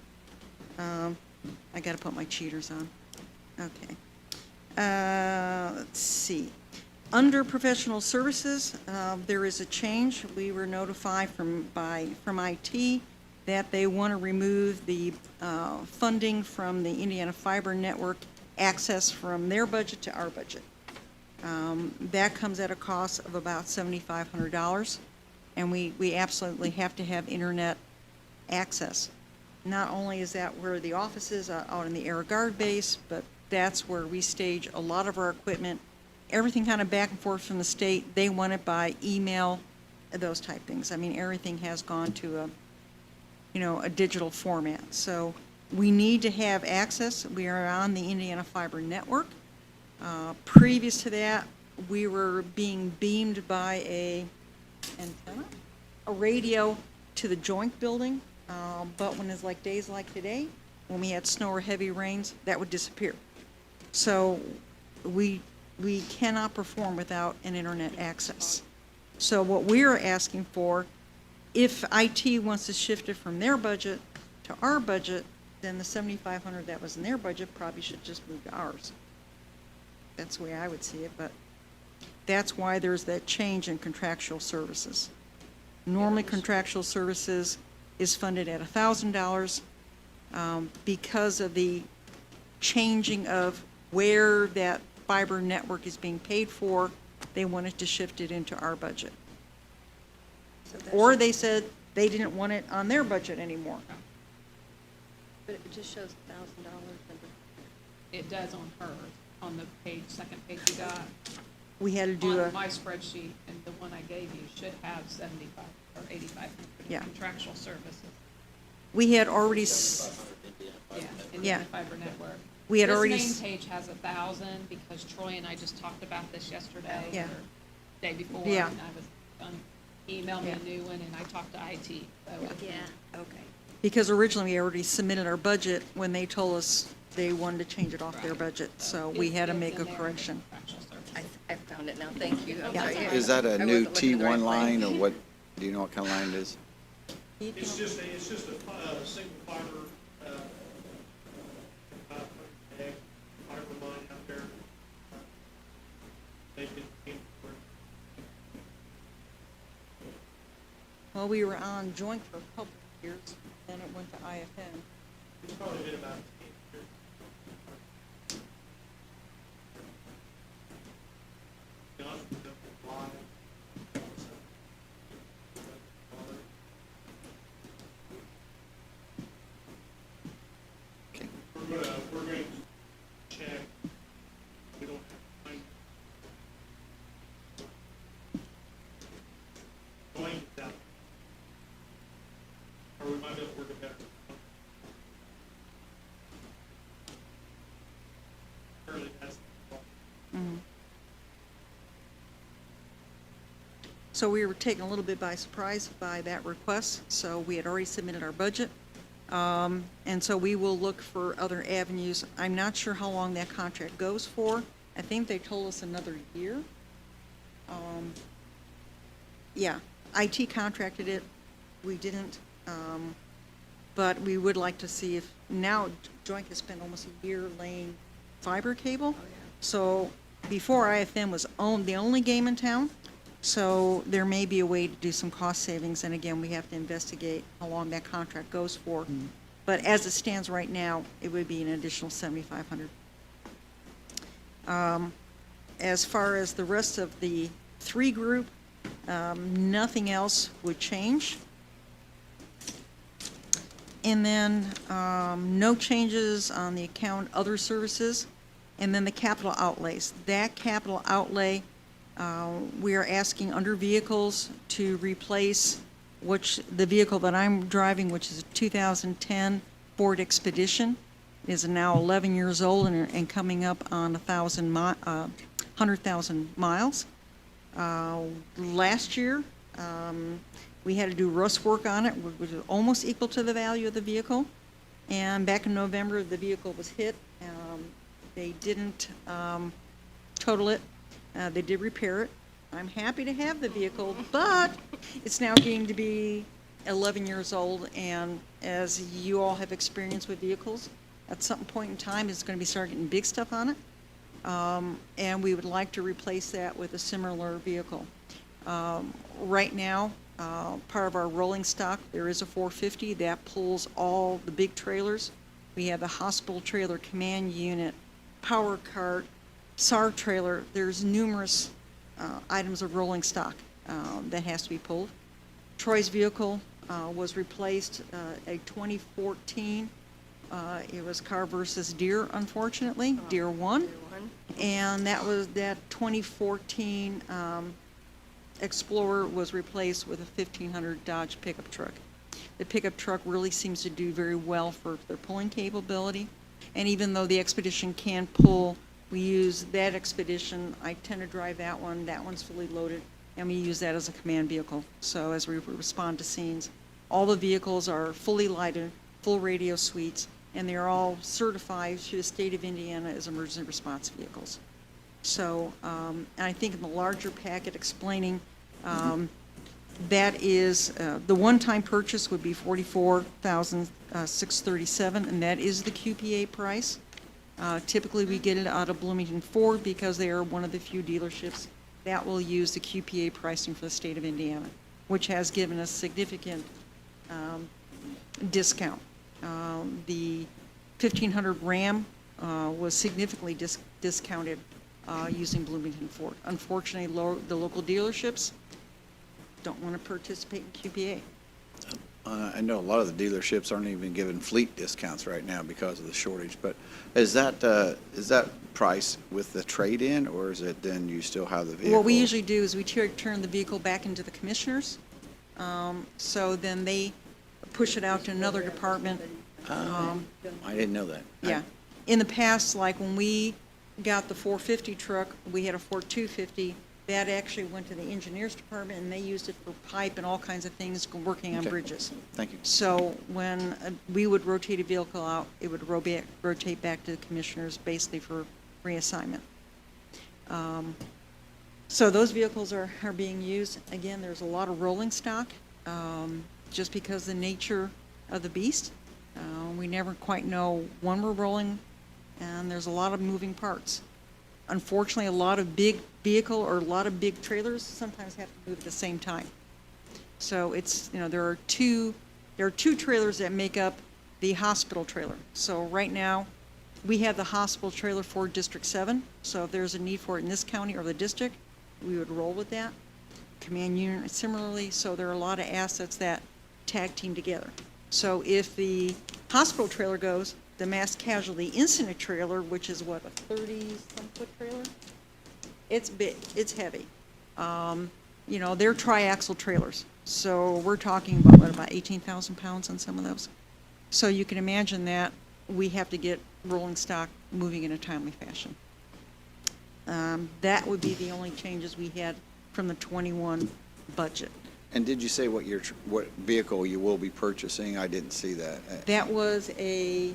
I got to put my cheaters on. Okay. Let's see. Under professional services, there is a change. We were notified from IT that they want to remove the funding from the Indiana Fiber Network access from their budget to our budget. That comes at a cost of about $7,500, and we absolutely have to have internet access. Not only is that where the office is out in the Air Guard base, but that's where we stage a lot of our equipment. Everything kind of back and forth from the state. They want it by email, those type things. I mean, everything has gone to a digital format. So we need to have access. We are on the Indiana Fiber Network. Previous to that, we were being beamed by a radio to the joint building. But when it's like days like today, when we had snow or heavy rains, that would disappear. So we cannot perform without an internet access. So what we're asking for, if IT wants to shift it from their budget to our budget, then the $7,500 that was in their budget probably should just move to ours. That's the way I would see it, but that's why there's that change in contractual services. Normally, contractual services is funded at $1,000. Because of the changing of where that fiber network is being paid for, they wanted to shift it into our budget. Or they said they didn't want it on their budget anymore. But it just shows $1,000. It does on hers, on the page, second page you got. We had to do On my spreadsheet, and the one I gave you should have 75 or 8,500 Yeah. contractual services. We had already, Yeah, in Yeah. the fiber network. We had already This s- main page has 1,000 because Troy and I just talked about this yesterday. Yeah. Or day before. Yeah. And I was, email me a new one, and I talked to IT. So Yeah, okay. because originally we already submitted our budget when they told us they wanted to change it off their budget, so we had to it's make in a there. correction. I found it now, thank you. I'm Yeah. sorry. Is that a I new wasn't looking at the right T1 line, place. or what, do you know what kind of line it is? It's just a single fiber, fiber line out there. They've been paying for it. Well, we were on joint for a couple of years, then it went to IFN. It's probably been about 10 years. To be honest with you, live. Okay. We're going to check. We don't have time. Going down. Or we might be able to work it better. Apparently that's the problem. So we were taken a little bit by surprise by that request, so we had already submitted our budget. And so we will look for other avenues. I'm not sure how long that contract goes for. I think they told us another year. Yeah, IT contracted it, we didn't. But we would like to see if, now Joint has spent almost a year laying fiber cable. So before IFM was the only game in town, so there may be a way to do some cost savings, and again, we have to investigate how long that contract goes for. But as it stands right now, it would be an additional $7,500. As far as the rest of the 3 group, nothing else would change. And then no changes on the account other services, and then the capital outlays. That capital outlay, we are asking under vehicles to replace the vehicle that I'm driving, which is a 2010 Ford Expedition. is now 11 years old and coming up on 100,000 miles. Last year, we had to do rust work on it, which was almost equal to the value of the vehicle. And back in November, the vehicle was hit. They didn't total it. They did repair it. I'm happy to have the vehicle, but it's now getting to be 11 years old, and as you all have experience with vehicles, at some point in time, it's going to be starting getting big stuff on it. And we would like to replace that with a similar vehicle. Right now, part of our rolling stock, there is a 450 that pulls all the big trailers. We have the hospital trailer, command unit, power cart, SAR trailer. There's numerous items of rolling stock that has to be pulled. Troy's vehicle was replaced, a 2014. It was Car versus Deere, unfortunately. Deere won. And that 2014 Explorer was replaced with a 1500 Dodge pickup truck. The pickup truck really seems to do very well for their pulling capability. And even though the Expedition can pull, we use that Expedition. I tend to drive that one. That one's fully loaded, and we use that as a command vehicle. So as we respond to scenes, all the vehicles are fully lighted, full radio suites, and they're all certified through the state of Indiana as emergency response vehicles. So and I think in the larger packet explaining, that is, the one-time purchase would be $44,637, and that is the QPA price. Typically, we get it out of Bloomington Ford because they are one of the few dealerships that will use the QPA pricing for the state of Indiana, which has given us significant discount. The 1500 Ram was significantly discounted using Bloomington Ford. Unfortunately, the local dealerships don't want to participate in QPA. I know a lot of the dealerships aren't even giving fleet discounts right now because of the shortage, but is that price with the trade-in, or is it then you still have the vehicle? What we usually do is we turn the vehicle back into the commissioners, so then they push it out to another department. I didn't know that. Yeah. In the past, like when we got the 450 truck, we had a Ford 250. That actually went to the engineers department, and they used it for pipe and all kinds of things working on Okay. bridges. Thank you. So when we would rotate a vehicle out, it would rotate back to the commissioners basically for reassignment. So those vehicles are being used. Again, there's a lot of rolling stock, just because the nature of the beast. We never quite know when we're rolling, and there's a lot of moving parts. Unfortunately, a lot of big vehicle or a lot of big trailers sometimes have to move at the same time. So it's, there are two trailers that make up the hospital trailer. So right now, we have the hospital trailer for District 7. So if there's a need for it in this county or the district, we would roll with that. Command unit similarly. So there are a lot of assets that tag team together. So if the hospital trailer goes, the mass casualty incident trailer, which is what, a 30-some-foot trailer? It's big, it's heavy. They're triaxle trailers. So we're talking about 18,000 pounds on some of those. So you can imagine that we have to get rolling stock moving in a timely fashion. That would be the only changes we had from the 21 budget. And did you say what vehicle you will be purchasing? I didn't see that. That was it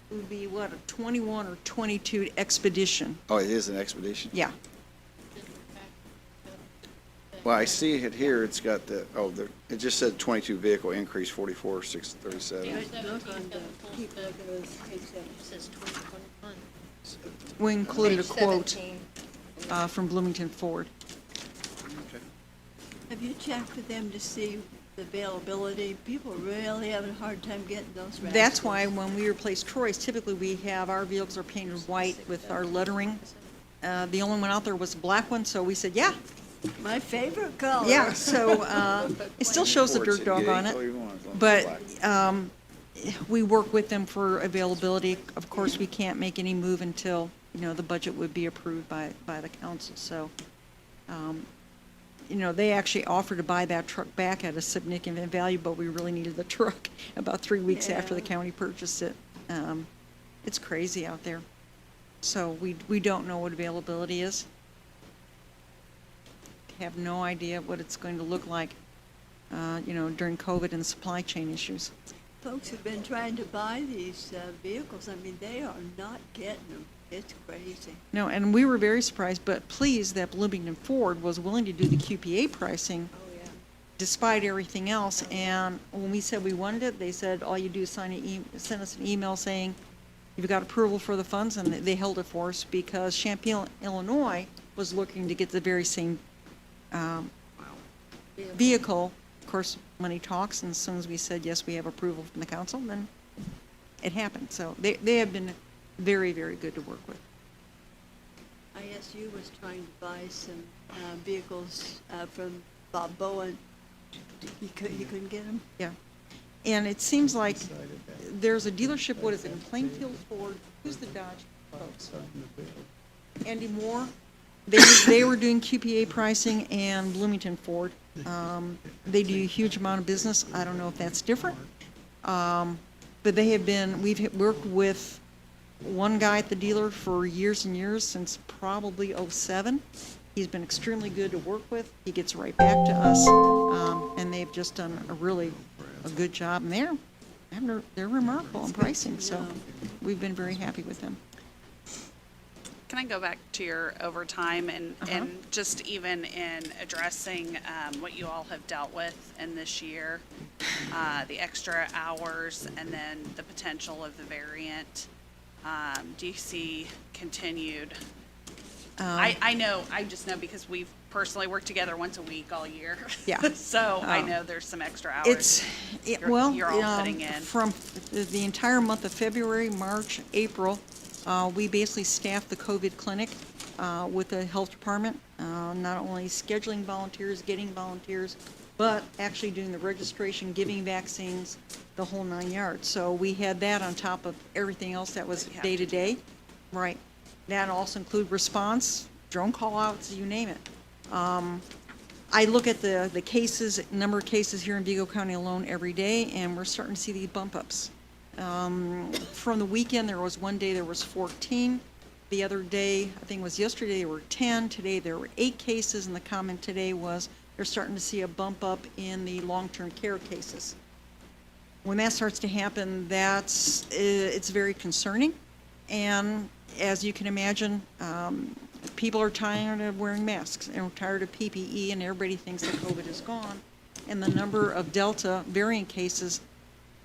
would be what, a 21 or 22 Expedition. Oh, it is an Expedition? Yeah. Well, I see it here, it's got it just said 22 vehicle increase, 44,637. Look on the people that goes, It says 2021. We included a Page quote 17. from Bloomington Ford. have you checked with them to see the availability? People really having a hard time getting those rascals. That's why when we replace Troy's, typically we have our vehicles are painted white with our lettering. The only one out there was a black one, so we said, yeah. My favorite color. Yeah, so it still shows the dirt dog on it. But we work with them for availability. Of course, we can't make any move until, the budget would be approved by the council. So, they actually offered to buy that truck back at a significant value, but we really needed the truck about 3 weeks after the county purchased it. it's crazy out there. So we don't know what availability is. Have no idea what it's going to look like, during COVID and supply chain issues. Folks have been trying to buy these vehicles. I mean, they are not getting them. It's crazy. No, and we were very surprised, but pleased that Bloomington Ford was willing to do the QPA pricing Oh, yeah. despite everything else. And when we said we wanted it, they said, all you do is send us an email saying, you've got approval for the funds, and they held it for us because Champaign, Illinois was looking to get the very same vehicle. Of course, money talks, and as soon as we said, yes, we have approval from the council, then it happened. So they have been very, very good to work with. ISU was trying to buy some vehicles from Bob Bowen. He couldn't get them. Yeah. And it seems like there's a dealership, what is it, in Plainfield Ford? Who's the Dodge folks? Andy Moore. They were doing QPA pricing, and Bloomington Ford. They do a huge amount of business. I don't know if that's different. But we've worked with one guy at the dealer for years and years, since probably '07. He's been extremely good to work with. He gets right back to us, and they've just done a good job. And they're remarkable in pricing, so and we've been very happy with them. Can I go back to your overtime and just even in addressing what you all have dealt with in this year, the extra hours and then the potential of the variant? Do you see continued? I just know because we've personally worked together once a week all year. Yeah. So I know there's some extra hours you're all putting in. From the entire month of February, March, April, we basically staffed the COVID clinic with the health department, not only scheduling volunteers, getting volunteers, but actually doing the registration, giving vaccines, the whole 9 yards. So we had that on top of everything else that was day to day. Right. That also include response, drone call-outs, you name it. I look at the cases, number of cases here in Vigo County alone every day, and we're starting to see these bump ups. From the weekend, there was one day there was 14. The other day, I think it was yesterday, there were 10. Today, there were 8 cases, and the comment today was they're starting to see a bump up in the long-term care cases. When that starts to happen, it's very concerning. And as you can imagine, people are tired of wearing masks, and we're tired of PPE, and everybody thinks that COVID is gone. And the number of Delta variant cases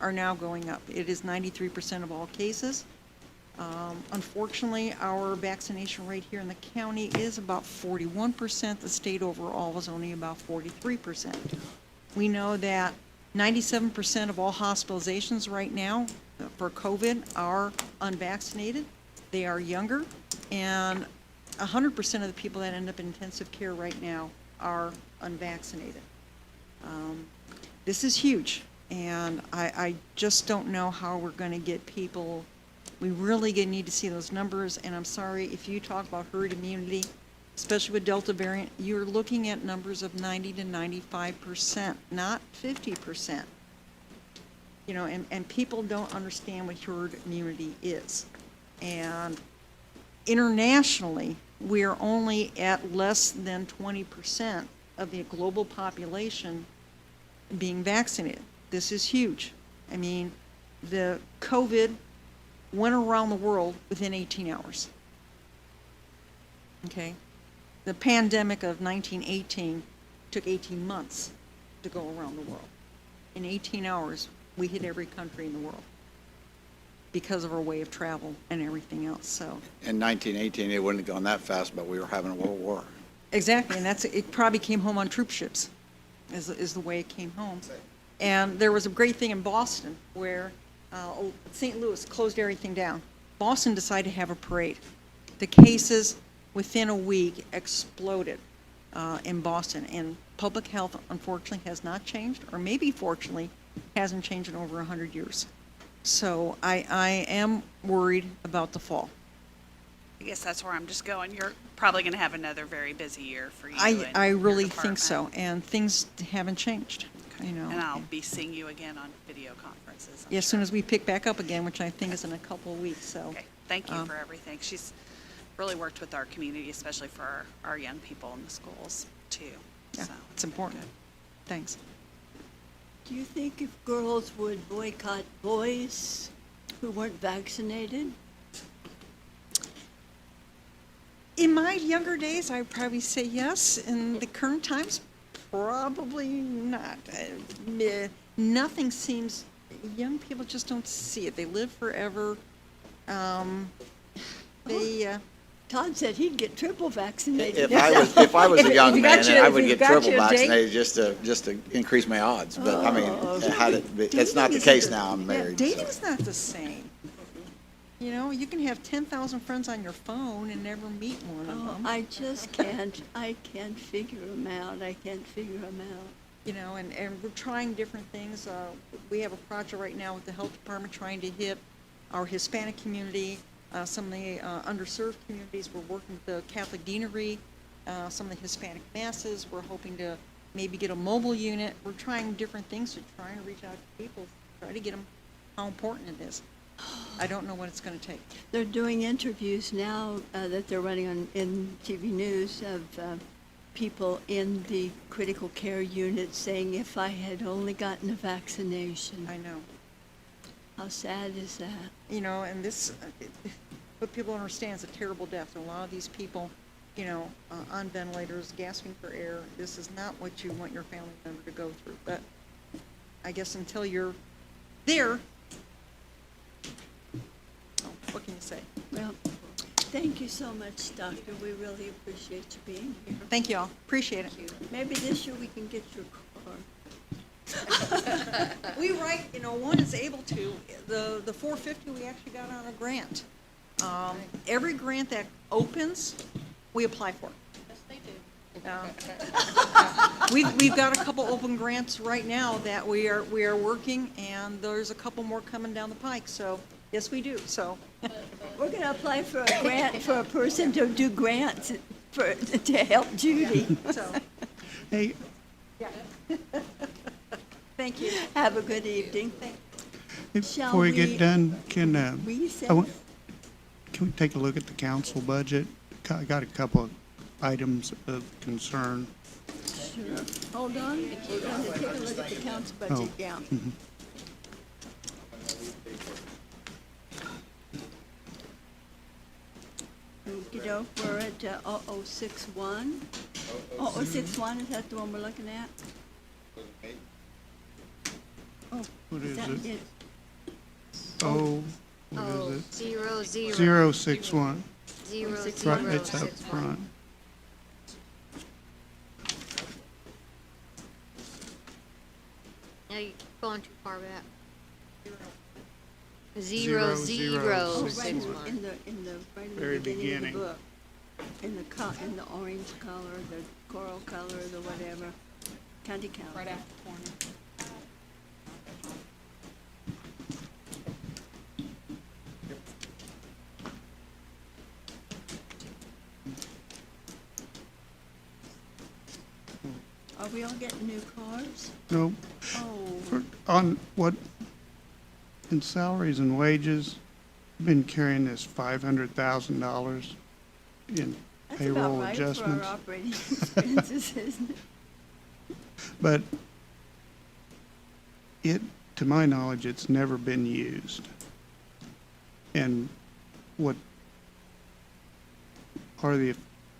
are now going up. It is 93% of all cases. Unfortunately, our vaccination rate here in the county is about 41%. The state overall was only about 43%. We know that 97% of all hospitalizations right now for COVID are unvaccinated. They are younger, and 100% of the people that end up in intensive care right now are unvaccinated. This is huge, and I just don't know how we're going to get people. We really need to see those numbers, and I'm sorry, if you talk about herd immunity, especially with Delta variant, you're looking at numbers of 90 to 95%, not 50%. You know, and people don't understand what herd immunity is. And internationally, we are only at less than 20% of the global population being vaccinated. This is huge. I mean, the COVID went around the world within 18 hours. Okay? The pandemic of 1918 took 18 months to go around the world. In 18 hours, we hit every country in the world because of our way of travel and everything else. So In 1918, it wouldn't have gone that fast, but we were having a world war. exactly, and it probably came home on troop ships, is the way it came home. And there was a great thing in Boston where St. Louis closed everything down. Boston decided to have a parade. The cases within a week exploded in Boston, and public health unfortunately has not changed, or maybe fortunately hasn't changed in over 100 years. So I am worried about the fall. I guess that's where I'm just going. You're probably going to have another very busy year for you. I and really your think so, department. and things haven't changed. you know. And I'll be seeing you again on video conferences. I'm As soon sure. as we pick back up again, which I think is in a couple of weeks, so. Okay, thank you um, for everything. She's really worked with our community, especially for our young people in the schools, too. Yeah, So, it's important. Thanks. Do you think if girls would boycott boys who weren't vaccinated? In my younger days, I'd probably say yes. In the current times, probably not. Nothing seems, young people just don't see it. They live forever. They, Todd said he'd get triple vaccinated. If I was a young you got man, then your- I if would you get got triple your date- vaccinated just to increase my odds. But I mean, it's not the dating case isn't now. I'm yeah, married. so. Dating's not the same. You know, you can have 10,000 friends on your phone and never meet one of Oh, them. I just I can't figure them out. I can't figure them out. You know, and we're trying different things. We have a project right now with the health department trying to hit our Hispanic community, some of the underserved communities. We're working with the Catholic Deanery, some of the Hispanic masses. We're hoping to maybe get a mobile unit. We're trying different things to try and reach out to people, try to get them how important it is. I don't know what it's going to take. They're doing interviews now that they're running on in TV news of people in the critical care unit saying, if I had only gotten a vaccination. I know. How sad is that? You know, and this, what people don't understand is a terrible death. A lot of these people, you know, on ventilators, gasping for air, this is not what you want your family member to go through. But I guess until you're there, oh, what can you say? Well, thank you so much, Doctor. We really appreciate you being here. Thank you all. Appreciate it. Maybe this year we can get your car. We write, you know, one is able to, the 450 we actually got on a grant. Every grant that opens, we apply for. Yes, they do. We've got a couple open grants right now that we are working, and there's a couple more coming down the pike, so, yes, we do, so. We're going to apply for a grant for a person to do grants to help Judy. So, Hey, thank you. Have a good evening. Shall before we we get done, can recess? can we take a look at the council budget? I got a couple of items of concern. Sure. Hold on. We're going to take a look at the council budget, Oh, yeah. mhm. Okey-doke, we're at 0061. 0061, is that the one we're looking at? Oh, What is that it? Oh, what Oh, is it? 061. 061. Right, it's up front. Now you're going too far back. Zero, 0, zero, 0, right 6, 1. in the, right in the Very beginning of beginning. the book. In the orange color, the coral color, the whatever, county council. Right after corner. Are we all getting new cars? No, Oh, on what, in salaries and wages, been carrying this $500,000 in that's about payroll right for our adjustments. operating expenses, isn't it? But it, to my knowledge, it's never been used. And what are the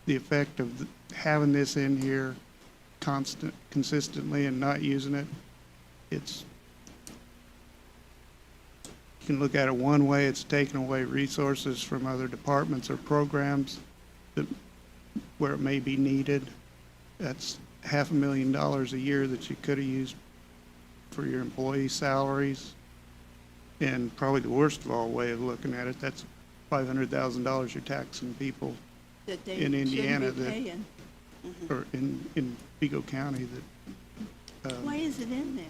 effect of having this in here consistently and not using it? It's, you can look at it one way, it's taking away resources from other departments or programs that, where it may be needed. That's $500,000 a year that you could have used for your employee salaries. And probably the worst of all way of looking at it, that's $500,000 you're taxing people That they in Indiana shouldn't be that, paying. or in Vigo County that, Why is it in there?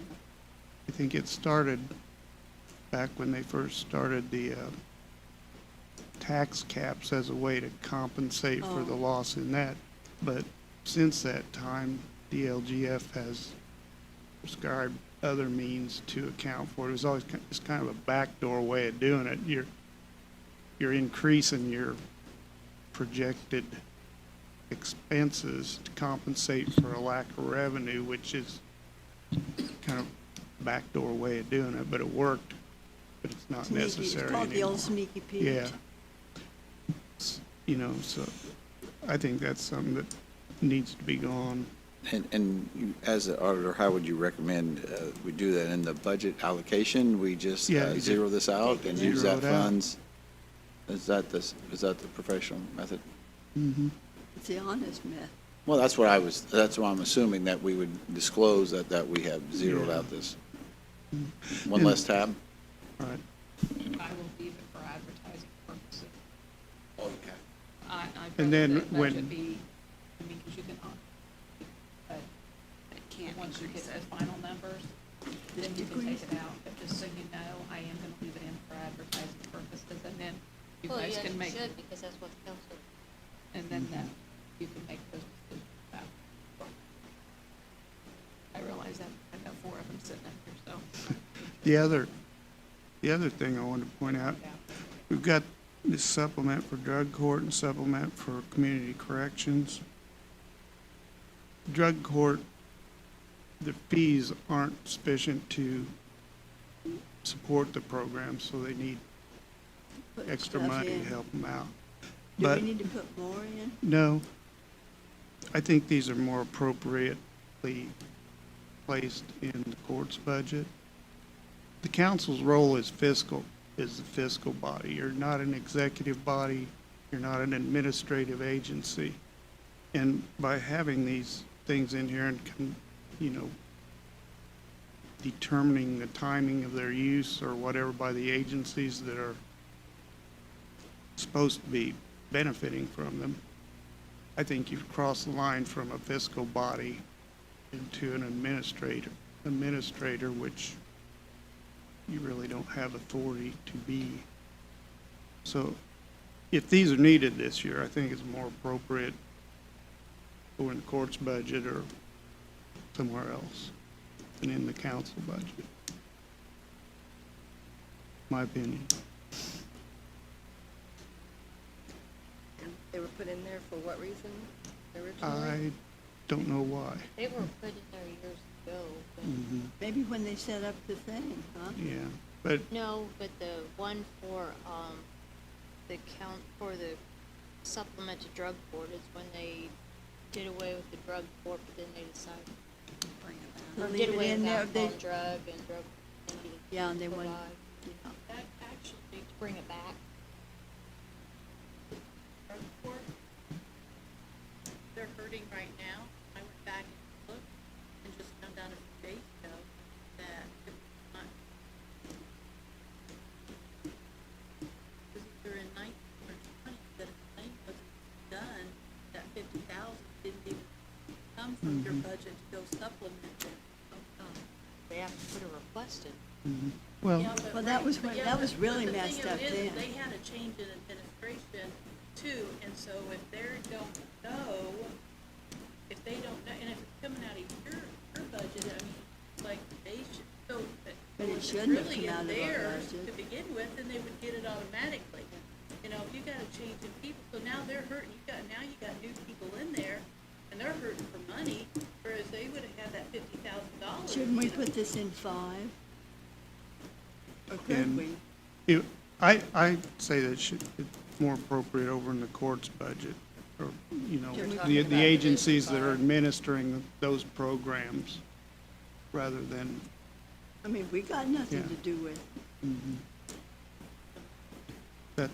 I think it started back when they first started the tax caps as a way to compensate for the Oh. loss in that. But since that time, DLGF has prescribed other means to account for it. It was always just kind of a backdoor way of doing it. You're increasing your projected expenses to compensate for a lack of revenue, which is kind of backdoor way of doing it, but it worked, but it's not Sneaky. necessary It's called the anymore. old sneaky Pete. Yeah. You know, so I think that's something that needs to be gone. And you, as an auditor, how would you recommend we do that in the budget allocation? We just Yeah, zero this out and use zero that it out. funds? Is that the professional method? Mm-hmm. It's the honest method. Well, that's what I'm assuming, that we would disclose that we have zeroed out this. One And- less tab? All right. I will leave it for advertising purposes. Oh, you have. I'd And rather then the budget when- be, I mean, because you can, but It can't once you get increase the it. final numbers, then you can take it out. But just so you know, I am gonna leave it in for advertising purposes, and then you Well, guys yes, can you make, should, because that's what the council. and then you can make those decisions about. I realize that I know 4 of them sitting up here, so. The other thing I wanted to point out, we've got this supplement for drug court and supplement for community corrections. Drug court, the fees aren't sufficient to support the program, so they need Put extra stuff money to in. help them out. Do we But need to put more in? no, I think these are more appropriately placed in the court's budget. The council's role is the fiscal body. You're not an executive body, you're not an administrative agency. And by having these things in here and, determining the timing of their use or whatever by the agencies that are supposed to be benefiting from them, I think you've crossed the line from a fiscal body into an administrator, which you really don't have authority to be. So if these are needed this year, I think it's more appropriate go in the court's budget or somewhere else than in the council budget. My opinion. And they were put in there for what reason originally? I don't know why. They were put in there years ago, but. Mhm. Maybe when they set up the thing, huh? Yeah, but No, but the one for, for the supplement to drug court is when they did away with the drug court, but then they decided. They'll Or leave did it away in with there, alcohol they- and drug and drug. Yeah, and they went, That actually, to bring it back. Drug court, they're hurting right now. I went back and looked and just found out a few days ago that it was not. Because either in 19 or 20, that if the thing wasn't done, that 50,000 didn't even come from your budget to go supplement it. They have to put a request in. Well, Yeah, but Well, that right, was but when- yeah, that was but really the thing messed of up it is, then. They had a change in administration too, and so if they don't know, and if it's coming out of your budget, I mean, like, they should, so that. But it if it's shouldn't have really come out in of our theirs budget. to begin with, then they would get it automatically. You know, if you got a change in people, so now they're hurting, now you got new people in there, and they're hurting for money, whereas they would have had that $50,000. shouldn't we put this in 5? Or could And we? I say that it's more appropriate over in the court's budget, or, You're talking the about agencies that are administering those programs, rather than, I mean, we got nothing Yeah. to do with it. that,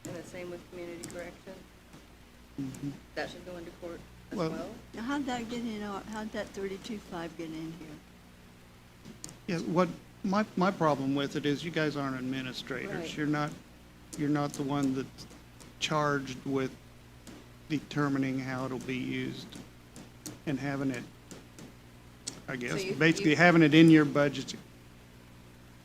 And the same with community correction? That should go into court as Well- well? Now, how'd that get in, how'd that 32.5 get in here? yeah, what, my problem with it is you guys aren't administrators. Right. You're not the one that's charged with determining how it'll be used and having it, I guess, basically having it in your budget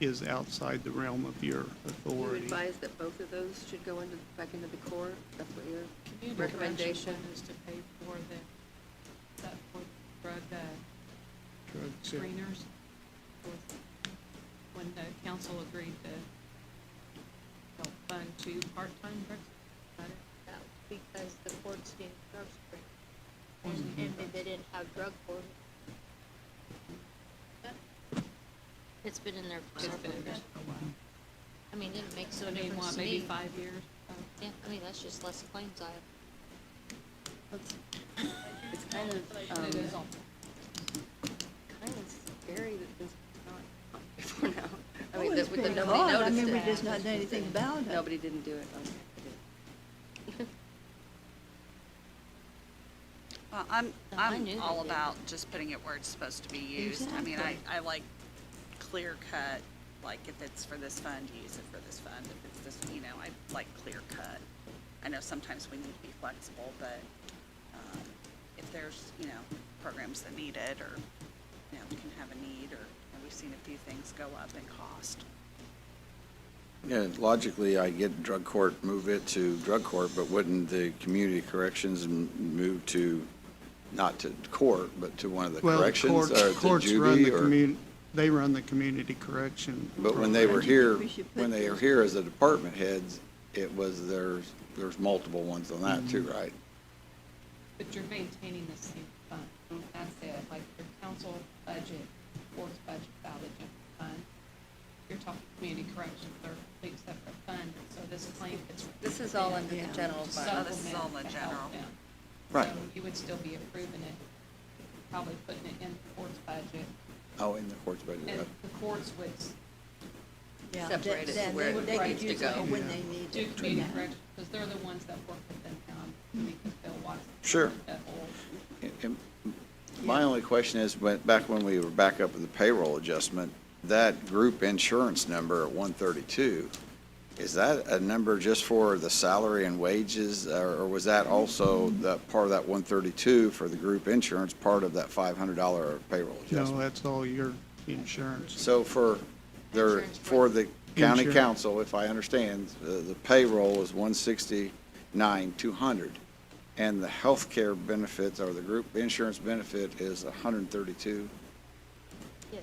is outside the realm of your You authority. advise that both of those should go back into the court? That's what your Community recommendation? correction is to pay for the, Sure. screeners when the council agreed to help fund 2 part-time drug screeners? That was because the courts didn't drug screen, and they didn't have drug court. It's been in there for several years. I mean, it makes no So do you difference want to maybe me. 5 years? Yeah, I mean, that's just less claims I have. It's kind of, It is all. kind of scary that this is not before now. I Oh, mean, it's that that been nobody hard. I noticed mean, we it. just not done anything about it. Nobody didn't do it. Okay. Well, I knew I'm they all did. about just putting it where it's supposed to be used. I mean, Exactly. I like clear cut, like if it's for this fund, use it for this fund. If it's this, you know, I like clear cut. I know sometimes we need to be flexible, but, if there's, you know, programs that need it or, you know, can have a need, or we've seen a few things go up in cost. Yeah, logically, I get drug court, move it to drug court, but wouldn't the community corrections move to, not to court, but to one of the Well, corrections, or to courts run the juvie, or? they run the community correction. But when they were here, we should put when they were here as the department heads, it was, there's multiple ones on that too, right? But you're maintaining the same fund. That's it, like your council budget, court's budget, out of the general fund. You're talking community corrections, they're a complete separate fund, so this claim gets. This is all under the general fund. Oh, this is all in the supplement to help general. them. Right. So you would still be approving it, probably putting it in the court's budget, Oh, in the court's budget, and right. the courts would Yeah, Separate it to then where they it could needs to use it go. for when they need do it. community Yeah. corrections, because they're the ones that work with them, because Bill Watson. Sure. That whole And my only question is, back when we were back up with the payroll adjustment, that group insurance number at 132, is that a number just for the salary and wages, or was that also the part of that 132 for the group insurance, part of that $500 payroll No, adjustment? that's all your insurance. So for the county Insurance. council, if I understand, the payroll is 169,200, and the healthcare benefits, or the group insurance benefit, is 132, Yeah.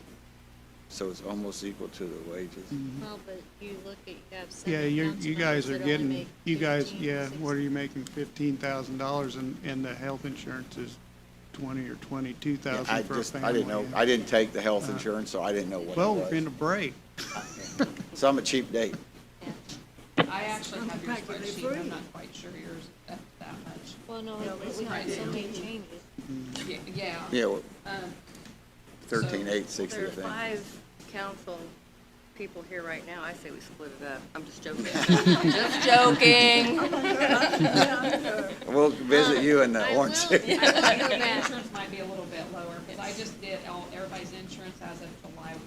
so it's almost equal to the wages. Well, but you look at, you have Yeah, 7 you council guys members are that only getting, make you guys, 15 to yeah, 16. what are you making, $15,000, and the health insurance is 20 or 22,000 I for a just, family. I didn't know, I didn't take the health insurance, so I didn't know what Well, we're in it a break. was. So I'm a cheap date. I actually have your practically spreadsheet, free. I'm not quite sure yours is that much. Well, no, No, but it's we not had so good. many changes. Yeah. Yeah, well, Um, 13,860, I There are think. 5 council people here right now. I say we split it up. I'm just joking. Just joking. We'll visit you in the I orange. will. I think the insurance might be a little bit lower, because I just did everybody's insurance as of July 1.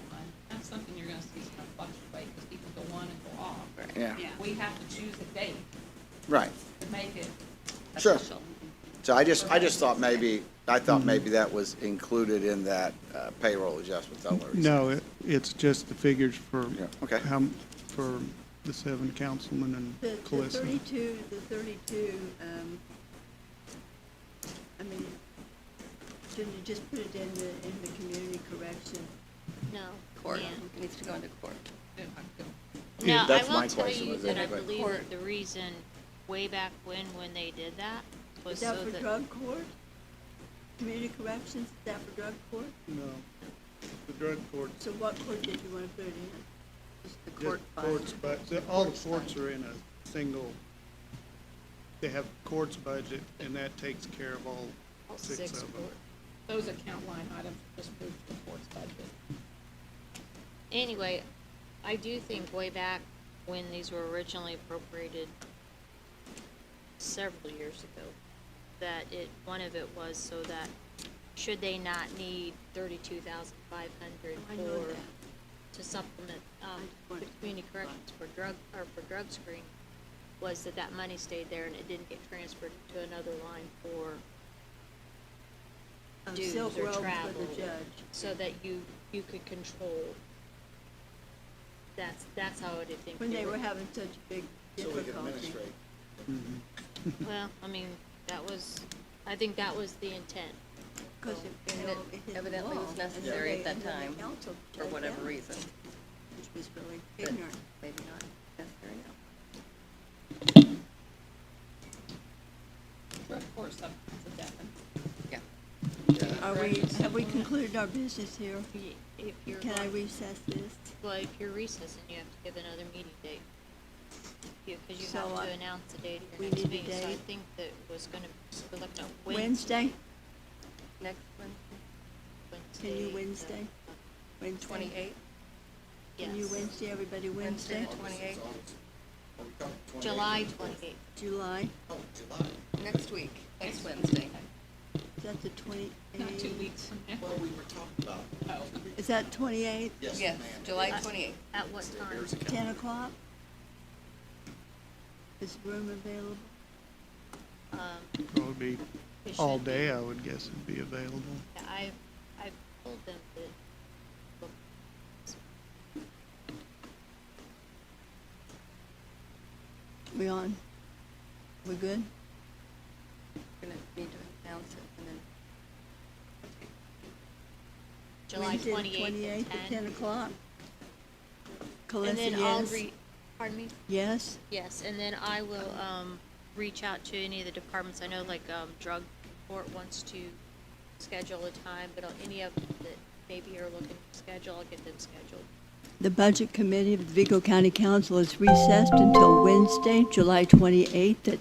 That's something you're gonna see kind of fluctuate, because people go on and go off. Yeah, We have to choose a date right, to make it sure. official. So I just thought maybe that was included in that payroll adjustment. That's all I was- No, it's just the figures for Yeah, okay. for the 7 councilmen and The Calissa. 32, I mean, shouldn't you just put it in the community correction? No. Court. yeah. It needs to go into court. Now, I that's will my tell question you was that I anyway. believe that the reason way back when they did that was Is that so for that. drug court? Community corrections, is that for drug court? No, the drug court, So what court did you want to put it in? Just the just court courts, fund. but all the courts are in a single, they have courts budget, and that takes care of all 6 Six of them. court. Those account line items just moved to the court's budget. Anyway, I do think way back when these were originally appropriated several years ago, that one of it was so that should they not need 32,500 I know for, that. to supplement, I the community corrections for drug screen, was that money stayed there and it didn't get transferred to another line for dues Silk or Road for travel, the judge. so that you could control. That's how I did think. When they were having such big difficulty. Well, I mean, I think that was the intent. Because And it evidently was necessary at that time, for whatever reason. Which was really But ignorant. maybe not necessary now. Of course, that's a definite. Yeah. Are we, have we concluded our business here? If you're, Can I recess this? well, if you're recessing, you have to give another meeting date. Because you So, have uh, to announce the date of we your next need a meeting. So I date? think that was gonna, we're looking at Wednesday? Next Wednesday, Can you Wednesday, Wednesday? Wednesday? 28th? Can you Yes. Wednesday, everybody Wednesday? Wednesday, the 28th? July 28th. July? Next week, next Wednesday. Is that the 28th? Not 2 weeks from now. Well, we were talking about. Is that 28th? Yes, July 28th. At what time? 10 o'clock? Is room available? It would be It all should be. day, I would guess it'd be available. I've told them that. We on? We good? We're gonna need to announce it and then, July Wednesday, the 28th 28th at at 10 o'clock? And Calissa, then I'll yes? pardon me? Yes? Yes, and then I will, reach out to any of the departments. I know like, drug court wants to schedule a time, but any of them that maybe are looking to schedule, I'll get them scheduled. The Budget Committee of the Vigo County Council is recessed until Wednesday, July 28th at